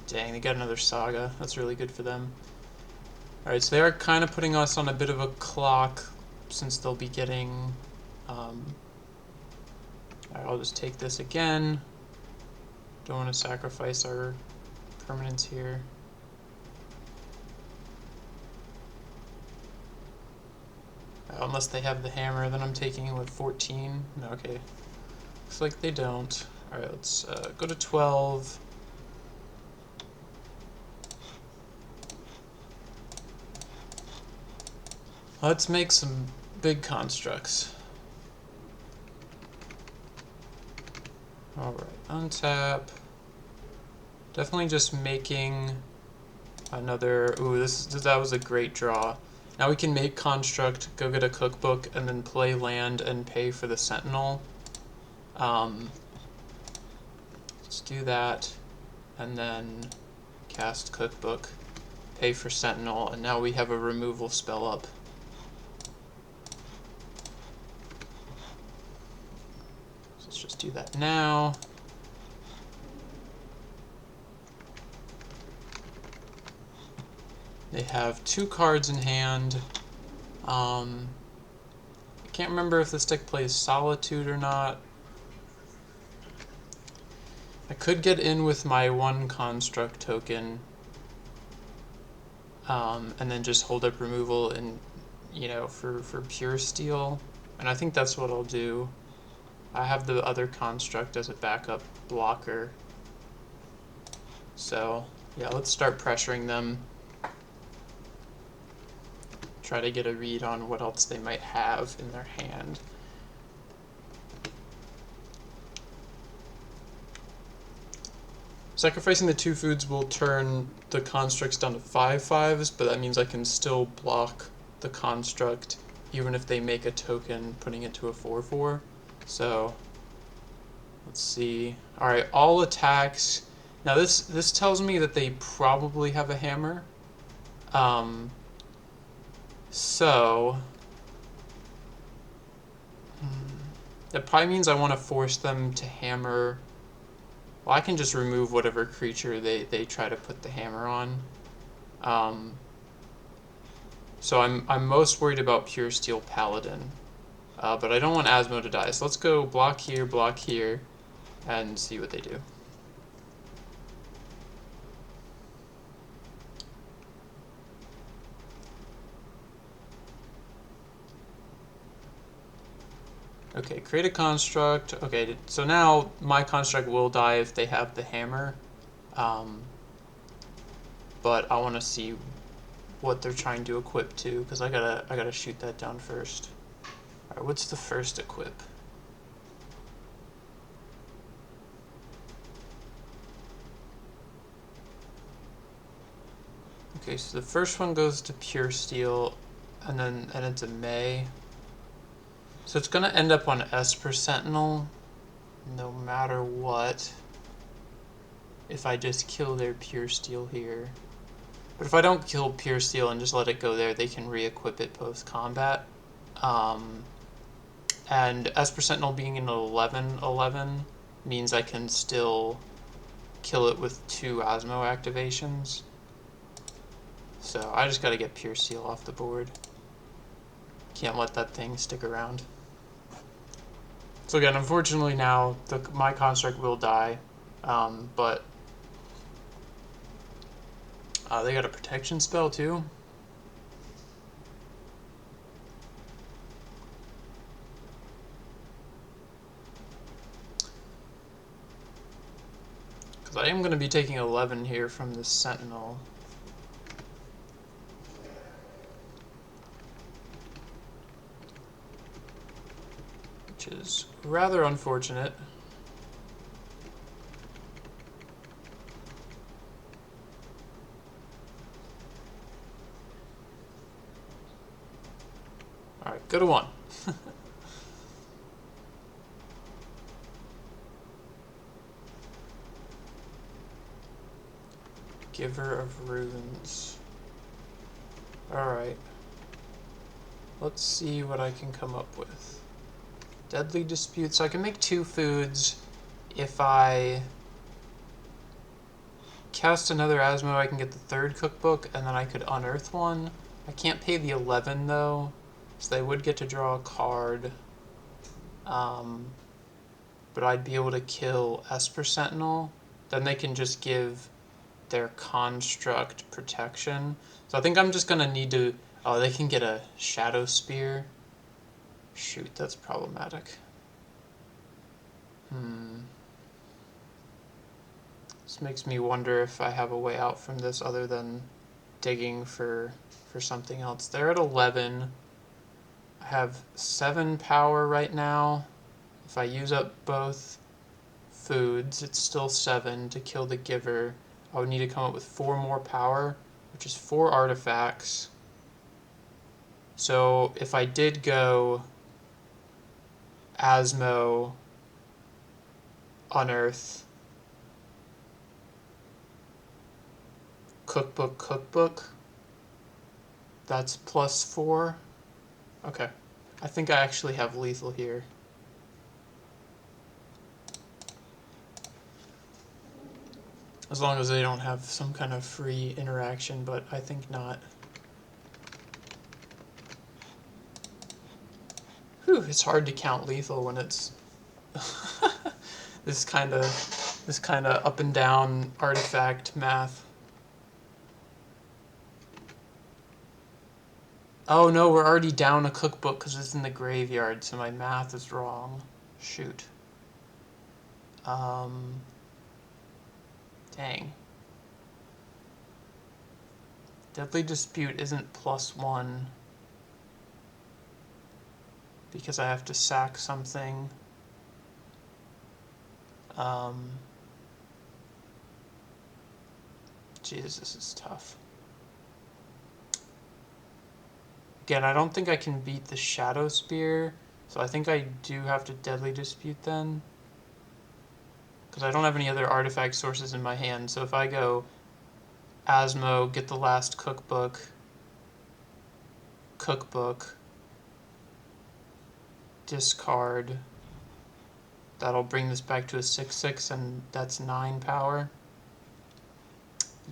Speaker 1: Dang, they got another Saga. That's really good for them. Alright, so they are kind of putting us on a bit of a clock, since they'll be getting... Alright, I'll just take this again. Don't want to sacrifice our permanents here. unless they have the hammer, then I'm taking with 14. No, okay. Looks like they don't. Alright, let's go to 12. Let's make some big constructs. Alright, untap. Definitely just making another... Ooh, that was a great draw. Now we can make construct, go get a cookbook, and then play land and pay for the sentinel. Let's do that, and then cast cookbook, pay for sentinel, and now we have a removal spell up. So let's just do that now. They have 2 cards in hand. I can't remember if this deck plays Solitude or not. I could get in with my 1 construct token, and then just hold up removal and, you know, for pure steel. And I think that's what I'll do. I have the other construct as a backup blocker. So, yeah, let's start pressuring them. Try to get a read on what else they might have in their hand. Sacrificing the 2 foods will turn the constructs down to 5/5s, but that means I can still block the construct even if they make a token putting it to a 4/4. So let's see. Alright, all attacks. Now this tells me that they probably have a hammer. So that probably means I want to force them to hammer. Well, I can just remove whatever creature they try to put the hammer on. So I'm most worried about Pure Steel Paladin, but I don't want Asmo to die. So let's go block here, and see what they do. Okay, create a construct. Okay, so now my construct will die if they have the hammer. But I want to see what they're trying to equip to, because I gotta shoot that down first. Alright, what's the first equip? Okay, so the first one goes to Pure Steel, and it's a May. So it's going to end up on Esper Sentinel, no matter what, if I just kill their Pure Steel here. But if I don't kill Pure Steel and just let it go there, they can re-equip it post-combat. And Esper Sentinel being an 11/11 means I can still kill it with 2 Asmo activations. So I just got to get Pure Steel off the board. Can't let that thing stick around. So again, unfortunately now my construct will die, but they got a protection spell too. Because I am going to be taking 11 here from the Sentinel. Which is rather unfortunate. Alright, go to 1. Giver of Runes. Alright. Let's see what I can come up with. Deadly Dispute. So I can make 2 foods. If I cast another Asmo, I can get the 3rd cookbook, and then I could unearth 1. I can't pay the 11 though, so they would get to draw a card. But I'd be able to kill Esper Sentinel. Then they can just give their construct protection. So I think I'm just gonna need to. Oh, they can get a Shadow Spear. Shoot, that's problematic. This makes me wonder if I have a way out from this other than digging for something else. They're at 11. I have 7 power right now. If I use up both foods, it's still 7 to kill the giver. I would need to come up with 4 more power, which is 4 artifacts. So if I did go Asmo, Unearth, Cookbook, that's +4. Okay, I think I actually have lethal here. As long as they don't have some kind of free interaction, but I think not. Whew, it's hard to count lethal when it's this kind of up and down artifact math. Oh no, we're already down a cookbook because it's in the graveyard, so my math is wrong. Shoot. Dang. Deadly Dispute isn't +1 because I have to sack something. Jesus, this is tough. Again, I don't think I can beat the Shadow Spear, so I think I do have to Deadly Dispute then. Because I don't have any other artifact sources in my hand, so if I go Asmo, get the last cookbook, discard, that'll bring this back to a 6/6, and that's 9 power.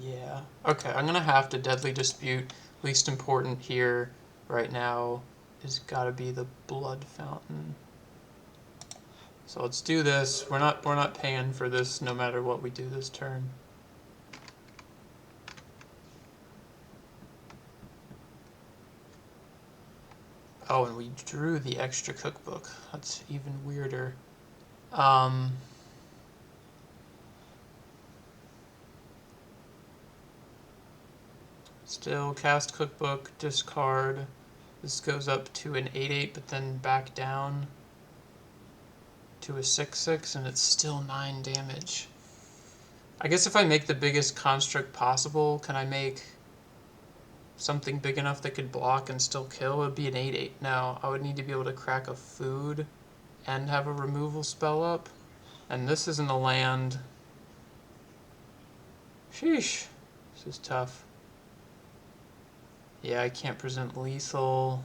Speaker 1: Yeah, okay, I'm gonna have to Deadly Dispute. Least important here right now is gotta be the Blood Fountain. So let's do this. We're not paying for this no matter what we do this turn. Oh, and we drew the extra cookbook. That's even weirder. Still cast cookbook, discard. This goes up to an 8/8, but then back down to a 6/6, and it's still 9 damage. I guess if I make the biggest construct possible, can I make something big enough that could block and still kill? It would be an 8/8. No, I would need to be able to crack a food and have a removal spell up. And this isn't a land. Sheesh. This is tough. Yeah, I can't present lethal.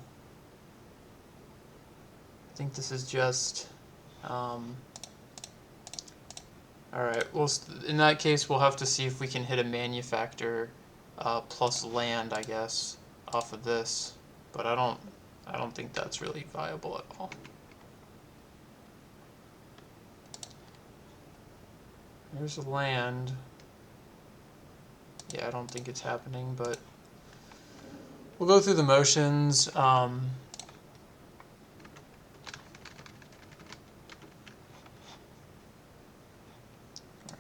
Speaker 1: I think this is just... Alright, well, in that case, we'll have to see if we can hit a manufactor plus land, I guess, off of this. But I don't think that's really viable at all. There's a land. Yeah, I don't think it's happening, but we'll go through the motions.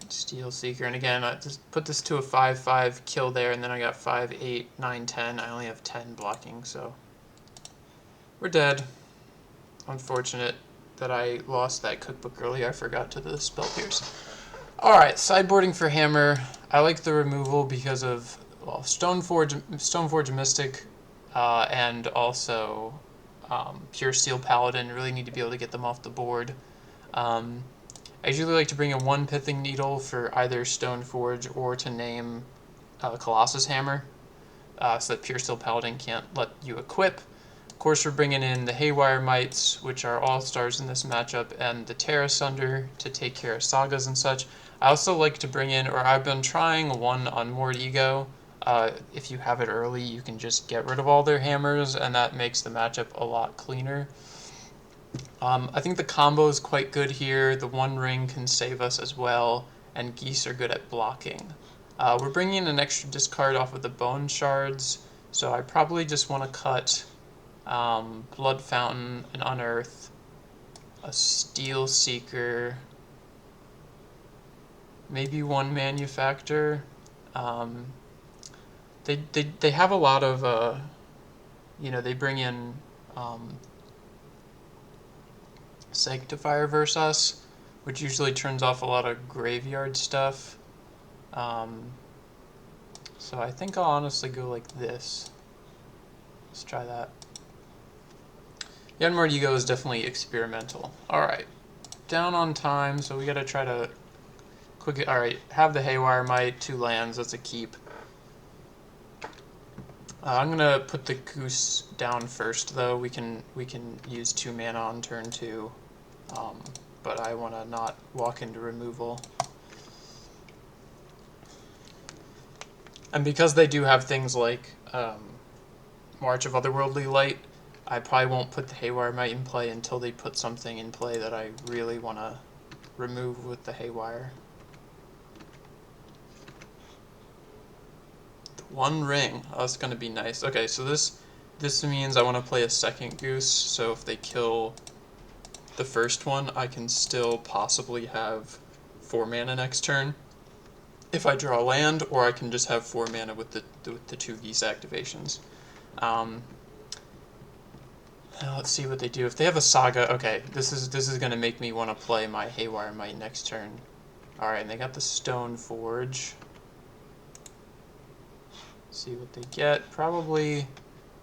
Speaker 1: Steel Seeker, and again, I just put this to a 5/5 kill there, and then I got 5, 8, 9, 10. I only have 10 blocking, so we're dead. Unfortunate that I lost that cookbook early. I forgot to the Spell Pierce. Alright, sideboarding for Hammer. I like the removal because of, well, Stoneforge Mystic, and also Pure Steel Paladin. Really need to be able to get them off the board. I usually like to bring in 1 Pithing Needle for either Stoneforge or to name Colossus Hammer, so that Pure Steel Paladin can't let you equip. Of course, we're bringing in the Haywire Mites, which are all-stars in this matchup, and the Terra Sunder to take care of sagas and such. I also like to bring in, or I've been trying one on Mord Ego. If you have it early, you can just get rid of all their hammers, and that makes the matchup a lot cleaner. I think the combo is quite good here. The One Ring can save us as well, and Geese are good at blocking. We're bringing in an extra discard off of the Bone Shards, so I probably just want to cut Blood Fountain, an Unearth, a Steel Seeker, maybe one Manufactor. They have a lot of, they bring in Sanctifier versus us, which usually turns off a lot of graveyard stuff. So I think I'll honestly go like this. Let's try that. Yanmar Ego is definitely experimental. Alright, down on time, so we gotta try to quick. Alright, have the Haywire Might, 2 lands, that's a keep. I'm gonna put the Goose down first, though. We can use 2 mana on turn 2, but I want to not walk into removal. And because they do have things like March of Otherworldly Light, I probably won't put the Haywire Might in play until they put something in play that I really want to remove with the Haywire. One ring. Oh, that's going to be nice. Okay, so this means I want to play a second Goose, so if they kill the first one, I can still possibly have 4 mana next turn if I draw land, or I can just have 4 mana with the 2 Geese activations. Let's see what they do. If they have a Saga, okay, this is going to make me want to play my Haywire Might next turn. Alright, and they got the Stone Forge. See what they get. Probably,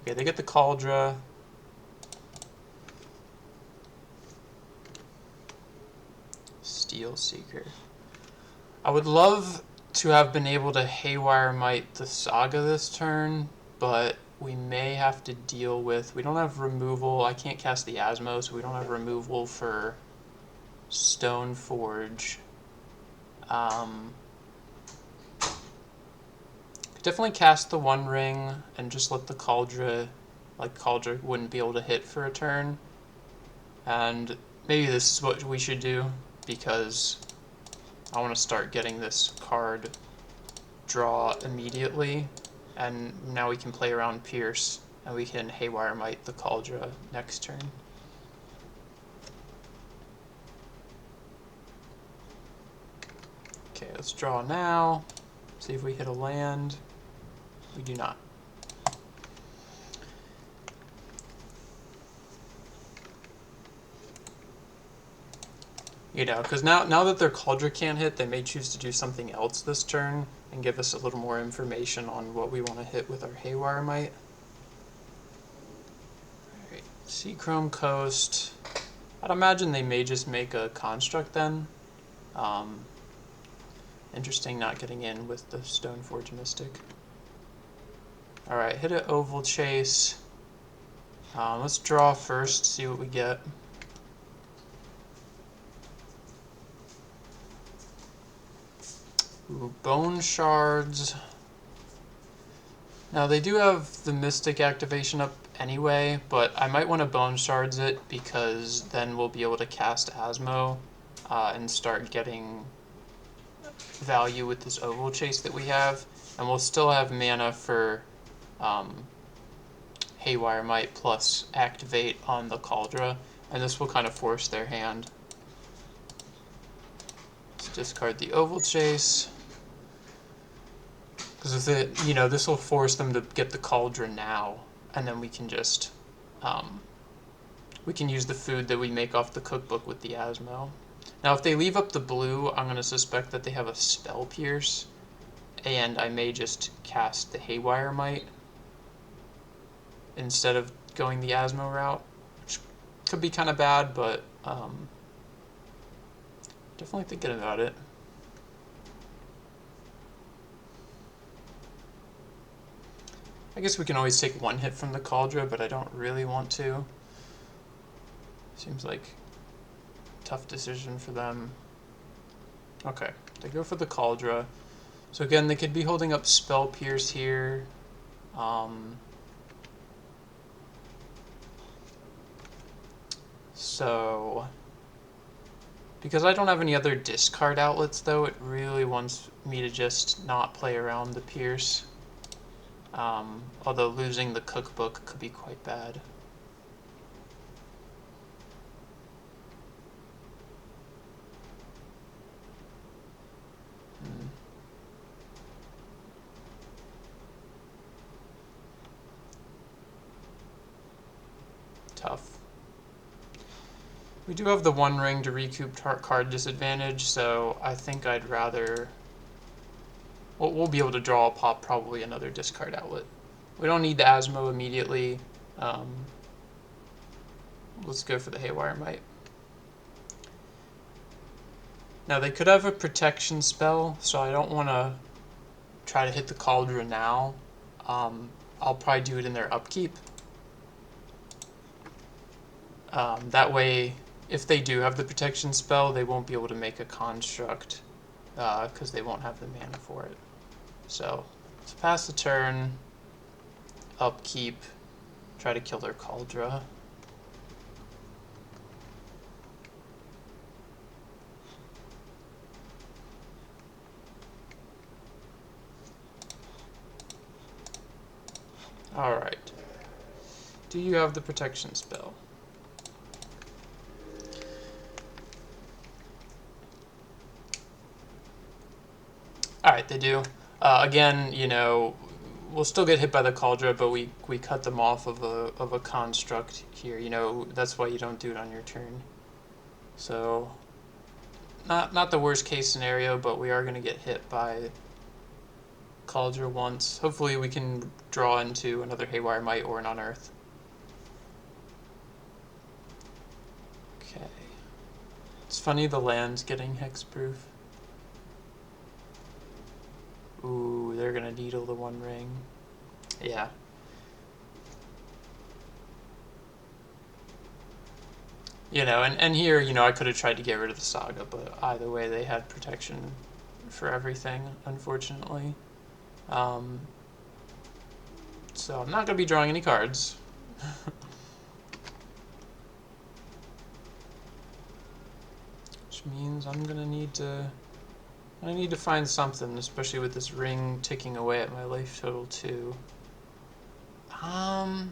Speaker 1: okay, they get the Kaldra. Steel Seeker. I would love to have been able to Haywire Might the Saga this turn, but we may have to deal with, we don't have removal. I can't cast the Asmo, so we don't have removal for Stone Forge. Definitely cast the One Ring and just let the Kaldra, like Kaldra wouldn't be able to hit for a turn. And maybe this is what we should do, because I want to start getting this card draw immediately, and now we can play around Pierce, and we can Haywire Might the Kaldra next turn. Okay, let's draw now, see if we hit a land. We do not. You know, because now that their Kaldra can't hit, they may choose to do something else this turn and give us a little more information on what we want to hit with our Haywire Might. Alright, Seachrome Coast. I'd imagine they may just make a Construct then. Interesting not getting in with the Stoneforge Mystic. Alright, hit an Oval Chase. Let's draw first, see what we get. Ooh, Bone Shards. Now they do have the Mystic activation up anyway, but I might want to Bone Shards it, because then we'll be able to cast Asmo and start getting value with this Oval Chase that we have, and we'll still have mana for Haywire Might plus activate on the Kaldra, and this will kind of force their hand. Let's discard the Oval Chase, because this will force them to get the Kaldra now, and then we can just we can use the food that we make off the cookbook with the Asmo. Now, if they leave up the blue, I'm going to suspect that they have a Spell Pierce, and I may just cast the Haywire Might instead of going the Asmo route, which could be kind of bad, but definitely thinking about it. I guess we can always take 1 hit from the Kaldra, but I don't really want to. Seems like a tough decision for them. Okay, they go for the Kaldra. So again, they could be holding up Spell Pierce here. So, because I don't have any other discard outlets though, it really wants me to just not play around the Pierce. Although losing the cookbook could be quite bad. tough. We do have the one ring to recoup card disadvantage, so I think I'd rather... We'll be able to draw a pop probably another discard outlet. We don't need the Asmo immediately. Let's go for the Haywire Might. Now they could have a protection spell, so I don't want to try to hit the Cauldron now. I'll probably do it in their upkeep. That way, if they do have the protection spell, they won't be able to make a construct because they won't have the mana for it. So, let's pass the turn, upkeep, try to kill their Cauldron. Alright. Do you have the protection spell? Alright, they do. Again, you know, we'll still get hit by the Cauldron, but we cut them off of a construct here. You know, that's why you don't do it on your turn. So, not the worst case scenario, but we are going to get hit by Cauldron once. Hopefully we can draw into another Haywire Might or an Unearth. Okay. It's funny the land's getting hexproof. Ooh, they're gonna needle the one ring. Yeah. You know, and here, you know, I could have tried to get rid of the Saga, but either way they had protection for everything, unfortunately. So I'm not going to be drawing any cards. Which means I'm going to need to find something, especially with this ring ticking away at my life total too. Yeah.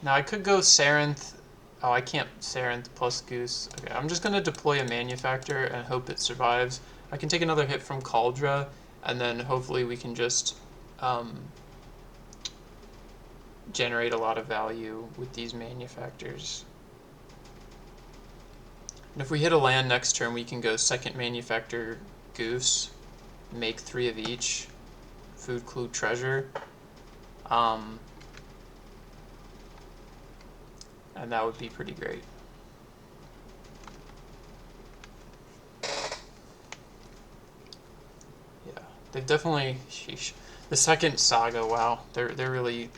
Speaker 1: Now I could go Sarenth. Oh, I can't Sarenth plus Goose. Okay, I'm just going to deploy a Manufactor and hope it survives. I can take another hit from Cauldron, and then hopefully we can just generate a lot of value with these Manufactors. And if we hit a land next turn, we can go second Manufactor Goose, make 3 of each, Food Clue Treasure, and that would be pretty great. They've definitely, sheesh. The second Saga, wow, they're really,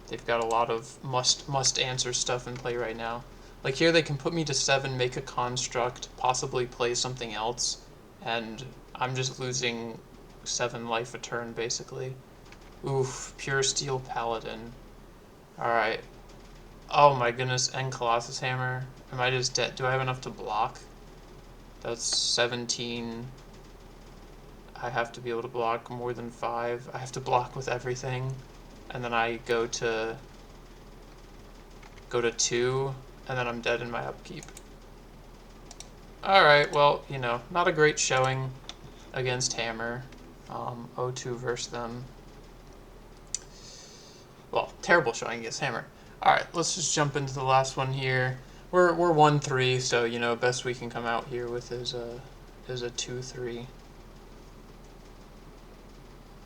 Speaker 1: they've got a lot of must answer stuff in play right now. Like here they can put me to 7, make a construct, possibly play something else, and I'm just losing 7 life a turn basically. Oof, Pure Steel Paladin. Alright. Oh my goodness, and Colossus Hammer. Am I just dead? Do I have enough to block? That's 17. I have to be able to block more than 5. I have to block with everything. And then I go to 2, and then I'm dead in my upkeep. Alright, well, you know, not a great showing against Hammer. 0-2 versus them. Well, terrible showing against Hammer. Alright, let's just jump into the last one here. We're 1-3, so, you know, best we can come out here with is a 2-3.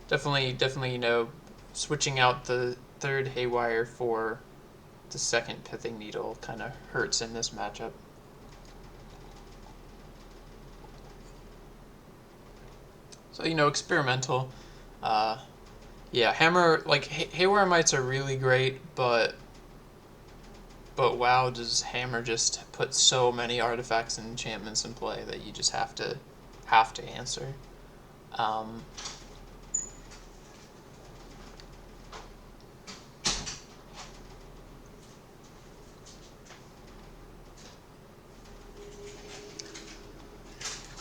Speaker 1: Definitely, you know, switching out the third Haywire for the second Pithing Needle kind of hurts in this matchup. So, you know, experimental. Yeah, Hammer, like, Haywire Mites are really great, but wow, does Hammer just put so many artifacts and enchantments in play that you just have to answer.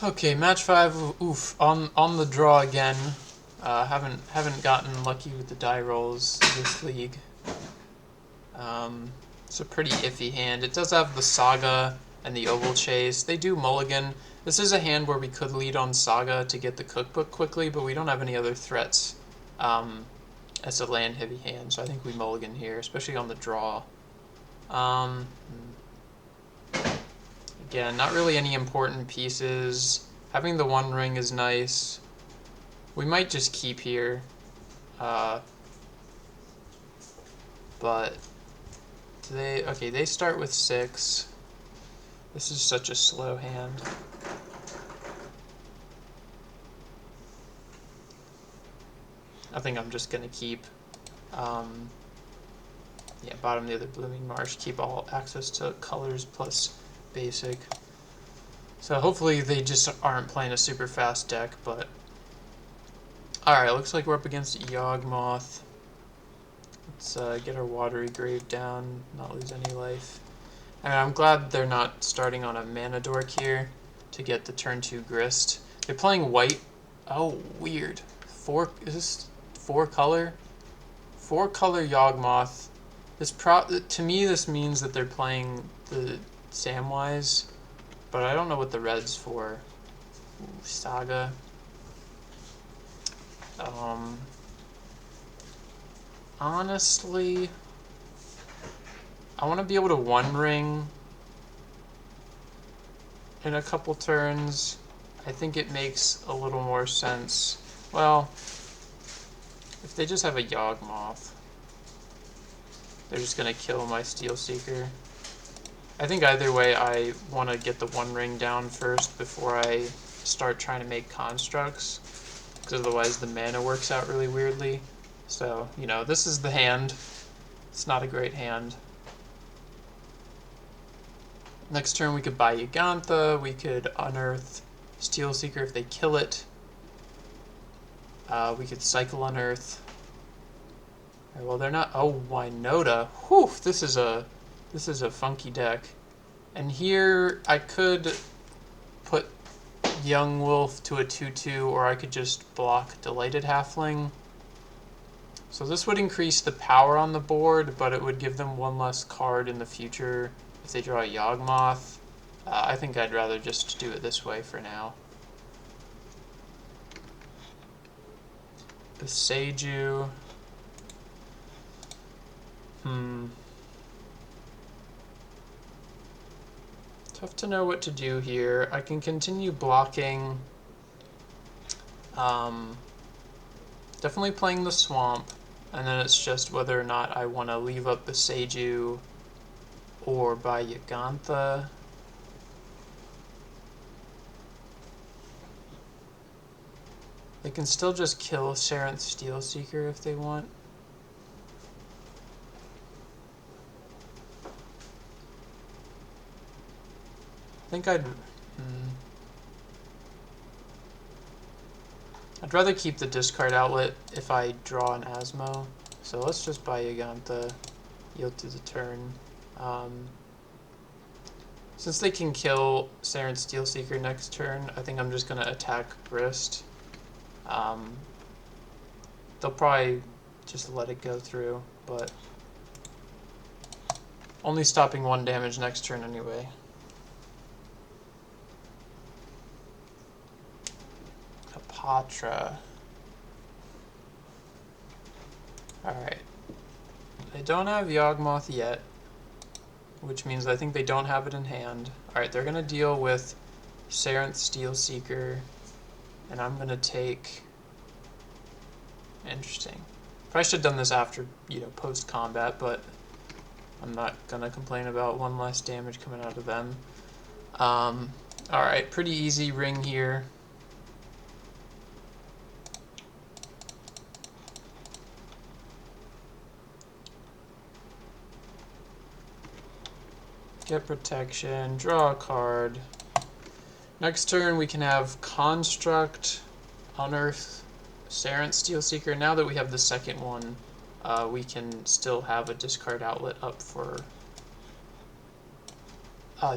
Speaker 1: Okay, match 5. Oof, on the draw again. Haven't gotten lucky with the die rolls this league. It's a pretty iffy hand. It does have the Saga and the Oval Chase. They do mulligan. This is a hand where we could lead on Saga to get the cookbook quickly, but we don't have any other threats. It's a land heavy hand, so I think we mulligan here, especially on the draw. Again, not really any important pieces. Having the one ring is nice. We might just keep here. But they start with 6. This is such a slow hand. I think I'm just gonna keep, yeah, bottom the other blooming marsh, keep all access to colors plus basic. So hopefully they just aren't playing a super fast deck, but alright, looks like we're up against Yawgmoth. Let's get our watery grave down, not lose any life. I mean, I'm glad they're not starting on a mana dork here to get the turn 2 grist. They're playing white. Oh, weird. Is this 4 color? 4 color Yawgmoth. To me, this means that they're playing the Samwise, but I don't know what the red's for. Ooh, Saga. Honestly, I want to be able to one ring in a couple turns. I think it makes a little more sense. Well, if they just have a Yawgmoth, they're just going to kill my Steel Seeker. I think either way, I want to get the one ring down first before I start trying to make constructs, because otherwise the mana works out really weirdly. So, you know, this is the hand. It's not a great hand. Next turn we could buy Yawgmoth, we could unearth Steel Seeker if they kill it. We could cycle unearth. Right, well, they're not. Oh, Winota. Whew, this is a funky deck. And here I could put Young Wolf to a 2/2, or I could just block Delighted Halfling. So this would increase the power on the board, but it would give them one less card in the future if they draw a Yawgmoth. I think I'd rather just do it this way for now. The Seiju. Tough to know what to do here. I can continue blocking. Definitely playing the Swamp, and then it's just whether or not I want to leave up the Seiju or buy Yawgmoth. They can still just kill Sarenth Steel Seeker if they want. I think I'd rather keep the discard outlet if I draw an Asmo. So let's just buy Yawgmoth, yield to the turn. Since they can kill Sarenth Steel Seeker next turn, I think I'm just going to attack Grist. They'll probably just let it go through, but only stopping 1 damage next turn anyway. Patra. Alright. They don't have Yawgmoth yet, which means I think they don't have it in hand. Alright, they're going to deal with Sarenth Steel Seeker, and I'm going to take... Interesting. Probably should have done this after, you know, post-combat, but I'm not going to complain about 1 less damage coming out of them. Alright, pretty easy ring here. Get protection, draw a card. Next turn we can have Construct, Unearth, Sarenth Steel Seeker. Now that we have the second one, we can still have a discard outlet up for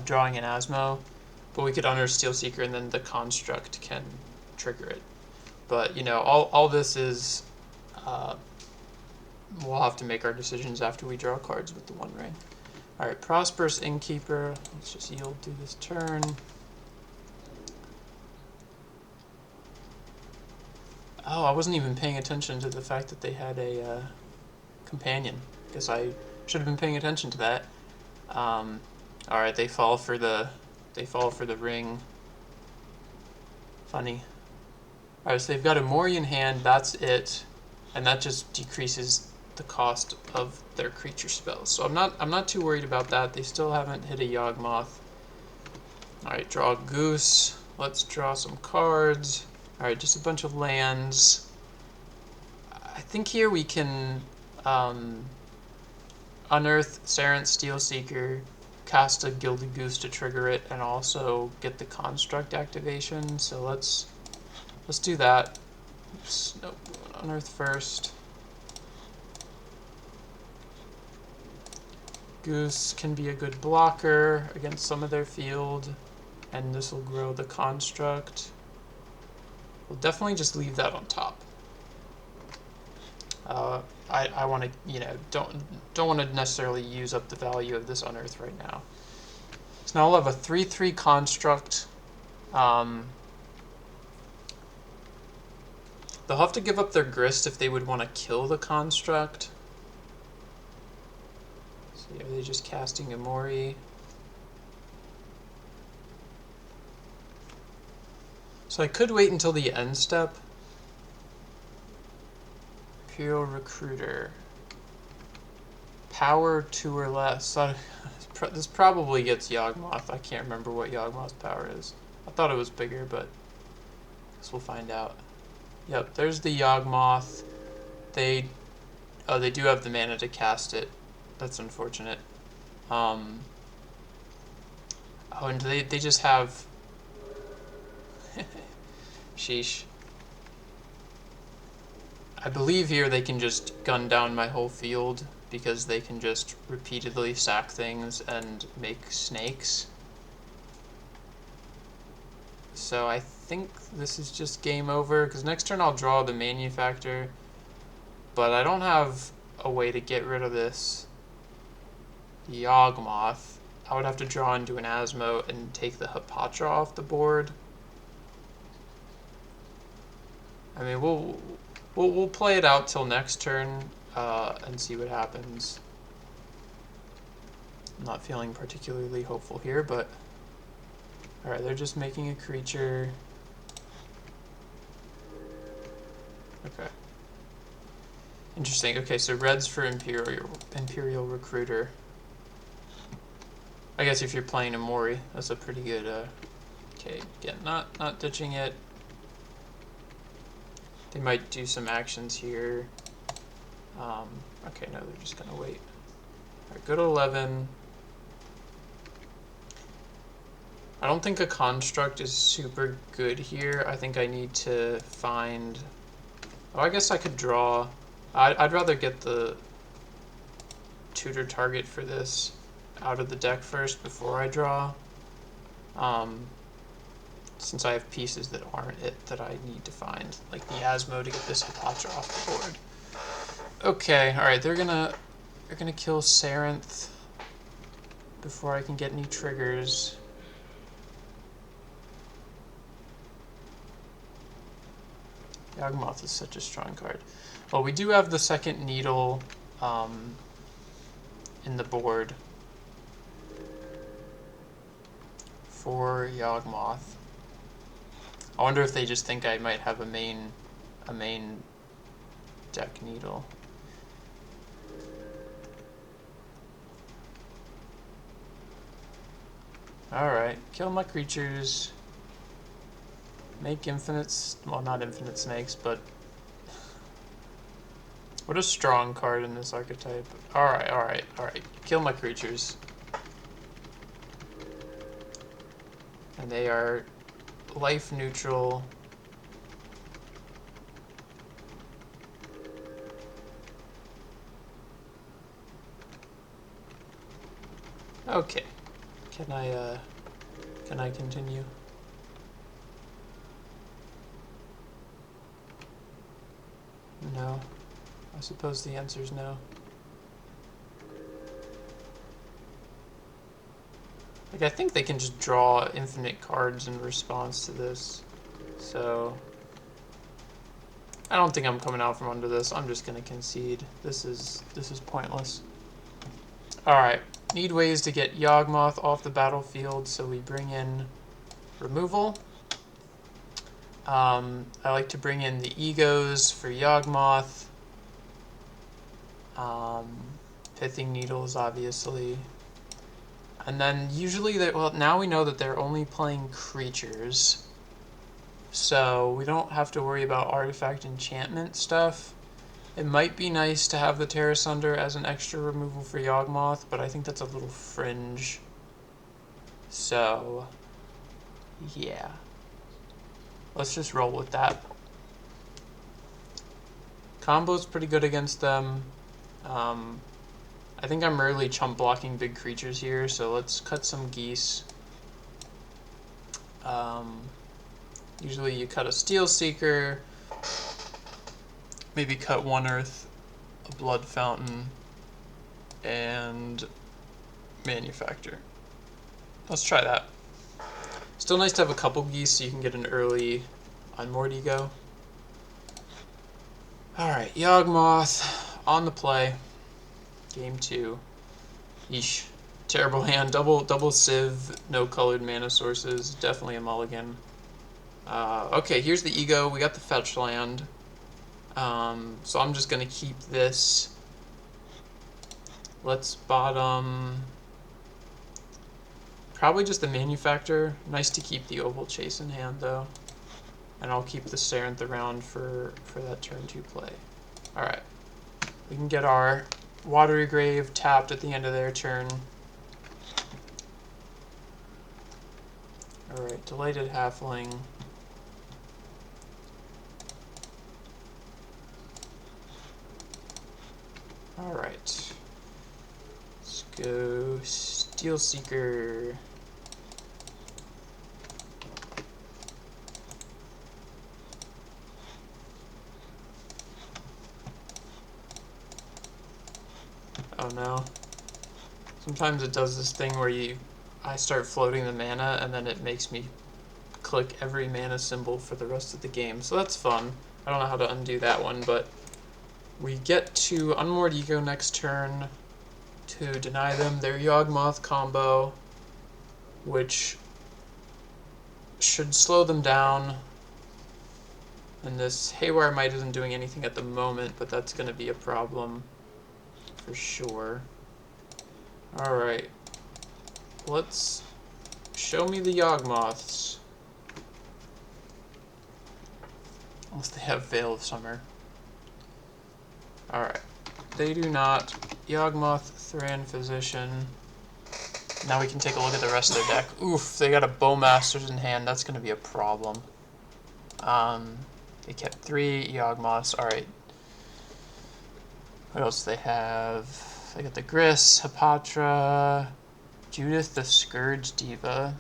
Speaker 1: drawing an Asmo. But we could Unearth Steel Seeker and then the Construct can trigger it. But, you know, all this is, we'll have to make our decisions after we draw cards with the One Ring. Alright, Prosperous Innkeeper. Let's just yield through this turn. Oh, I wasn't even paying attention to the fact that they had a companion. Guess I should have been paying attention to that. All right, they fall for the ring. Funny. All right, so they've got a Mori in hand. That's it, and that just decreases the cost of their creature spells. So I'm not too worried about that. They still haven't hit a Yawgmoth. All right, draw a goose. Let's draw some cards. All right, just a bunch of lands. I think here we can unearth Sarent Steelseeker, cast a Gilded Goose to trigger it, and also get the construct activation. So let's do that. Oops, nope, unearth first. Goose can be a good blocker against some of their field, and this will grow the construct. We'll definitely just leave that on top. I want to, don't want to necessarily use up the value of this unearth right now. So now we'll have a 3/3 construct. They'll have to give up their grist if they would want to kill the construct. So are they just casting a Mori? So I could wait until the end step. Imperial Recruiter. Power 2 or less. So this probably gets Yawgmoth. I can't remember what Yawgmoth's power is. I thought it was bigger, but I guess we'll find out. Yep, there's the Yawgmoth. They do have the mana to cast it. That's unfortunate. Oh, and they just have... Sheesh. I believe here they can just gun down my whole field because they can just repeatedly sack things and make snakes. So I think this is just game over, because next turn I'll draw the Manufactor, but I don't have a way to get rid of this Yawgmoth. I would have to draw into an Asmo and take the Hapatra off the board. I mean, we'll play it out till next turn and see what happens. I'm not feeling particularly hopeful here, but alright, they're just making a creature. Okay. Interesting. Okay, so red's for Imperial Recruiter. I guess if you're playing a Mori, that's a pretty good okay, again, not ditching it. They might do some actions here. Okay, no, they're just gonna wait. Alright, go to 11. I don't think a construct is super good here. I think I need to find... Oh, I guess I could draw. I'd rather get the tutor target for this out of the deck first before I draw. Since I have pieces that aren't it that I need to find, like the Asmo to get this Hapatra off the board. Okay, alright, they're gonna kill Sarenth before I can get any triggers. Yawgmoth is such a strong card. Well, we do have the second needle in the board for Yawgmoth. I wonder if they just think I might have a main deck needle. Alright, kill my creatures. Make infinite, well, not infinite snakes, but what a strong card in this archetype. Alright. Kill my creatures. And they are life neutral. Okay. Can I continue? No. I suppose the answer is no. Like, I think they can just draw infinite cards in response to this. So I don't think I'm coming out from under this. I'm just gonna concede. This is pointless. Alright, need ways to get Yawgmoth off the battlefield, so we bring in removal. I like to bring in the egos for Yawgmoth. Pithing needles, obviously. And then usually, well, now we know that they're only playing creatures. So we don't have to worry about artifact enchantment stuff. It might be nice to have the Terra Sunder as an extra removal for Yawgmoth, but I think that's a little fringe. So, yeah. Let's just roll with that. Combo's pretty good against them. I think I'm really chump blocking big creatures here, so let's cut some geese. Usually you cut a Steel Seeker, maybe cut one Earth, a Blood Fountain, and Manufacture. Let's try that. Still nice to have a couple geese so you can get an early Unmoored Ego. Alright, Yawgmoth on the play. Game 2. Yeesh. Terrible hand. Double Sieve, no colored mana sources. Definitely a mulligan. Okay, here's the Ego. We got the fetch land. So I'm just going to keep this. Let's bottom... Probably just the Manufactor. Nice to keep the Oval Chase in hand, though. And I'll keep the Sarenth around for that turn 2 play. Alright. We can get our Watery Grave tapped at the end of their turn. Alright, Delighted Halfling. Alright. Let's go Steel Seeker. Oh no. Sometimes it does this thing where I start floating the mana and then it makes me click every mana symbol for the rest of the game. So that's fun. I don't know how to undo that one, but we get to Unmoored Ego next turn to deny them their Yawgmoth combo, which should slow them down. And this Haywire Might isn't doing anything at the moment, but that's going to be a problem for sure. Alright. Let's show me the Yawgmoths. Unless they have Veil of Summer. Alright. They do not. Yawgmoth, Thran Physician. Now we can take a look at the rest of their deck. Oof, they got a Bowmasters in hand. That's going to be a problem. They kept 3 Yawgmoths. Alright. What else do they have? They got the Gris, Hapatra, Judith the Scourge Diva.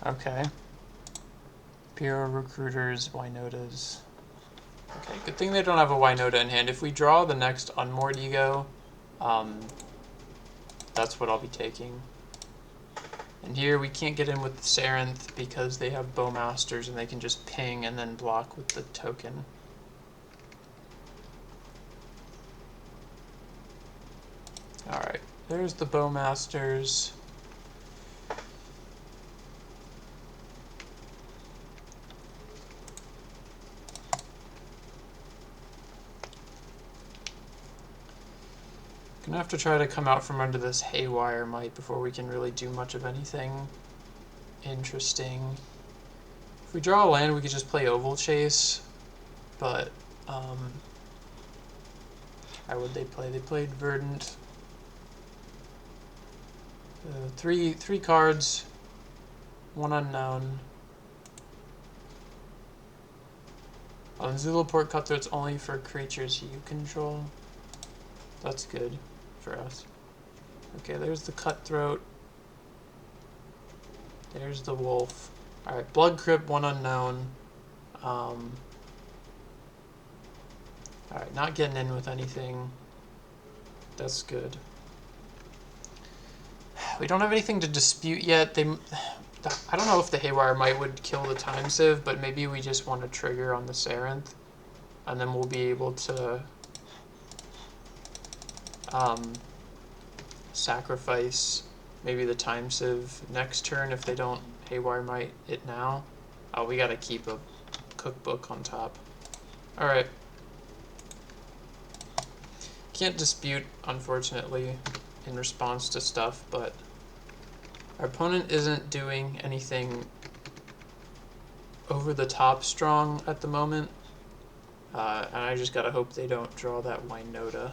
Speaker 1: Okay. Bureau Recruiters, Winotas. Okay, good thing they don't have a Winota in hand. If we draw the next Unmoored Ego, that's what I'll be taking. And here we can't get in with the Sarenth because they have Bowmasters and they can just ping and then block with the token. Alright, there's the Bowmasters. Gonna have to try to come out from under this Haywire Might before we can really do much of anything interesting. If we draw a land, we could just play Oval Chase, but how would they play? They played Verdant. 3 cards, 1 unknown. Zulaport Cutthroat's only for creatures you control. That's good for us. Okay, there's the Cutthroat. There's the Wolf. Alright, Blood Crypt, 1 unknown. Alright, not getting in with anything. That's good. We don't have anything to dispute yet. I don't know if the Haywire Might would kill the Time Sieve, but maybe we just want to trigger on the Sarenth, and then we'll be able to sacrifice maybe the Time Sieve next turn if they don't Haywire Might it now. Oh, we gotta keep a cookbook on top. Alright. Can't dispute, unfortunately, in response to stuff, but our opponent isn't doing anything over the top strong at the moment. And I just gotta hope they don't draw that Winota.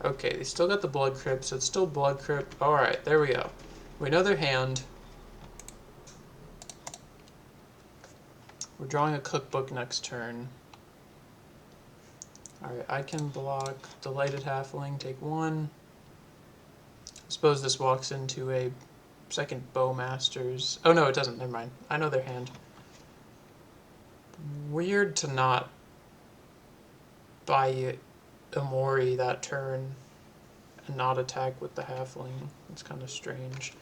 Speaker 1: Okay, they still got the Blood Crypt, so it's still Blood Crypt. Alright, there we go. We know their hand. We're drawing a cookbook next turn. Alright, I can block Delighted Halfling, take 1. I suppose this walks into a second Bowmaster's. Oh no, it doesn't, never mind. I know their hand. Weird to not buy Amori that turn and not attack with the Halfling. It's kind of strange.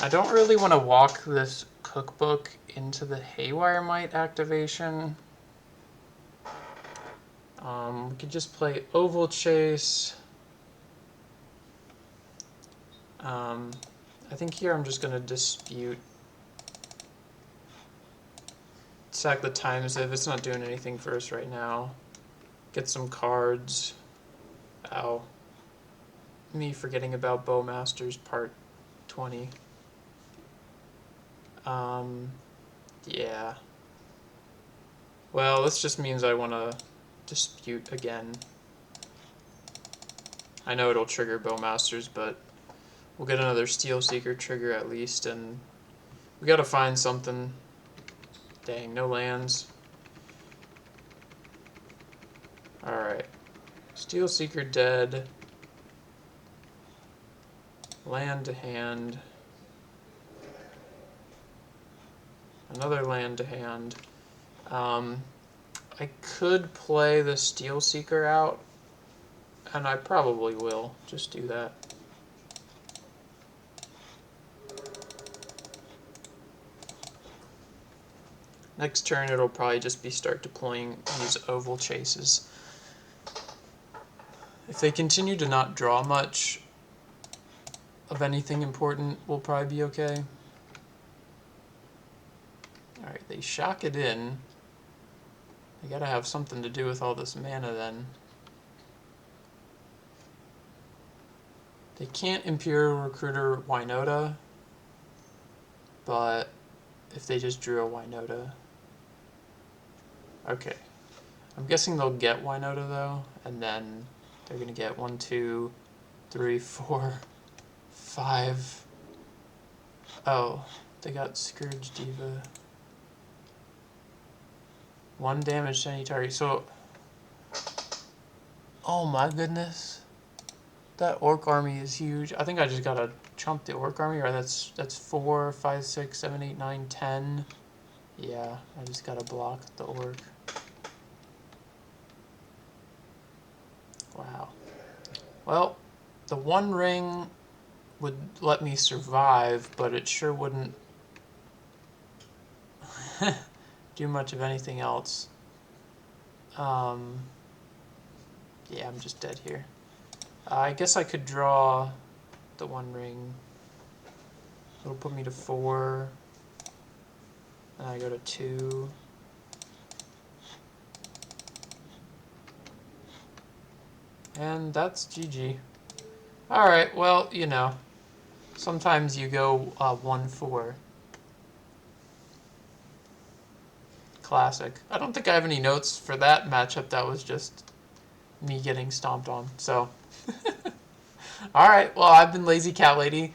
Speaker 1: I don't really want to walk this cookbook into the Haywire Might activation. We could just play Oval Chase. I think here I'm just going to dispute. Sack the Time Sieve. It's not doing anything for us right now. Get some cards. Ow. Me forgetting about Bowmasters Part 20. Yeah. Well, this just means I want to dispute again. I know it'll trigger Bowmasters, but we'll get another Steel Seeker trigger at least, and we gotta find something. Dang, no lands. Alright. Steel Seeker dead. Land to hand. Another land to hand. I could play the Steel Seeker out, and I probably will just do that. Next turn it'll probably just be start deploying these Oval Chases. If they continue to not draw much of anything important, we'll probably be okay. Alright, they shock it in. They gotta have something to do with all this mana then. They can't Imperial Recruiter Winota, but if they just drew a Winota. Okay. I'm guessing they'll get Winota though, and then they're gonna get 1, 2, 3, 4, 5. Oh, they got Scourge Diva. 1 damage to any target. So, oh my goodness, that Orc army is huge. I think I just gotta chump the Orc army, or that's 4, 5, 6, 7, 8, 9, 10. Yeah, I just gotta block the Orc. Wow. Well, the One Ring would let me survive, but it sure wouldn't do much of anything else. Yeah, I'm just dead here. I guess I could draw the One Ring. It'll put me to 4. And I go to 2. And that's GG. Alright, well, you know, sometimes you go 1-4. Classic. I don't think I have any notes for that matchup. That was just me getting stomped on. So, alright, well, I've been Lazy Cat Lady.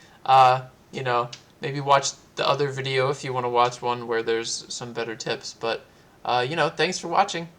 Speaker 1: You know, maybe watch the other video if you want to watch one where there's some better tips. But, you know, thanks for watching.